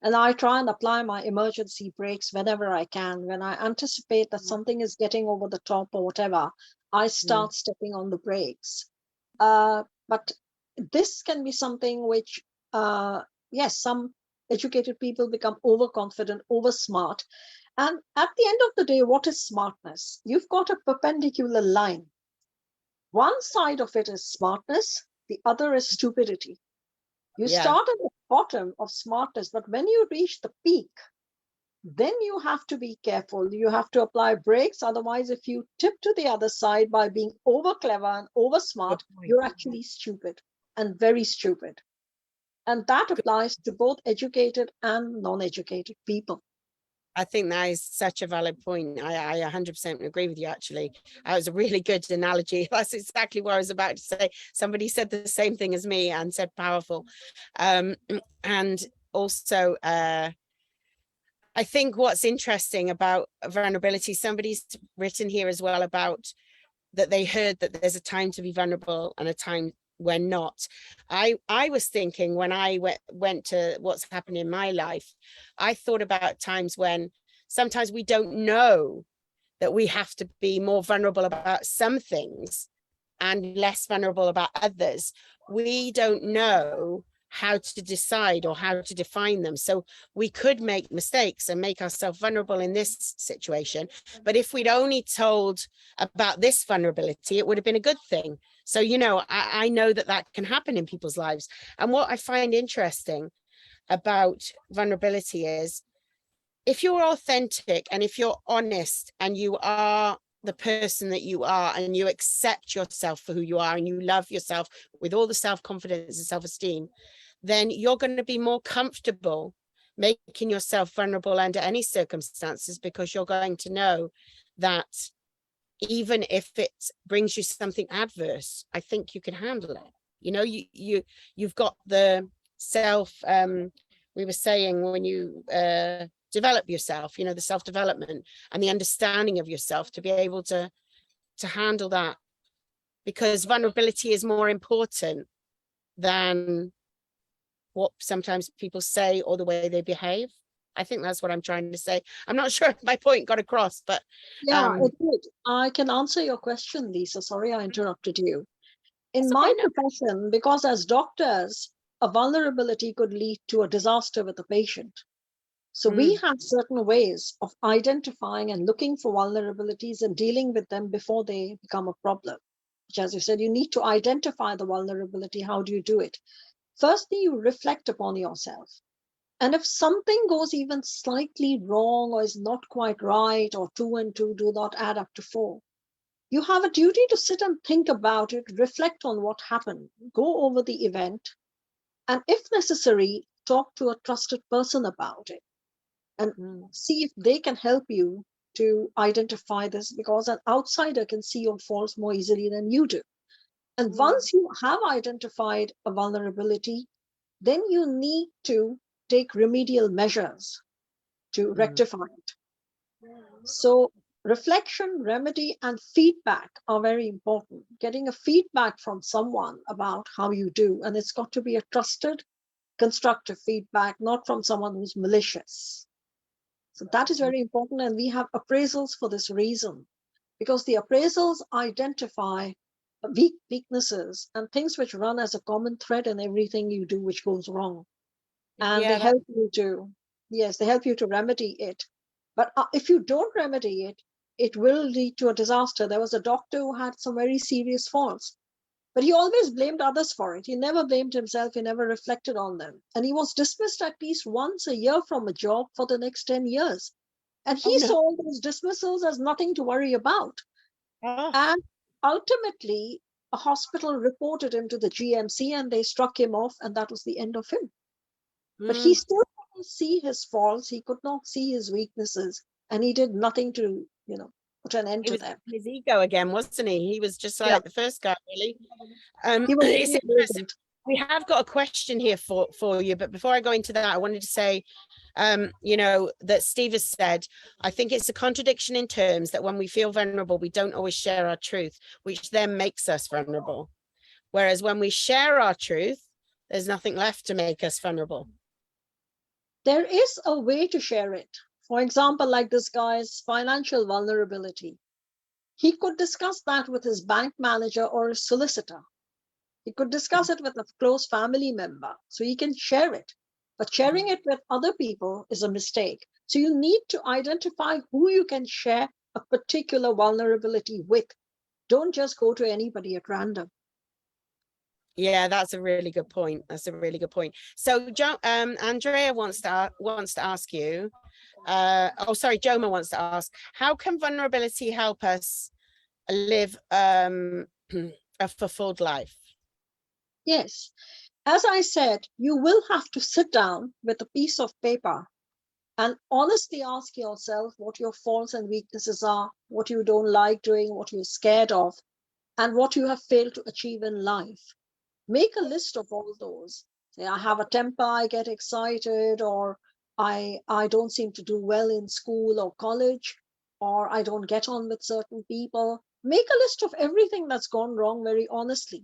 And I try and apply my emergency brakes whenever I can. When I anticipate that something is getting over the top or whatever, I start stepping on the brakes. But this can be something which, yes, some educated people become overconfident, over smart. And at the end of the day, what is smartness? You've got a perpendicular line. One side of it is smartness, the other is stupidity. You start at the bottom of smartness, but when you reach the peak, then you have to be careful. You have to apply brakes. Otherwise, if you tip to the other side by being over clever and over smart, you're actually stupid and very stupid. And that applies to both educated and non-educated people. I think that is such a valid point. I 100% agree with you, actually. That was a really good analogy. That's exactly what I was about to say. Somebody said the same thing as me and said powerful. And also, I think what's interesting about vulnerability, somebody's written here as well about that they heard that there's a time to be vulnerable and a time when not. I was thinking when I went to what's happened in my life, I thought about times when sometimes we don't know that we have to be more vulnerable about some things and less vulnerable about others. We don't know how to decide or how to define them. So we could make mistakes and make ourselves vulnerable in this situation. But if we'd only told about this vulnerability, it would have been a good thing. So, you know, I know that that can happen in people's lives. And what I find interesting about vulnerability is if you're authentic and if you're honest and you are the person that you are and you accept yourself for who you are and you love yourself with all the self-confidence and self-esteem, then you're going to be more comfortable making yourself vulnerable under any circumstances, because you're going to know that even if it brings you something adverse, I think you can handle it. You know, you've got the self, we were saying when you develop yourself, you know, the self-development and the understanding of yourself to be able to handle that, because vulnerability is more important than what sometimes people say or the way they behave. I think that's what I'm trying to say. I'm not sure if my point got across, but Yeah, it did. I can answer your question, Lisa. Sorry, I interrupted you. In my profession, because as doctors, a vulnerability could lead to a disaster with a patient. So we have certain ways of identifying and looking for vulnerabilities and dealing with them before they become a problem. Which, as you said, you need to identify the vulnerability. How do you do it? Firstly, you reflect upon yourself. And if something goes even slightly wrong or is not quite right, or 2 and 2 do not add up to 4, you have a duty to sit and think about it, reflect on what happened, go over the event, and if necessary, talk to a trusted person about it and see if they can help you to identify this, because an outsider can see your faults more easily than you do. And once you have identified a vulnerability, then you need to take remedial measures to rectify it. So reflection, remedy, and feedback are very important. Getting a feedback from someone about how you do, and it's got to be a trusted, constructive feedback, not from someone who's malicious. So that is very important, and we have appraisals for this reason, because the appraisals identify weaknesses and things which run as a common thread in everything you do which goes wrong. And they help you to, yes, they help you to remedy it. But if you don't remedy it, it will lead to a disaster. There was a doctor who had some very serious faults, but he always blamed others for it. He never blamed himself. He never reflected on them. And he was dismissed at least once a year from a job for the next 10 years. And he saw those dismissals as nothing to worry about. And ultimately, a hospital reported him to the GMC and they struck him off, and that was the end of him. But he still couldn't see his faults. He could not see his weaknesses, and he did nothing to, you know, put an end to them. His ego again, wasn't he? He was just like the first guy, really. He was It's interesting. We have got a question here for you, but before I go into that, I wanted to say, you know, that Steve has said, I think it's a contradiction in terms that when we feel vulnerable, we don't always share our truth, which then makes us vulnerable. Whereas when we share our truth, there's nothing left to make us vulnerable. There is a way to share it. For example, like this guy's financial vulnerability. He could discuss that with his bank manager or his solicitor. He could discuss it with a close family member, so he can share it. But sharing it with other people is a mistake. So you need to identify who you can share a particular vulnerability with. Don't just go to anybody at random. Yeah, that's a really good point. That's a really good point. So, Andrea wants to ask you. Joma wants to ask, how can vulnerability help us live a fulfilled life? Yes. As I said, you will have to sit down with a piece of paper and honestly ask yourself what your faults and weaknesses are, what you don't like doing, what you're scared of, and what you have failed to achieve in life. Make a list of all those. Say, I have a temper, I get excited, or I don't seem to do well in school or college, or I don't get on with certain people. Make a list of everything that's gone wrong very honestly.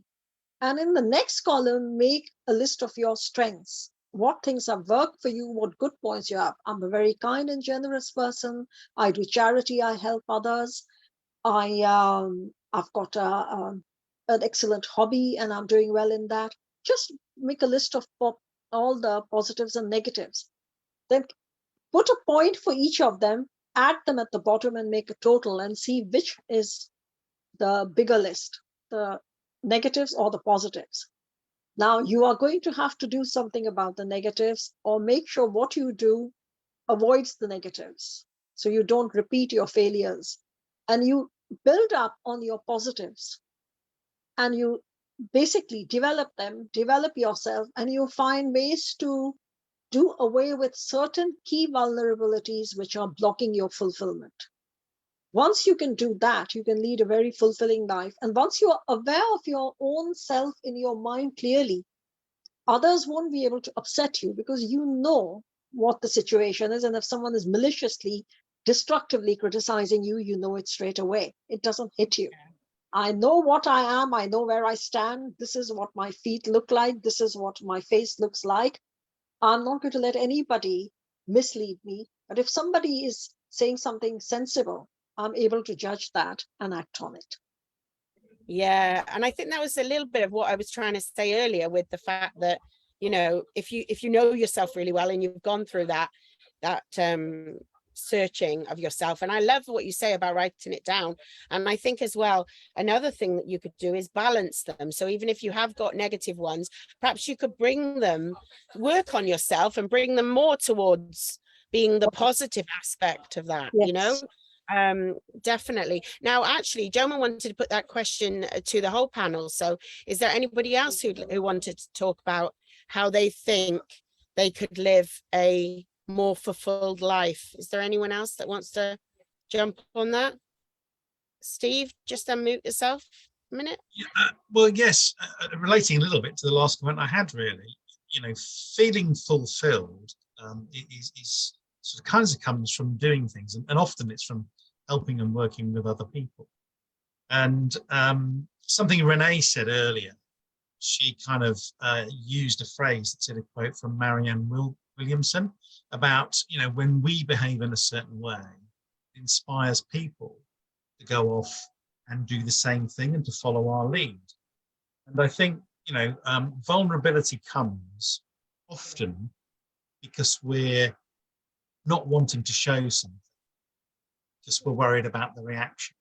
And in the next column, make a list of your strengths. What things have worked for you, what good points you have. I'm a very kind and generous person. I do charity, I help others. I've got an excellent hobby and I'm doing well in that. Just make a list of all the positives and negatives. Then put a point for each of them, add them at the bottom and make a total and see which is the bigger list, the negatives or the positives. Now you are going to have to do something about the negatives or make sure what you do avoids the negatives. So you don't repeat your failures and you build up on your positives and you basically develop them, develop yourself, and you find ways to do away with certain key vulnerabilities which are blocking your fulfillment. Once you can do that, you can lead a very fulfilling life. And once you are aware of your own self in your mind clearly, others won't be able to upset you because you know what the situation is. And if someone is maliciously, destructively criticizing you, you know it straight away. It doesn't hit you. I know what I am. I know where I stand. This is what my feet look like. This is what my face looks like. I'm not going to let anybody mislead me. But if somebody is saying something sensible, I'm able to judge that and act on it. Yeah, and I think that was a little bit of what I was trying to say earlier with the fact that, you know, if you know yourself really well and you've gone through that searching of yourself, and I love what you say about writing it down. And I think as well, another thing that you could do is balance them. So even if you have got negative ones, perhaps you could bring them, work on yourself and bring them more towards being the positive aspect of that, Yes. you know. Definitely. Now, actually, Joma wanted to put that question to the whole panel. So is there anybody else who wanted to talk about how they think they could live a more fulfilled life? Is there anyone else that wants to jump on that? Steve, just unmute yourself a minute. Well, yes, relating a little bit to the last comment I had, really, you know, feeling fulfilled is sort of kinds of comes from doing things, and often it's from helping and working with other people. And something Renee said earlier, she kind of used a phrase that said a quote from Marianne Williamson about, you know, when we behave in a certain way, it inspires people to go off and do the same thing and to follow our lead. And I think, you know, vulnerability comes often because we're not wanting to show something, just we're worried about the reaction.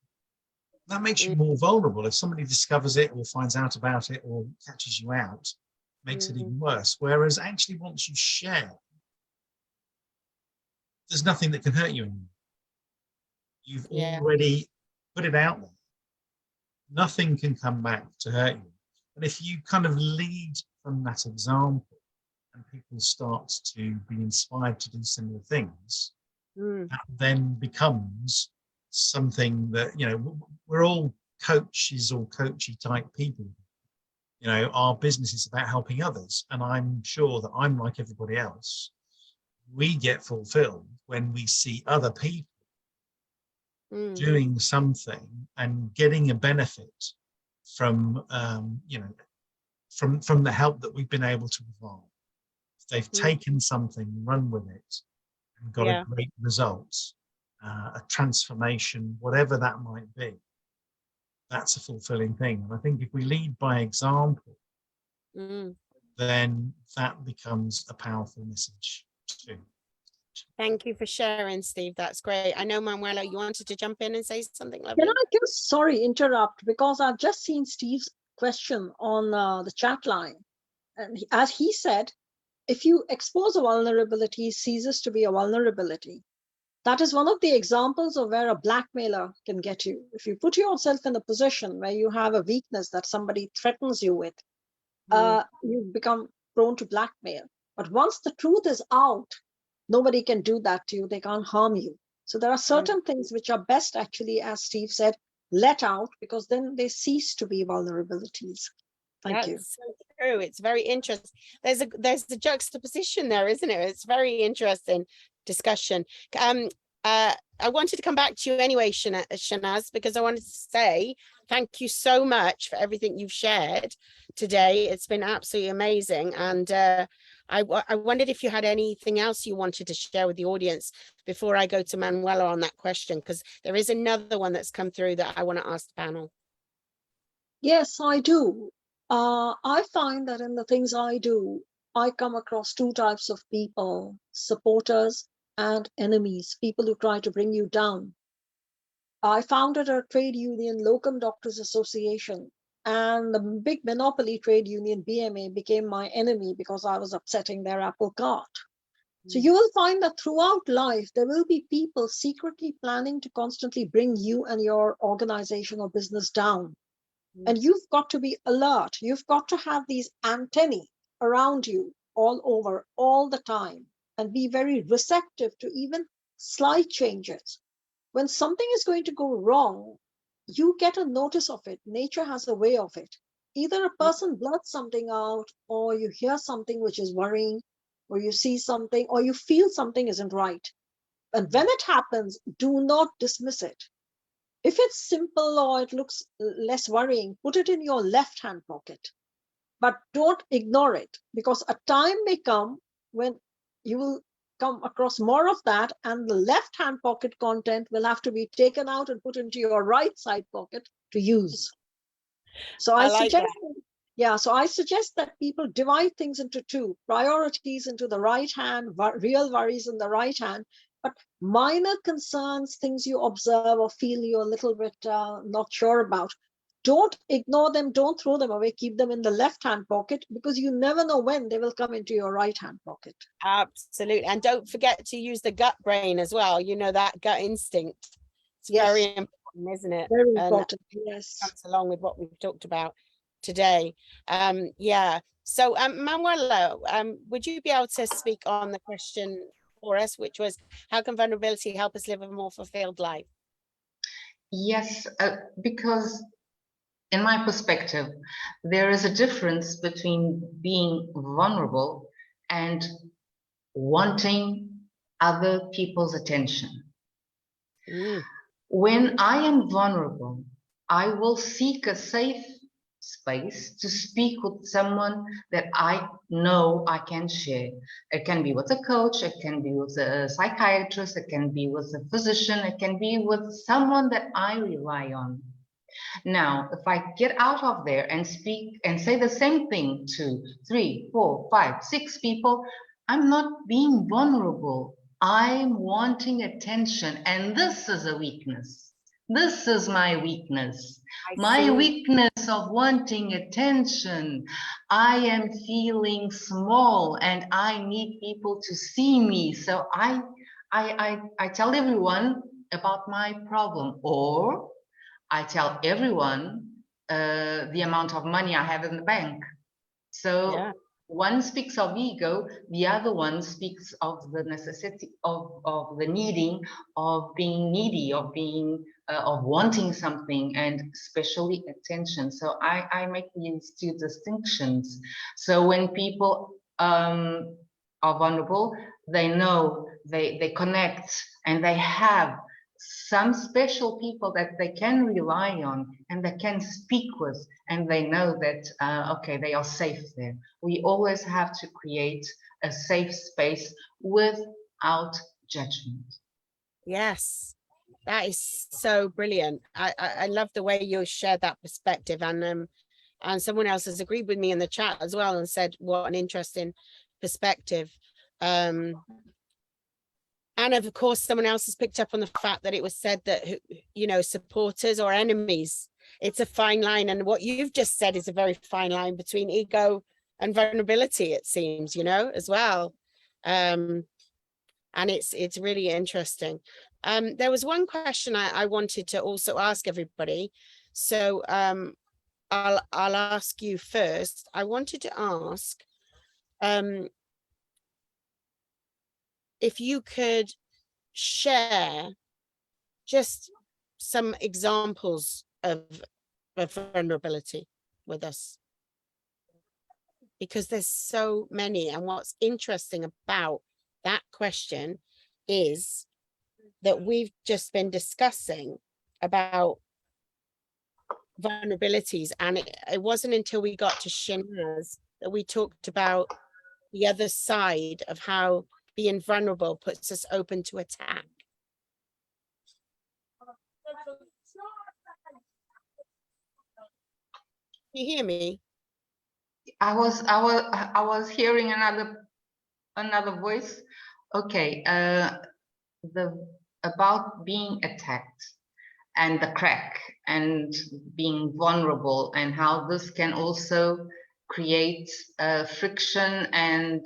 That makes you more vulnerable. If somebody discovers it or finds out about it or catches you out, it makes it even worse. Whereas actually once you share, there's nothing that can hurt you anymore. You've already put it out there. Nothing can come back to hurt you. And if you kind of lead from that example and people start to be inspired to do similar things, that then becomes something that, you know, we're all coaches or coachy type people. You know, our business is about helping others. And I'm sure that I'm like everybody else. We get fulfilled when we see other people doing something and getting a benefit from, you know, from the help that we've been able to provide. If they've taken something, run with it, and got a great result, a transformation, whatever that might be, that's a fulfilling thing. And I think if we lead by example, then that becomes a powerful message too. Thank you for sharing, Steve. That's great. I know, Manuela, you wanted to jump in and say something lovely. Can I just, sorry, interrupt, because I've just seen Steve's question on the chat line. And as he said, if you expose a vulnerability, it ceases to be a vulnerability. That is one of the examples of where a blackmailer can get you. If you put yourself in a position where you have a weakness that somebody threatens you with, you become prone to blackmail. But once the truth is out, nobody can do that to you. They can't harm you. So there are certain things which are best, actually, as Steve said, let out, because then they cease to be vulnerabilities. Thank you. That's so true. It's very interesting. There's a juxtaposition there, isn't it? It's very interesting discussion. I wanted to come back to you anyway, Shehnaz, because I wanted to say thank you so much for everything you've shared today. It's been absolutely amazing. And I wondered if you had anything else you wanted to share with the audience before I go to Manuela on that question, because there is another one that's come through that I want to ask the panel. Yes, I do. I find that in the things I do, I come across two types of people: supporters and enemies, people who try to bring you down. I founded a trade union, Locum Doctors Association, and the big monopoly trade union, BMA, became my enemy because I was upsetting their apple cart. So you will find that throughout life, there will be people secretly planning to constantly bring you and your organization or business down. And you've got to be alert. You've got to have these antennae around you all over, all the time, and be very receptive to even slight changes. When something is going to go wrong, you get a notice of it. Nature has a way of it. Either a person blurts something out, or you hear something which is worrying, or you see something, or you feel something isn't right. And when it happens, do not dismiss it. If it's simple or it looks less worrying, put it in your left-hand pocket. But don't ignore it, because a time may come when you will come across more of that, and the left-hand pocket content will have to be taken out and put into your right side pocket to use. So I like suggest, so I suggest that people divide things into two: priorities into the right hand, real worries in the right hand, but minor concerns, things you observe or feel you're a little bit not sure about, don't ignore them, don't throw them away, keep them in the left-hand pocket, because you never know when they will come into your right-hand pocket. Absolutely. And don't forget to use the gut brain as well. You know, that gut instinct. It's very important, isn't it? Very And important, yes. comes along with what we've talked about today. Yeah. So Manuela, would you be able to speak on the question for us, which was, how can vulnerability help us live a more fulfilled life? Yes, because in my perspective, there is a difference between being vulnerable and wanting other people's attention. When I am vulnerable, I will seek a safe space to speak with someone that I know I can share. It can be with a coach, it can be with a psychiatrist, it can be with a physician, it can be with someone that I rely on. Now, if I get out of there and speak and say the same thing to 3, 4, 5, 6 people, I'm not being vulnerable. I'm wanting attention, and this is a weakness. This is my weakness. My weakness of wanting attention. I am feeling small and I need people to see me. So I tell everyone about my problem, or I tell everyone the amount of money I have in the bank. So one speaks of ego, the other one speaks of the necessity of the needing, of being needy, of being of wanting something, and especially attention. So I make these two distinctions. So when people are vulnerable, they know, they connect, and they have some special people that they can rely on and they can speak with, and they know that okay, they are safe there. We always have to create a safe space without judgment. Yes, that is so brilliant. I love the way you shared that perspective, and someone else has agreed with me in the chat as well and said what an interesting perspective. And of course, someone else has picked up on the fact that it was said that, you know, supporters or enemies, it's a fine line. And what you've just said is a very fine line between ego and vulnerability, it seems, you know, as well. And it's really interesting. There was one question I wanted to also ask everybody. So I'll ask you first. I wanted to ask if you could share just some examples of vulnerability with us, because there's so many. And what's interesting about that question is that we've just been discussing about vulnerabilities, and it wasn't until we got to Shehnaz that we talked about the other side of how being vulnerable puts us open to attack. Can you hear me? I was hearing another voice. Okay, about being attacked and the crack and being vulnerable, and how this can also create friction, and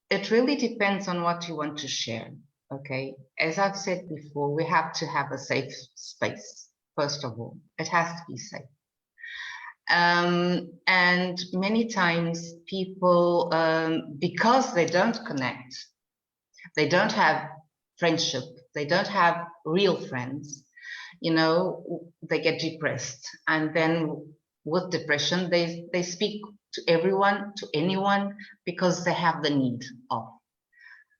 it really depends on what you want to share. Okay, as I've said before, we have to have a safe space. First of all, it has to be safe. And many times people, because they don't connect, they don't have friendship, they don't have real friends, you know, they get depressed. And then with depression, they speak to everyone, to anyone, because they have the need of.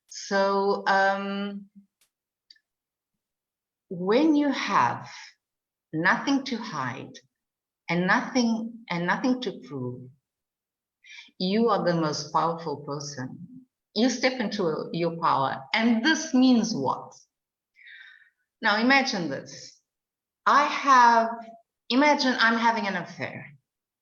So when you have nothing to hide, and nothing to prove, you are the most powerful person. You step into your power. And this means what? Now imagine this. Imagine I'm having an affair,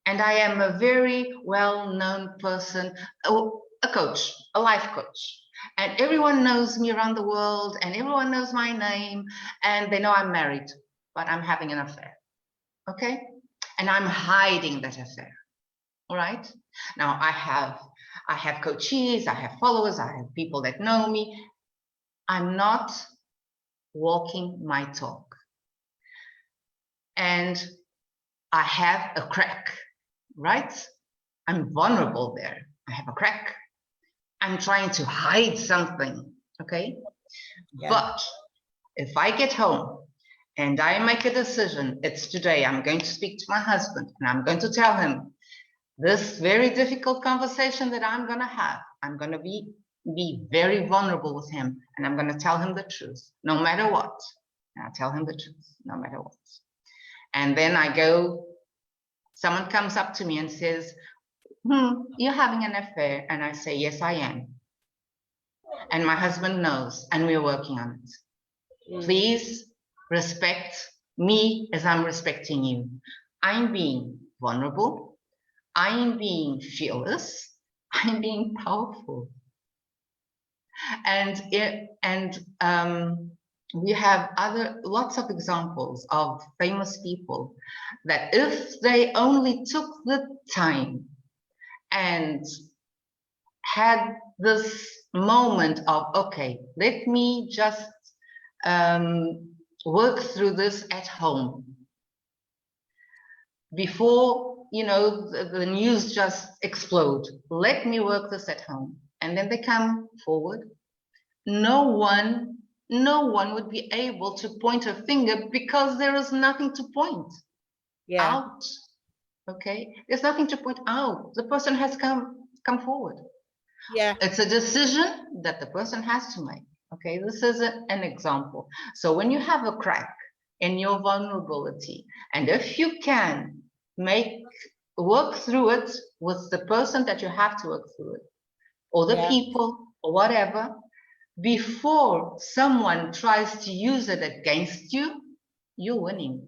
and I am a very well-known person, a coach, a life coach. And everyone knows me around the world, and everyone knows my name, and they know I'm married, but I'm having an affair, okay? And I'm hiding that affair, all right? Now I have coaches, I have followers, I have people that know me. I'm not walking my talk. And I have a crack, right? I'm vulnerable there. I have a crack. I'm trying to hide something, okay? Yeah. But if I get home and I make a decision, it's today, I'm going to speak to my husband and I'm going to tell him this very difficult conversation that I'm going to have. I'm going to be very vulnerable with him, and I'm going to tell him the truth, no matter what. And I'll tell him the truth, no matter what. And then someone comes up to me and says, you're having an affair. And I say, yes, I am. And my husband knows, and we're working on it. Please respect me as I'm respecting you. I'm being vulnerable. I'm being fearless. I'm being powerful. And we have lots of examples of famous people that if they only took the time and had this moment of, okay, let me just work through this at home before, you know, the news just explode. Let me work this at home. And then they come forward. No one would be able to point a finger because there is nothing to point out. Okay, there's nothing to point out. The person has come forward. Yeah, it's a decision that the person has to make. Okay, this is an example. So when you have a crack in your vulnerability, and if you can work through it with the person that you have to work through it, or the people, or whatever, before someone tries to use it against you, you're winning.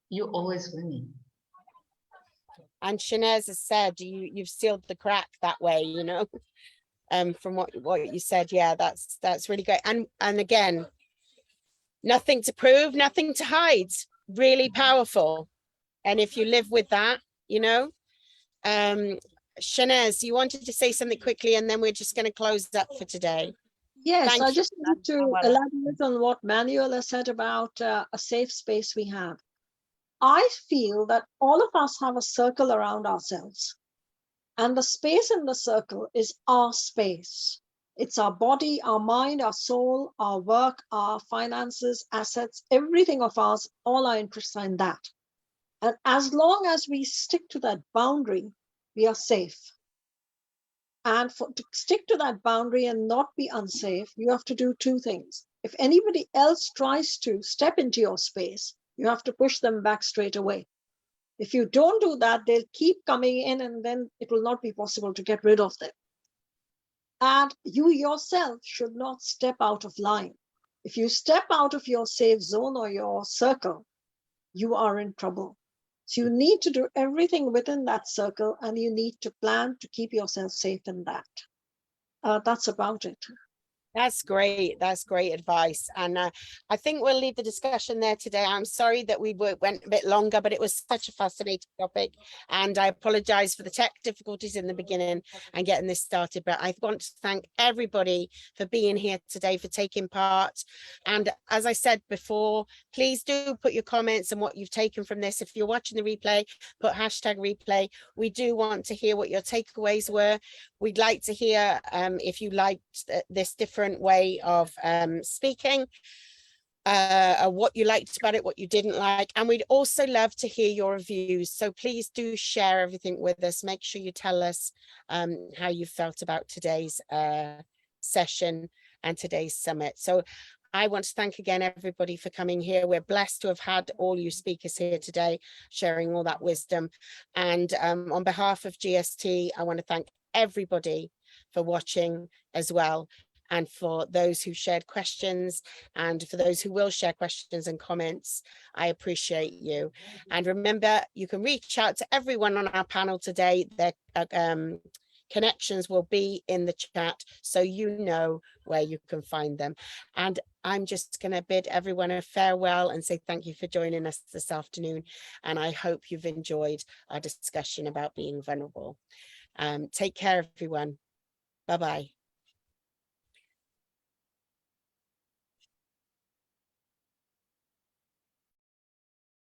You're always winning. And Shehnaz has said you've sealed the crack that way, you know, from what you said. Yeah, that's really great. And again, nothing to prove, nothing to hide. Really powerful. And if you live with that, you know, Shehnaz, you wanted to say something quickly, and then we're just going to close up for today. Yes, I just wanted to elaborate on what Manuel has said about a safe space we have. I feel that all of us have a circle around ourselves, and the space in the circle is our space. It's our body, our mind, our soul, our work, our finances, assets, everything of ours, all our interests are in that. And as long as we stick to that boundary, we are safe. And to stick to that boundary and not be unsafe, you have to do two things. If anybody else tries to step into your space, you have to push them back straight away. If you don't do that, they'll keep coming in, and then it will not be possible to get rid of them. And you yourself should not step out of line. If you step out of your safe zone or your circle, you are in trouble. So you need to do everything within that circle, and you need to plan to keep yourself safe in that. That's about it. That's great. That's great advice. And I think we'll leave the discussion there today. I'm sorry that we went a bit longer, but it was such a fascinating topic. And I apologize for the tech difficulties in the beginning and getting this started. But I want to thank everybody for being here today, for taking part. And as I said before, please do put your comments and what you've taken from this. If you're watching the replay, put #replay. We do want to hear what your takeaways were. We'd like to hear if you liked this different way of speaking, what you liked about it, what you didn't like, and we'd also love to hear your reviews. So please do share everything with us. Make sure you tell us how you felt about today's session and today's summit. So I want to thank again everybody for coming here. We're blessed to have had all you speakers here today, sharing all that wisdom. And on behalf of GST, I want to thank everybody for watching as well, and for those who shared questions, and for those who will share questions and comments. I appreciate you. And remember, you can reach out to everyone on our panel today. Their connections will be in the chat, so you know where you can find them. And I'm just going to bid everyone a farewell and say thank you for joining us this afternoon. And I hope you've enjoyed our discussion about being vulnerable. Take care, everyone. Bye-bye.